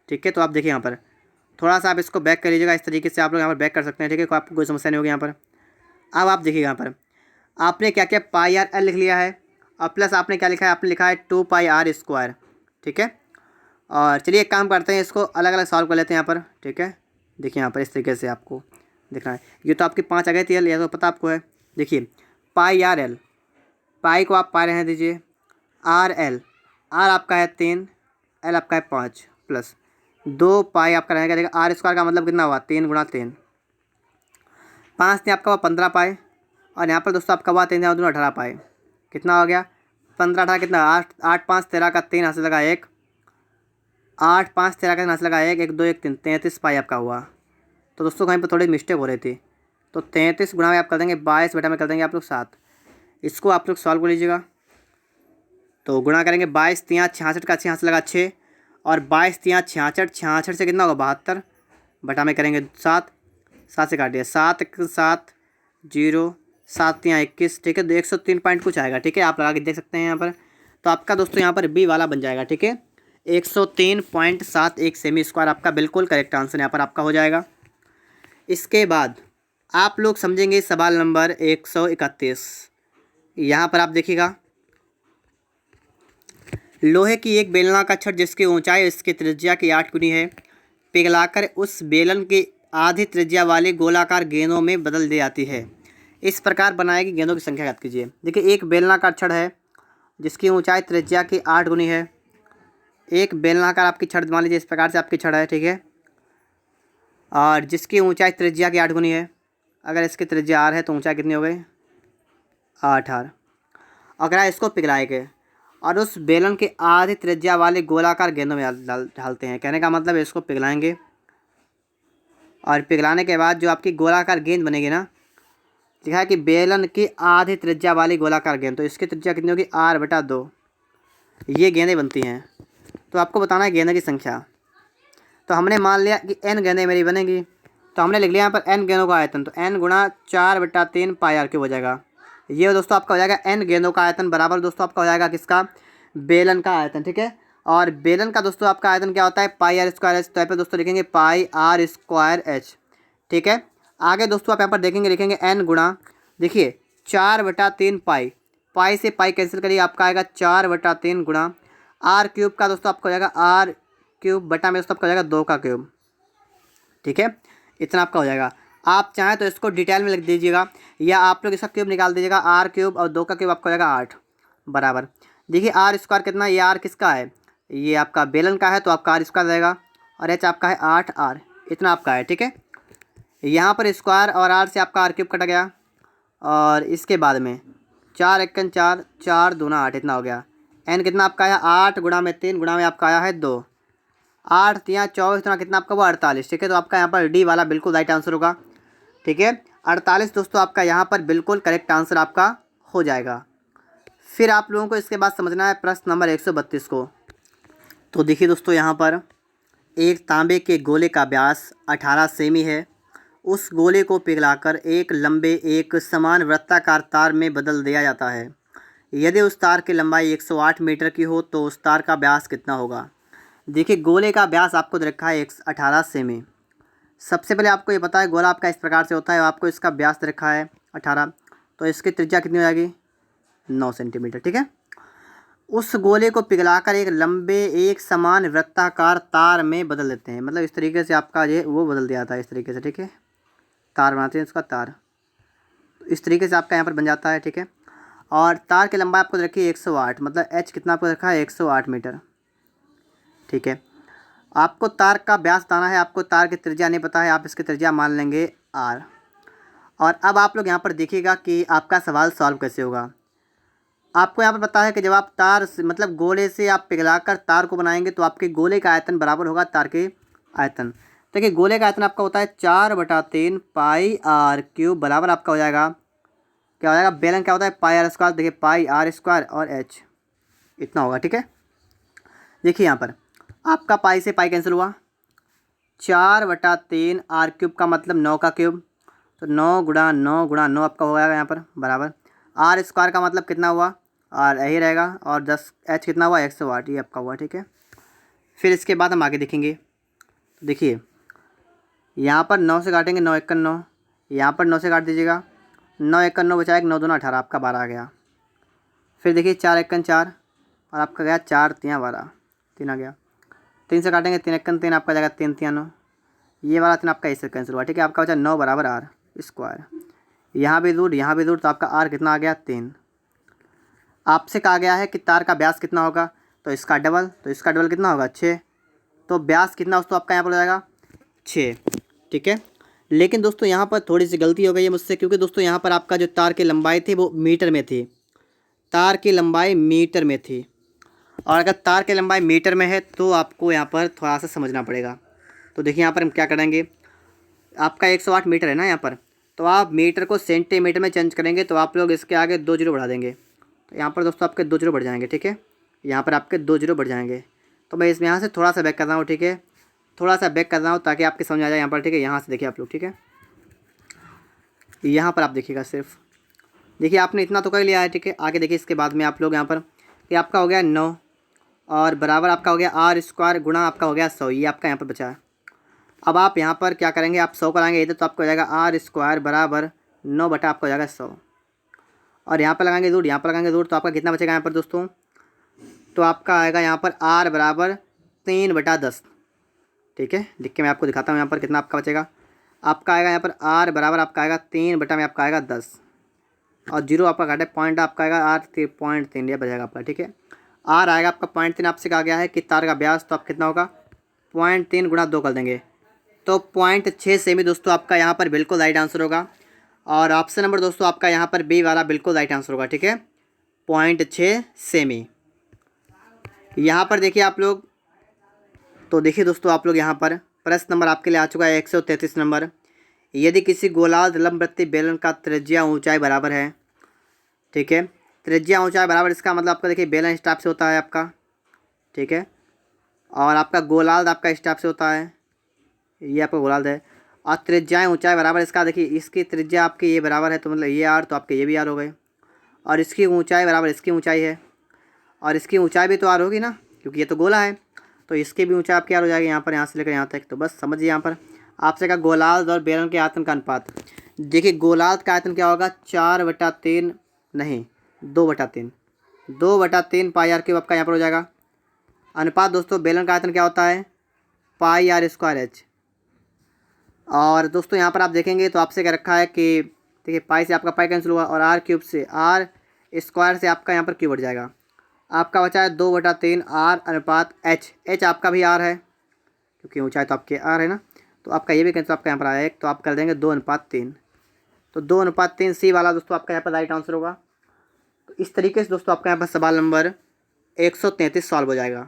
ठीक है। तो आप देखिए यहाँ पर थोड़ा सा आप इसको बैक कर लीजिएगा, इस तरीके से आप लोग यहाँ पर बैक कर सकते हैं, ठीक है। आपको कोई समस्या नहीं होगी यहाँ पर। अब आप देखिएगा यहाँ पर आपने क्या क्या पाई आर एल लिख लिया है, और प्लस आपने क्या लिखा है, आपने लिखा है 2 पाई आर स्क्वायर, ठीक है। और चलिए एक काम करते हैं, इसको अलग अलग सॉल्व कर लेते हैं यहाँ पर, ठीक है। देखिए यहाँ पर इस तरीके से आपको देखना है। ये तो आपकी 5 आ गई थी एल, यह तो पता आपको है। देखिए पाई आर एल, पाई को आप पाई रहने दीजिए, आर एल, आर आपका है 3, एल आपका है 5, प्लस 2 पाई आपका रहेगा। देखिए आर स्क्वायर का मतलब कितना हुआ, 3 गुणा 3, 5 ने आपका हुआ 15 पाई, और यहाँ पर दोस्तों आपका हुआ 3 दूना 18 पाई, कितना हो गया 15 18 कितना 8, 8 5 13 का 3 हाथ से लगा 1, 8 5 13 का हाथ से लगा 1, 1 2 1 3, 33 पाई आपका हुआ। तो दोस्तों कहीं पर थोड़ी मिस्टेक हो रही थी, तो 33 गुणा में आप कर देंगे 22 बटा में कर देंगे आप लोग 7। इसको आप लोग सॉल्व कर लीजिएगा। तो गुणा करेंगे 22 3 66 का 6 से लगा 6, और 22 3 66, 66 से कितना होगा 72, बटा में करेंगे 7, 7 से काटिए 7 7 0, 7 3 21, ठीक है। 103 पॉइंट कुछ आएगा, ठीक है। आप लगा के देख सकते हैं यहाँ पर। तो आपका दोस्तों यहाँ पर बी वाला बन जाएगा, ठीक है। 103.71 सेमी स्क्वायर आपका बिल्कुल करेक्ट आंसर यहाँ पर आपका हो जाएगा। इसके बाद आप लोग समझेंगे सवाल नंबर 131। यहाँ पर आप देखिएगा, लोहे की एक बेलनाकार छड़ जिसकी ऊंचाई इसकी त्रिज्या की 8 गुनी है, पिघलाकर उस बेलन की आधी त्रिज्या वाली गोलाकार गेंदों में बदल दी जाती है। इस प्रकार बनाए गई गेंदों की संख्या याद कीजिए। देखिए एक बेलनाकार छड़ है जिसकी ऊंचाई त्रिज्या की 8 गुनी है। एक बेलनाकार आपकी छड़ मान लीजिए इस प्रकार से आपकी छड़ है, ठीक है, और जिसकी ऊंचाई त्रिज्या की 8 गुनी है। अगर इसकी त्रिज्या आर है तो ऊंचाई कितनी हो गई 8 आर। अगर इसको पिघलाएंगे और उस बेलन के आधी त्रिज्या वाले गोलाकार गेंदों में डालते हैं, कहने का मतलब इसको पिघलाएंगे, और पिघलाने के बाद जो आपकी गोलाकार गेंद बनेगी ना, लिखा है कि बेलन की आधी त्रिज्या वाली गोलाकार गेंद, तो इसकी त्रिज्या कितनी होगी आर बटा 2, ये गेंदें बनती हैं। तो आपको बताना है गेंदों की संख्या। तो हमने मान लिया कि n गेंदें मेरी बनेगी, तो हमने लिख लिया यहाँ पर n गेंदों का आयतन, तो n गुणा 4 बटा 3 पाई आर क्यूब हो जाएगा। ये दोस्तों आपका हो जाएगा n गेंदों का आयतन बराबर दोस्तों आपका हो जाएगा किसका, बेलन का आयतन, ठीक है। और बेलन का दोस्तों आपका आयतन क्या होता है पाई आर स्क्वायर एच, तो यहाँ पर दोस्तों लिखेंगे पाई आर स्क्वायर एच, ठीक है। आगे दोस्तों आप यहाँ पर देखेंगे लिखेंगे n गुणा, देखिए 4 बटा 3 पाई, पाई से पाई कैंसिल करिए आपका आएगा 4 बटा 3 गुणा आर क्यूब का दोस्तों आपका हो जाएगा आर क्यूब बटा में दोस्तों आपका हो जाएगा 2 का क्यूब, ठीक है। इतना आपका हो जाएगा। आप चाहें तो इसको डिटेल में लिख दीजिएगा, या आप लोग इसका क्यूब निकाल दीजिएगा, आर क्यूब और 2 का क्यूब आपका हो जाएगा 8 बराबर। देखिए आर स्क्वायर कितना, ये आर किसका है, ये आपका बेलन का है, तो आपका आर स्क्वायर रहेगा, और एच आपका है 8 आर, इतना आपका है, ठीक है। यहाँ पर स्क्वायर और आर से आपका आर क्यूब कटा गया, और इसके बाद में 4 1 4, 4 दूना 8, इतना हो गया। एन कितना आपका आया 8 गुणा में 3 गुणा में आपका आया है 2, 8 3 24 इतना कितना आपका हुआ 48, ठीक है। तो आपका यहाँ पर डी वाला बिल्कुल राइट आंसर होगा, ठीक है। 48 दोस्तों आपका यहाँ पर बिल्कुल करेक्ट आंसर आपका हो जाएगा। फिर आप लोगों को इसके बाद समझना है प्रश्न नंबर 132 को। तो देखिए दोस्तों यहाँ पर एक तांबे के गोले का व्यास 18 सेमी है, उस गोले को पिघलाकर एक लंबे एक समान वृत्ताकार तार में बदल दिया जाता है। यदि उस तार की लंबाई 108 मीटर की हो तो उस तार का व्यास कितना होगा। देखिए गोले का व्यास आपको दे रखा है 18 सेमी। सबसे पहले आपको ये पता है गोला आपका इस प्रकार से होता है, आपको इसका व्यास दे रखा है 18, तो इसकी त्रिज्या कितनी हो जाएगी 9 सेंटीमीटर, ठीक है। उस गोले को पिघलाकर एक लंबे एक समान वृत्ताकार तार में बदल देते हैं, मतलब इस तरीके से आपका ये वो बदल दिया था इस तरीके से, ठीक है। तार बनाते हैं उसका तार, इस तरीके से आपका यहाँ पर बन जाता है, ठीक है। और तार की लंबाई आपको रखी है 108, मतलब एच कितना आपको रखा है 108 मीटर, ठीक है। आपको तार का व्यास बताना है, आपको तार की त्रिज्या नहीं पता है, आप इसकी त्रिज्या मान लेंगे आर। और अब आप लोग यहाँ पर देखिएगा कि आपका सवाल सॉल्व कैसे होगा। आपको यहाँ पर पता है कि जब आप तार मतलब गोले से आप पिघलाकर तार को बनाएंगे तो आपके गोले का आयतन बराबर होगा तार के आयतन। देखिए गोले का आयतन आपका होता है 4 बटा 3 पाई आर क्यूब बराबर आपका हो जाएगा क्या हो जाएगा, बेलन क्या होता है पाई आर स्क्वायर, देखिए पाई आर स्क्वायर और एच, इतना होगा, ठीक है। देखिए यहाँ पर आपका पाई से पाई कैंसिल हुआ, 4 बटा 3 आर क्यूब का मतलब 9 का क्यूब, तो 9 गुणा 9 गुणा 9 आपका हो जाएगा यहाँ पर बराबर। आर स्क्वायर का मतलब कितना हुआ, और यही रहेगा। और 10 H कितना हुआ 108, ये आपका हुआ, ठीक है। फिर इसके बाद हम आगे देखेंगे। तो देखिए यहाँ पर 9 से काटेंगे, 9 1 9, यहाँ पर 9 से काट दीजिएगा, 9 1 9 बचा, 1 9 2 18, आपका 12 आ गया। फिर देखिए 4 1 4 और आपका गया 4 3 12, 3 आ गया। 3 से काटेंगे, 3 1 3, आपका जाएगा 3 3 9, ये वाला 3 आपका इससे कैंसिल हुआ, ठीक है। आपका बचा 9 बराबर R स्क्वायर, यहाँ भी दूर यहाँ भी दूर, तो आपका R कितना आ गया 3। आपसे कहा गया है कि तार का व्यास कितना होगा, तो इसका डबल, तो इसका डबल कितना होगा 6, तो व्यास कितना दोस्तों आपका यहाँ पर हो जाएगा 6, ठीक है। लेकिन दोस्तों यहाँ पर थोड़ी सी गलती हो गई है मुझसे, क्योंकि दोस्तों यहाँ पर आपका जो तार की लंबाई थी वो मीटर में थी, तार की लंबाई मीटर में थी। और अगर तार की लंबाई मीटर में है तो आपको यहाँ पर थोड़ा सा समझना पड़ेगा। तो देखिए यहाँ पर हम क्या करेंगे, आपका 108 मीटर है ना यहाँ पर, तो आप मीटर को सेंटीमीटर में चेंज करेंगे, तो आप लोग इसके आगे 2 जीरो बढ़ा देंगे। तो यहाँ पर दोस्तों आपके 2 जीरो बढ़ जाएंगे, ठीक है। यहाँ पर आपके 2 जीरो बढ़ जाएंगे। तो मैं इसमें यहाँ से थोड़ा सा बैक कर रहा हूँ, ठीक है, थोड़ा सा बैक कर रहा हूँ ताकि आपके समझ आ जाए यहाँ पर, ठीक है। यहाँ से देखिए आप लोग, ठीक है, यहाँ पर आप देखिएगा, सिर्फ देखिए आपने इतना तो कर लिया है, ठीक है। आगे देखिए इसके बाद में आप लोग यहाँ पर कि आपका हो गया 9 और बराबर आपका हो गया R स्क्वायर गुणा आपका हो गया 100, ये आपका यहाँ पर बचा है। अब आप यहाँ पर क्या करेंगे, आप 100 कराएंगे इधर, तो आपको हो जाएगा R स्क्वायर बराबर 9 बटा आपका हो जाएगा 100, और यहाँ पर लगाएंगे दूर, यहाँ पर लगाएंगे दूर, तो आपका कितना बचेगा यहाँ पर दोस्तों, तो आपका आएगा यहाँ पर R बराबर 3 बटा 10, ठीक है। लिख के मैं आपको दिखाता हूँ यहाँ पर कितना आपका बचेगा। आपका आएगा यहाँ पर R बराबर आपका आएगा 3 बटा में आपका आएगा 10, और जीरो आपका घाटे पॉइंट आपका आएगा R 3.3, ये बचेगा आपका, ठीक है। R आएगा आपका 0.3, आपसे कहा गया है कि तार का व्यास, तो आप कितना होगा 0.3 गुणा 2 कर देंगे, तो 0.6 सेमी दोस्तों आपका यहाँ पर बिल्कुल राइट आंसर होगा। और ऑप्शन नंबर दोस्तों आपका यहाँ पर बी वाला बिल्कुल राइट आंसर होगा, ठीक है, 0.6 सेमी। यहाँ पर देखिए आप लोग, तो देखिए दोस्तों आप लोग यहाँ पर प्रश्न नंबर आपके लिए आ चुका है 133 नंबर। यदि किसी गोलार्ध लंबवृत्तीय बेलन का त्रिज्या ऊंचाई बराबर है, ठीक है, त्रिज्या ऊंचाई बराबर, इसका मतलब आपका देखिए बेलन स्टाफ से होता है आपका, ठीक है, और आपका गोलार्ध आपका स्टाफ से होता है, ये आपका गोलार्ध है, और त्रिज्याएँ ऊंचाई बराबर, इसका देखिए इसकी त्रिज्या आपकी ये बराबर है, तो मतलब ये R, तो आपके ये भी R हो गए, और इसकी ऊंचाई बराबर इसकी ऊंचाई है, और इसकी ऊंचाई भी तो R होगी ना, क्योंकि ये तो गोला है, तो इसकी भी ऊंचाई आपकी R हो जाएगी यहाँ पर, यहाँ से लेकर यहाँ तक। तो बस समझिए यहाँ पर आपसे का गोलार्ध और बेलन के आयतन का अनुपात। देखिए गोलार्ध का आयतन क्या होगा 4/3, नहीं 2/3, 2/3 पाई R क्यूब आपका यहाँ पर हो जाएगा। अनुपात दोस्तों बेलन का आयतन क्या होता है पाई R स्क्वायर H। और दोस्तों यहाँ पर आप देखेंगे तो आपसे क्या रखा है कि देखिए पाई से आपका पाई कैंसिल हुआ, और R क्यूब से R स्क्वायर से आपका यहाँ पर क्यूब बढ़ जाएगा। आपका बचा है 2/3 R अनुपात H, H आपका भी R है क्योंकि ऊंचाई तो आपके R है ना, तो आपका ये भी कैंसिल आपका यहाँ पर आया 1, तो आप कर देंगे 2/3, तो 2/3 सी वाला दोस्तों आपका यहाँ पर राइट आंसर होगा। तो इस तरीके से दोस्तों आपका यहाँ पर सवाल नंबर 133 सॉल्व हो जाएगा।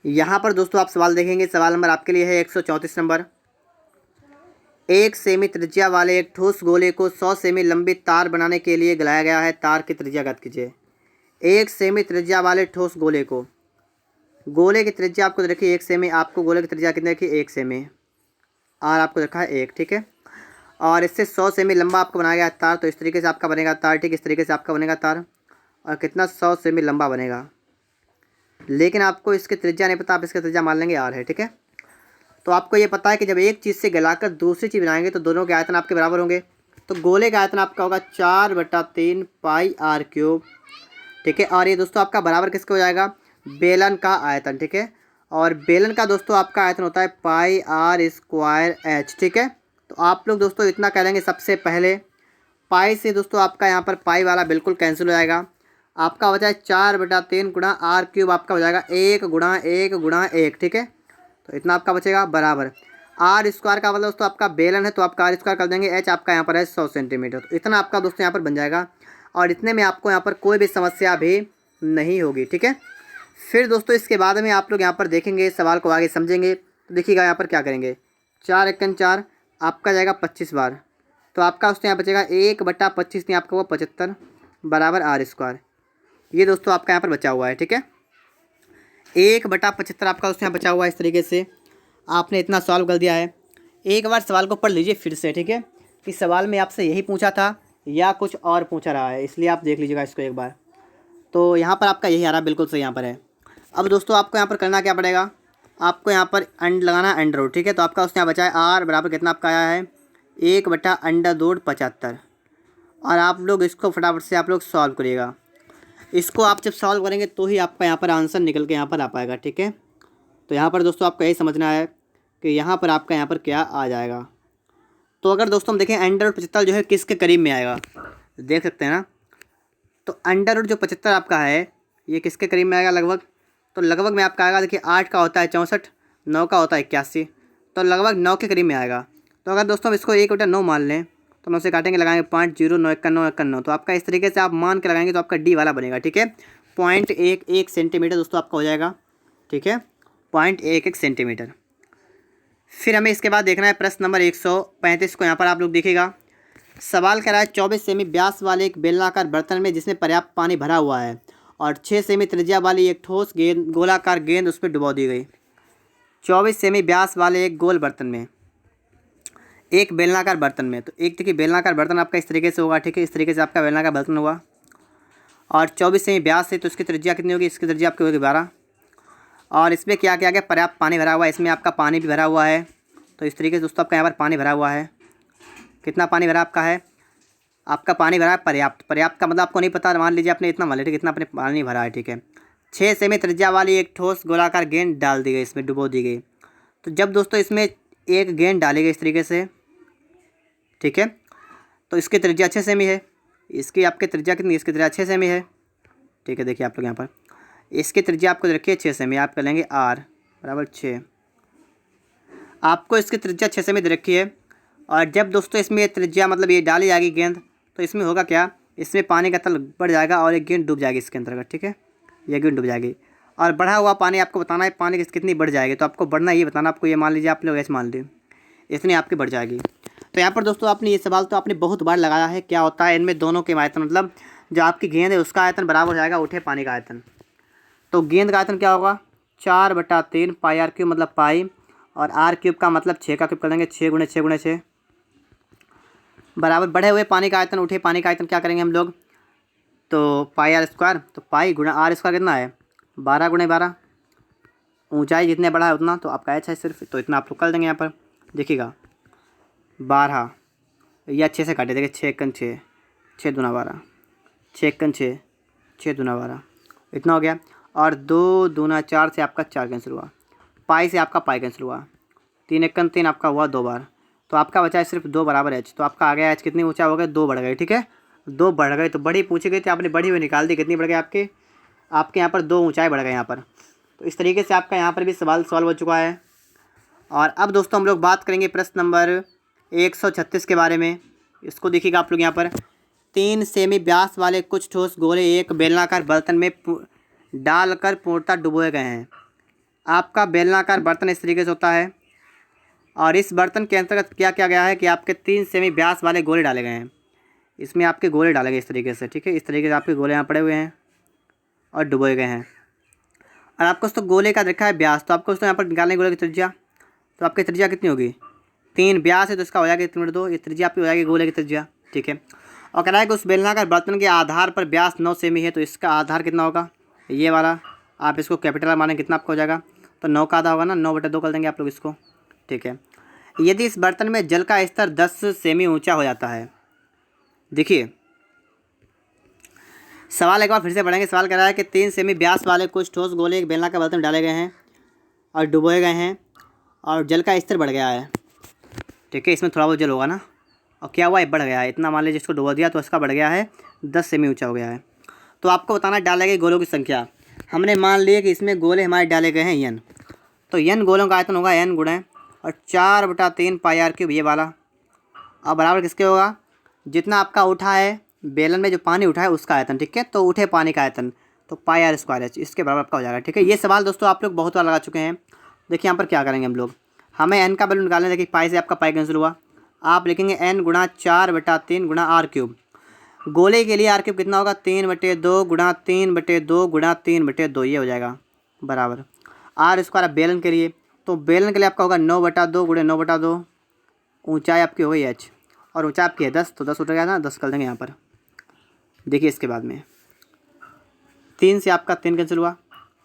यहाँ पर दोस्तों आप सवाल देखेंगे, सवाल नंबर आपके लिए है 134 नंबर। 1 सेमी त्रिज्या वाले एक ठोस गोले को 100 सेमी लंबी तार बनाने के लिए गलाया गया है, तार की त्रिज्या ज्ञात कीजिए। 1 सेमी त्रिज्या वाले ठोस गोले को, गोले की त्रिज्या आपको देखिए 1 सेमी, आपको गोले की त्रिज्या कितनी रखी 1 सेमी, और आपको रखा है 1, ठीक है। और इससे 100 सेमी लंबा आपको बनाया गया तार, तो इस तरीके से आपका बनेगा तार, ठीक, इस तरीके से आपका बनेगा तार, और कितना 100 सेमी लंबा बनेगा। लेकिन आपको इसकी त्रिज्या नहीं पता, आप इसकी त्रिज्या मान लेंगे R है, ठीक है। तो आपको ये पता है कि जब एक चीज़ से गलाकर दूसरी चीज़ बनाएंगे तो दोनों के आयतन आपके बराबर होंगे। तो गोले का आयतन आपका होगा 4/3 पाई R क्यूब, ठीक है। और ये दोस्तों आपका बराबर किसके हो जाएगा बेलन का आयतन, ठीक है। और बेलन का दोस्तों आपका आयतन होता है पाई R स्क्वायर H, ठीक है। तो आप लोग दोस्तों इतना कह लेंगे सबसे पहले, पाई से दोस्तों आपका यहाँ पर पाई वाला बिल्कुल कैंसिल हो जाएगा। आपका हो जाए 4/3 गुणा R क्यूब, आपका हो जाएगा 1 गुणा 1 गुणा 1, ठीक है। तो इतना आपका बचेगा बराबर R स्क्वायर का मतलब दोस्तों आपका बेलन है, तो आपका R स्क्वायर कर देंगे, H आपका यहाँ पर है 100 सेंटीमीटर, तो इतना आपका दोस्तों यहाँ पर बन जाएगा। और इतने में आपको यहाँ पर कोई भी समस्या भी नहीं होगी, ठीक है। फिर दोस्तों इसके बाद में आप लोग यहाँ पर देखेंगे, सवाल को आगे समझेंगे। तो देखिएगा यहाँ पर क्या करेंगे, 4 1 4 आपका जाएगा 25 बार, तो आपका दोस्तों यहाँ बचेगा 1/25 नहीं आपका वो 75 बराबर R स्क्वायर। ये दोस्तों आपका यहाँ पर बचा हुआ है, ठीक है, 1/75 आपका दोस्तों यहाँ बचा हुआ है। इस तरीके से आपने इतना सॉल्व कर दिया है। एक बार सवाल को पढ़ लीजिए फिर से, ठीक है, कि सवाल में आपसे यही पूछा था या कुछ और पूछा रहा है, इसलिए आप देख लीजिएगा इसको एक बार। तो यहाँ पर आपका यही आ रहा है, बिल्कुल सही यहाँ पर है। अब दोस्तों आपको यहाँ पर करना क्या पड़ेगा, आपको यहाँ पर अंड लगाना है, अंडर रूट, ठीक है। तो आपका उसने यहाँ बचा है आर बराबर कितना आपका आया है 1/√75। और आप लोग इसको फटाफट से आप लोग सॉल्व करिएगा। इसको आप जब सॉल्व करेंगे तो ही आपका यहाँ पर आंसर निकल के यहाँ पर आ पाएगा, ठीक है। तो यहाँ पर दोस्तों आपको यही समझना है कि यहाँ पर आपका यहाँ पर क्या आ जाएगा। तो अगर दोस्तों हम देखें अंडर रूट 75 जो है किसके करीब में आएगा, देख सकते हैं ना। तो अंडर रूट जो 75 आपका है ये किसके करीब में आएगा लगभग, तो लगभग में आपका आएगा, देखिए 8 का होता है 64, 9 का होता है 81, तो लगभग 9 के करीब में आएगा। तो अगर दोस्तों हम इसको 1/9 मान लें तो 9 से काटेंगे, लगाएंगे 5, 0, 9, 1 तो आपका इस तरीके से आप मान के लगाएंगे तो आपका डी वाला बनेगा, ठीक है। 0.11 सेंटीमीटर दोस्तों आपका हो जाएगा, ठीक है, 0.11 सेंटीमीटर। फिर हमें इसके बाद देखना है प्रश्न नंबर 135 को। यहाँ पर आप लोग देखिएगा, सवाल करा है 24 सेमी व्यास वाले एक बेलनाकार बर्तन में जिसमें पर्याप्त पानी भरा हुआ है और 6 सेमी त्रिज्या वाली एक ठोस गेंद गोलाकार गेंद उस पर डुबो दी गई। 24 सेमी व्यास वाले एक गोल बर्तन में, एक बेलनाकार बर्तन में, तो एक देखिए बेलनाकार बर्तन आपका इस तरीके से होगा, ठीक है, इस तरीके से आपका बेलनाकार बर्तन होगा और 24 सेमी व्यास है, तो इसकी त्रिज्या कितनी होगी, इसकी त्रिज्या आपकी होगी 12। और इसमें क्या क्या गया, पर्याप्त पानी भरा हुआ है, इसमें आपका पानी भी भरा हुआ है। तो इस तरीके से दोस्तों आपका यहाँ पर पानी भरा हुआ है, कितना पानी भरा आपका है, आपका पानी भरा है पर्याप्त। पर्याप्त का मतलब आपको नहीं पता, मान लीजिए आपने इतना मान लिया, ठीक है, इतना अपने पानी भरा है, ठीक है। 6 सेमी त्रिज्या वाली एक ठोस गोलाकार गेंद डाल दी गई, इसमें डुबो दी गई। तो जब दोस्तों इसमें एक गेंद डाली गई इस तरीके से, ठीक है, तो इसकी त्रिज्या 6 सेमी है, इसकी आपकी त्रिज्या कितनी, इसकी त्रिज्या 6 सेमी है, ठीक है। देखिए आप लोग यहाँ पर इसकी त्रिज्या आपको रखिए 6 सेमी, आप कर लेंगे आर बराबर 6, आपको इसकी त्रिज्या 6 सेमी दे रखी है। और जब दोस्तों इसमें त्रिज्या मतलब ये डाली जाएगी गेंद, तो इसमें होगा क्या, इसमें पानी का तल बढ़ जाएगा और एक गेंद डूब जाएगी इसके अंतर्गत, ठीक है, ये गेंद डूब जाएगी। और बढ़ा हुआ पानी आपको बताना है पानी कितनी बढ़ जाएगी, तो आपको बढ़ना ये बताना, आपको ये मान लीजिए आप लोग ऐसे मान लीजिए इतनी आपकी बढ़ जाएगी। तो यहाँ पर दोस्तों आपने ये सवाल तो आपने बहुत बार लगाया है, क्या होता है इनमें दोनों के आयतन, मतलब जो आपकी गेंद है उसका आयतन बराबर हो जाएगा उठे पानी का आयतन। तो गेंद का आयतन क्या होगा 4/3 पाई आर क्यूब, मतलब पाई, और आर क्यूब का मतलब 6 का क्यूब कर देंगे, 6 × 6 × 6 बराबर बढ़े हुए पानी का आयतन उठे पानी का आयतन क्या करेंगे हम लोग, तो पाई आर स्क्वायर, तो पाई गुणा आर स्क्वायर कितना है 12 × 12, ऊंचाई जितने बड़ा है उतना, तो आपका एच है सिर्फ, तो इतना आप लोग कर देंगे। यहाँ पर देखिएगा 12 या 6 से काटे, देखिए 6 × 6, 6 दूना 12, 6 × 6, 6 दूना 12, इतना हो गया। और 2 दूना 4 से आपका 4 कैंसिल हुआ, पाई से आपका पाई कैंसिल हुआ, 3 × 3 आपका हुआ 2 बार, तो आपका बचा है सिर्फ 2 बराबर एच। तो आपका आ गया एच कितनी ऊंचा हो गया 2 बढ़ गए, ठीक है, 2 बढ़ गए। तो बड़ी पूछी गई थी, आपने बढ़ी हुई निकाल दी, कितनी बढ़ गई आपके यहाँ पर 2 ऊंचाई बढ़ गए यहाँ पर। तो इस तरीके से आपका यहाँ पर भी सवाल सॉल्व हो चुका है। और अब दोस्तों हम लोग बात करेंगे प्रश्न नंबर 136 के बारे में। इसको देखिएगा आप लोग यहाँ पर, 3 सेमी व्यास वाले कुछ ठोस गोले एक बेलनाकार बर्तन में डालकर पूर्णतः डुबोए गए हैं। आपका बेलनाकार बर्तन इस तरीके से होता है और इस बर्तन के अंतर्गत क्या किया गया है कि आपके 3 सेमी व्यास वाले गोले डाले गए हैं, इसमें आपके गोले डाले गए इस तरीके से, ठीक है, इस तरीके से आपके गोले यहाँ पड़े हुए हैं और डुबोए गए हैं। और आपको उसको गोले का रखा है व्यास, तो आपको उसको यहाँ पर निकालने गोले की त्रिज्या, तो आपकी त्रिज्या कितनी होगी 3, व्यास है तो इसका हो जाएगा 3/2, ये त्रिज्या आपकी हो जाएगी गोले की त्रिज्या, ठीक है। और कह रहा है कि उस बेलनाकार बर्तन के आधार पर व्यास 9 सेमी है, तो इसका आधार कितना होगा ये वाला, आप इसको कैपिटल माने कितना आपका हो जाएगा, तो 9 का आधा होगा ना, 9/2 कर देंगे आप लोग इसको, ठीक है। यदि इस बर्तन में जल का स्तर 10 सेमी ऊंचा हो जाता है, देखिए सवाल एक बार फिर से पढ़ेंगे। सवाल कह रहा है कि 3 सेमी व्यास वाले कुछ ठोस गोले एक बेलनाकार बर्तन में डाले गए हैं और डुबोए गए हैं और जल का स्तर बढ़ गया है, ठीक है, इसमें थोड़ा बहुत जल होगा ना, और क्या हुआ है बढ़ गया है, इतना मान लीजिए जिसको डुबो दिया तो इसका बढ़ गया है 10 सेमी ऊंचा हो गया है। तो आपको बताना डाले गए गोलों की संख्या। हमने मान लिया कि इसमें गोले हमारे डाले गए हैं n, तो n गोलों का आयतन होगा n गुणा और 4/3 पाई आर क्यूब ये वाला, और बराबर किसके होगा जितना आपका उठा है बेलन में जो पानी उठा है उसका आयतन, ठीक है, तो उठे पानी का आयतन, तो पाई आर स्क्वायर एच इसके बराबर आपका हो जाएगा, ठीक है। ये सवाल दोस्तों आप लोग बहुत बार लगा चुके हैं। देखिए यहाँ पर क्या करेंगे हम लोग, हमें n का वैल्यू निकालना है। देखिए पाई से आपका पाई कैंसिल हुआ, आप लिखेंगे n गुणा 4/3 गुणा आर क्यूब, गोले के लिए आर क्यूब कितना होगा 3/2 गुणा 3/2 गुणा 3/2, ये हो जाएगा बराबर आर स्क्वायर। बेलन के लिए, तो बेलन के लिए आपका होगा 9/2 गुणे 9/2, ऊंचाई आपकी हो गई एच, और ऊंचाई आपकी है 10, तो 10 उठ गया ना, 10 कर देंगे यहाँ पर। देखिए इसके बाद में 3 से आपका 3 कैंसिल हुआ,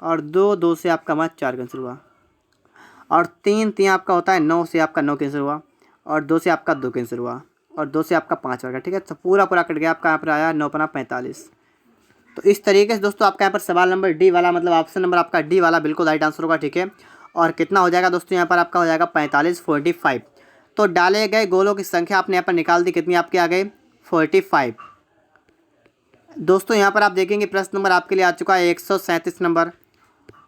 और 2 से आपका हमारा 4 कैंसिल हुआ, और 3 आपका होता है 9 से आपका 9 कैंसिल हुआ, और 2 से आपका 2 कैंसिल हुआ, और 2 से आपका 5 आ गया। ठीक है, तो पूरा कट गया आपका, यहाँ पर आया 9×45। तो इस तरीके से दोस्तों आपका यहाँ पर सवाल नंबर डी वाला, मतलब ऑप्शन नंबर आपका डी वाला बिल्कुल राइट आंसर होगा। ठीक है, और कितना हो जाएगा दोस्तों, यहाँ पर आपका हो जाएगा 45, 45। तो डाले गए गोलों की संख्या आपने यहाँ पर निकाल दी, कितनी आपकी आ गई 45। दोस्तों यहाँ पर आप देखेंगे प्रश्न नंबर आपके लिए आ चुका है 137 नंबर,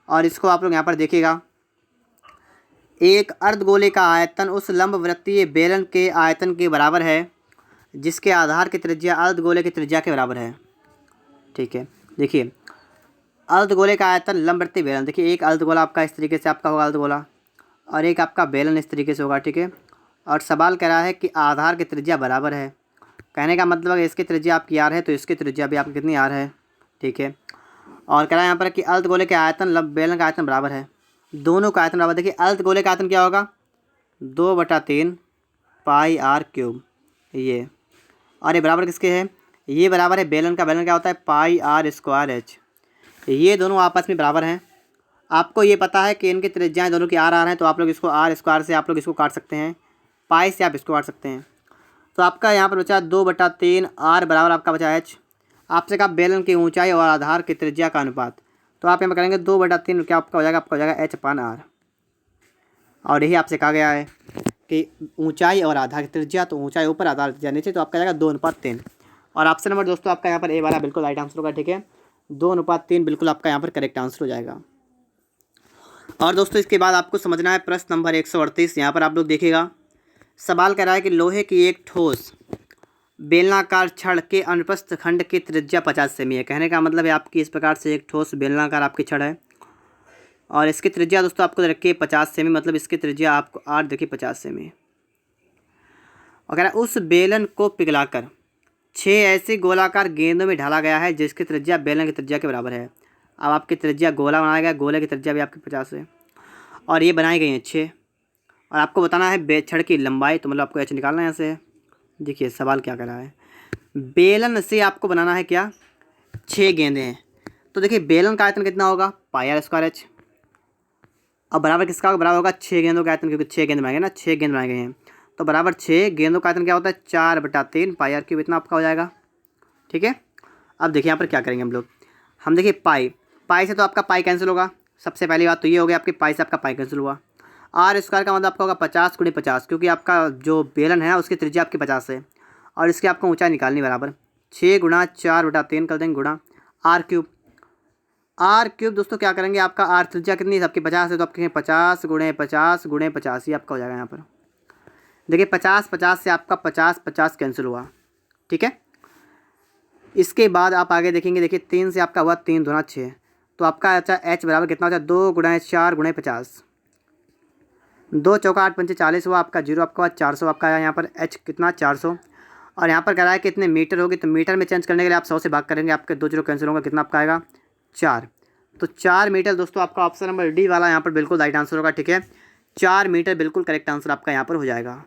और इसको आप लोग यहाँ पर देखिएगा। एक अर्धगोले का आयतन उस लंबवृत्तीय बेलन के आयतन के बराबर है जिसके आधार की त्रिज्या अर्धगोले की त्रिज्या के बराबर है। ठीक है, देखिए अर्धगोले का आयतन लंबवृत्तीय बेलन, देखिए एक अर्धगोला आपका इस तरीके से आपका होगा अर्धगोला, और एक आपका बेलन इस तरीके से होगा। ठीक है, और सवाल कह रहा है कि आधार की त्रिज्या बराबर है। कहने का मतलब है इसकी त्रिज्या आपकी आर है, तो इसकी त्रिज्या भी आपकी कितनी आर है। ठीक है, और कह रहा है यहाँ पर कि अर्धगोले के आयतन बेलन का आयतन बराबर है, दोनों का आयतन बराबर। देखिए अर्धगोले का आयतन क्या होगा 2/3 पाई आर क्यूब, ये, और ये बराबर किसके है, ये बराबर है बेलन का। बेलन क्या होता है पाई आर स्क्वायर एच। ये दोनों आपस में बराबर हैं। आपको ये पता है कि इनकी त्रिज्याएँ दोनों की आर आर हैं, तो आप लोग इसको आर स्क्वायर से आप लोग इसको काट सकते हैं, पाई से आप इसको काट सकते हैं। तो आपका यहाँ पर बचा 2/3 आर बराबर आपका बचा एच। आपसे कहा बेलन की ऊंचाई और आधार की त्रिज्या का अनुपात, तो आप यहाँ पर करेंगे 2/3 क्या आपका हो जाएगा, आपका हो जाएगा h/r। और यही आपसे कहा गया है कि ऊंचाई और आधार की त्रिज्या, तो ऊंचाई ऊपर आधार त्रिज्या नीचे, तो आपका जाएगा 2/3। और ऑप्शन नंबर दोस्तों आपका यहाँ पर ए वाला बिल्कुल राइट आंसर होगा। ठीक है, 2/3 बिल्कुल आपका यहाँ पर करेक्ट आंसर हो जाएगा। और दोस्तों इसके बाद आपको समझना है प्रश्न नंबर 138। यहाँ पर आप लोग देखिएगा, सवाल कह रहा है कि लोहे की एक ठोस बेलनाकार छड़ के अनुप्रस्थ खंड की त्रिज्या 50 सेमी है। कहने का मतलब है आपकी इस प्रकार से एक ठोस बेलनाकार आपकी छड़ है, और इसकी त्रिज्या दोस्तों आपको रखी है 50 सेमी, मतलब इसकी त्रिज्या आपको आर देखिए 50 सेमी। अगर उस बेलन को पिघलाकर 6 ऐसी गोलाकार गेंदों में ढाला गया है जिसकी त्रिज्या बेलन की त्रिज्या के बराबर है। अब आपकी त्रिज्या गोला बनाया गया, गोले की त्रिज्या भी आपकी 50 है, और ये बनाई गई है 6, और आपको बताना है छड़ की लंबाई, तो मतलब आपको एच निकालना है यहाँ से। देखिए सवाल क्या कर रहा है, बेलन से आपको बनाना है क्या 6 गेंदें हैं। तो देखिए बेलन का आयतन कितना होगा पाई आर स्क्वायर एच, अब बराबर किसका होगा, बराबर होगा 6 गेंदों का आयतन, क्योंकि 6 गेंद बनाएंगे ना, 6 गेंद बनाए गए हैं, तो बराबर 6 गेंदों का आयतन क्या होता है 4/3 पाई आर क्यूब, इतना आपका हो जाएगा। ठीक है, अब देखिए यहाँ पर क्या करेंगे हम लोग, हम देखिए पाई से तो आपका पाई कैंसिल होगा, सबसे पहली बात तो ये हो गया आपकी पाई से आपका पाई कैंसिल हुआ। आर स्क्वायर का मतलब आपका होगा 50×50, क्योंकि आपका जो बेलन है उसकी त्रिज्या आपकी 50 है, और इसकी आपको ऊंचाई निकालनी बराबर 6 × 4/3 कर देंगे गुणा आर क्यूब। आर क्यूब दोस्तों क्या करेंगे, आपका आर त्रिज्या कितनी है आपकी 50 है, तो आप कहेंगे 50×50×50, ये आपका हो जाएगा यहाँ पर। देखिए 50 से आपका 50 कैंसिल हुआ। ठीक है, इसके बाद आप आगे देखेंगे, देखिए 3 से आपका हुआ 3 दूना 6, तो आपका अच्छा एच बराबर कितना हो जाए 2×4×50, 2 चौका 8 पंचे 40 हुआ आपका, जीरो आपका 400 आपका आया यहाँ पर, एच कितना 400। और यहाँ पर कह रहा है कितने मीटर होगी, तो मीटर में चेंज करने के लिए आप 100 से भाग करेंगे, आपके 2 जीरो कैंसिल होगा, कितना आपका आएगा 4। तो 4 मीटर दोस्तों आपका ऑप्शन नंबर डी वाला यहाँ पर बिल्कुल राइट आंसर होगा। ठीक है, 4 मीटर बिल्कुल करेक्ट आंसर आपका यहाँ पर हो जाएगा।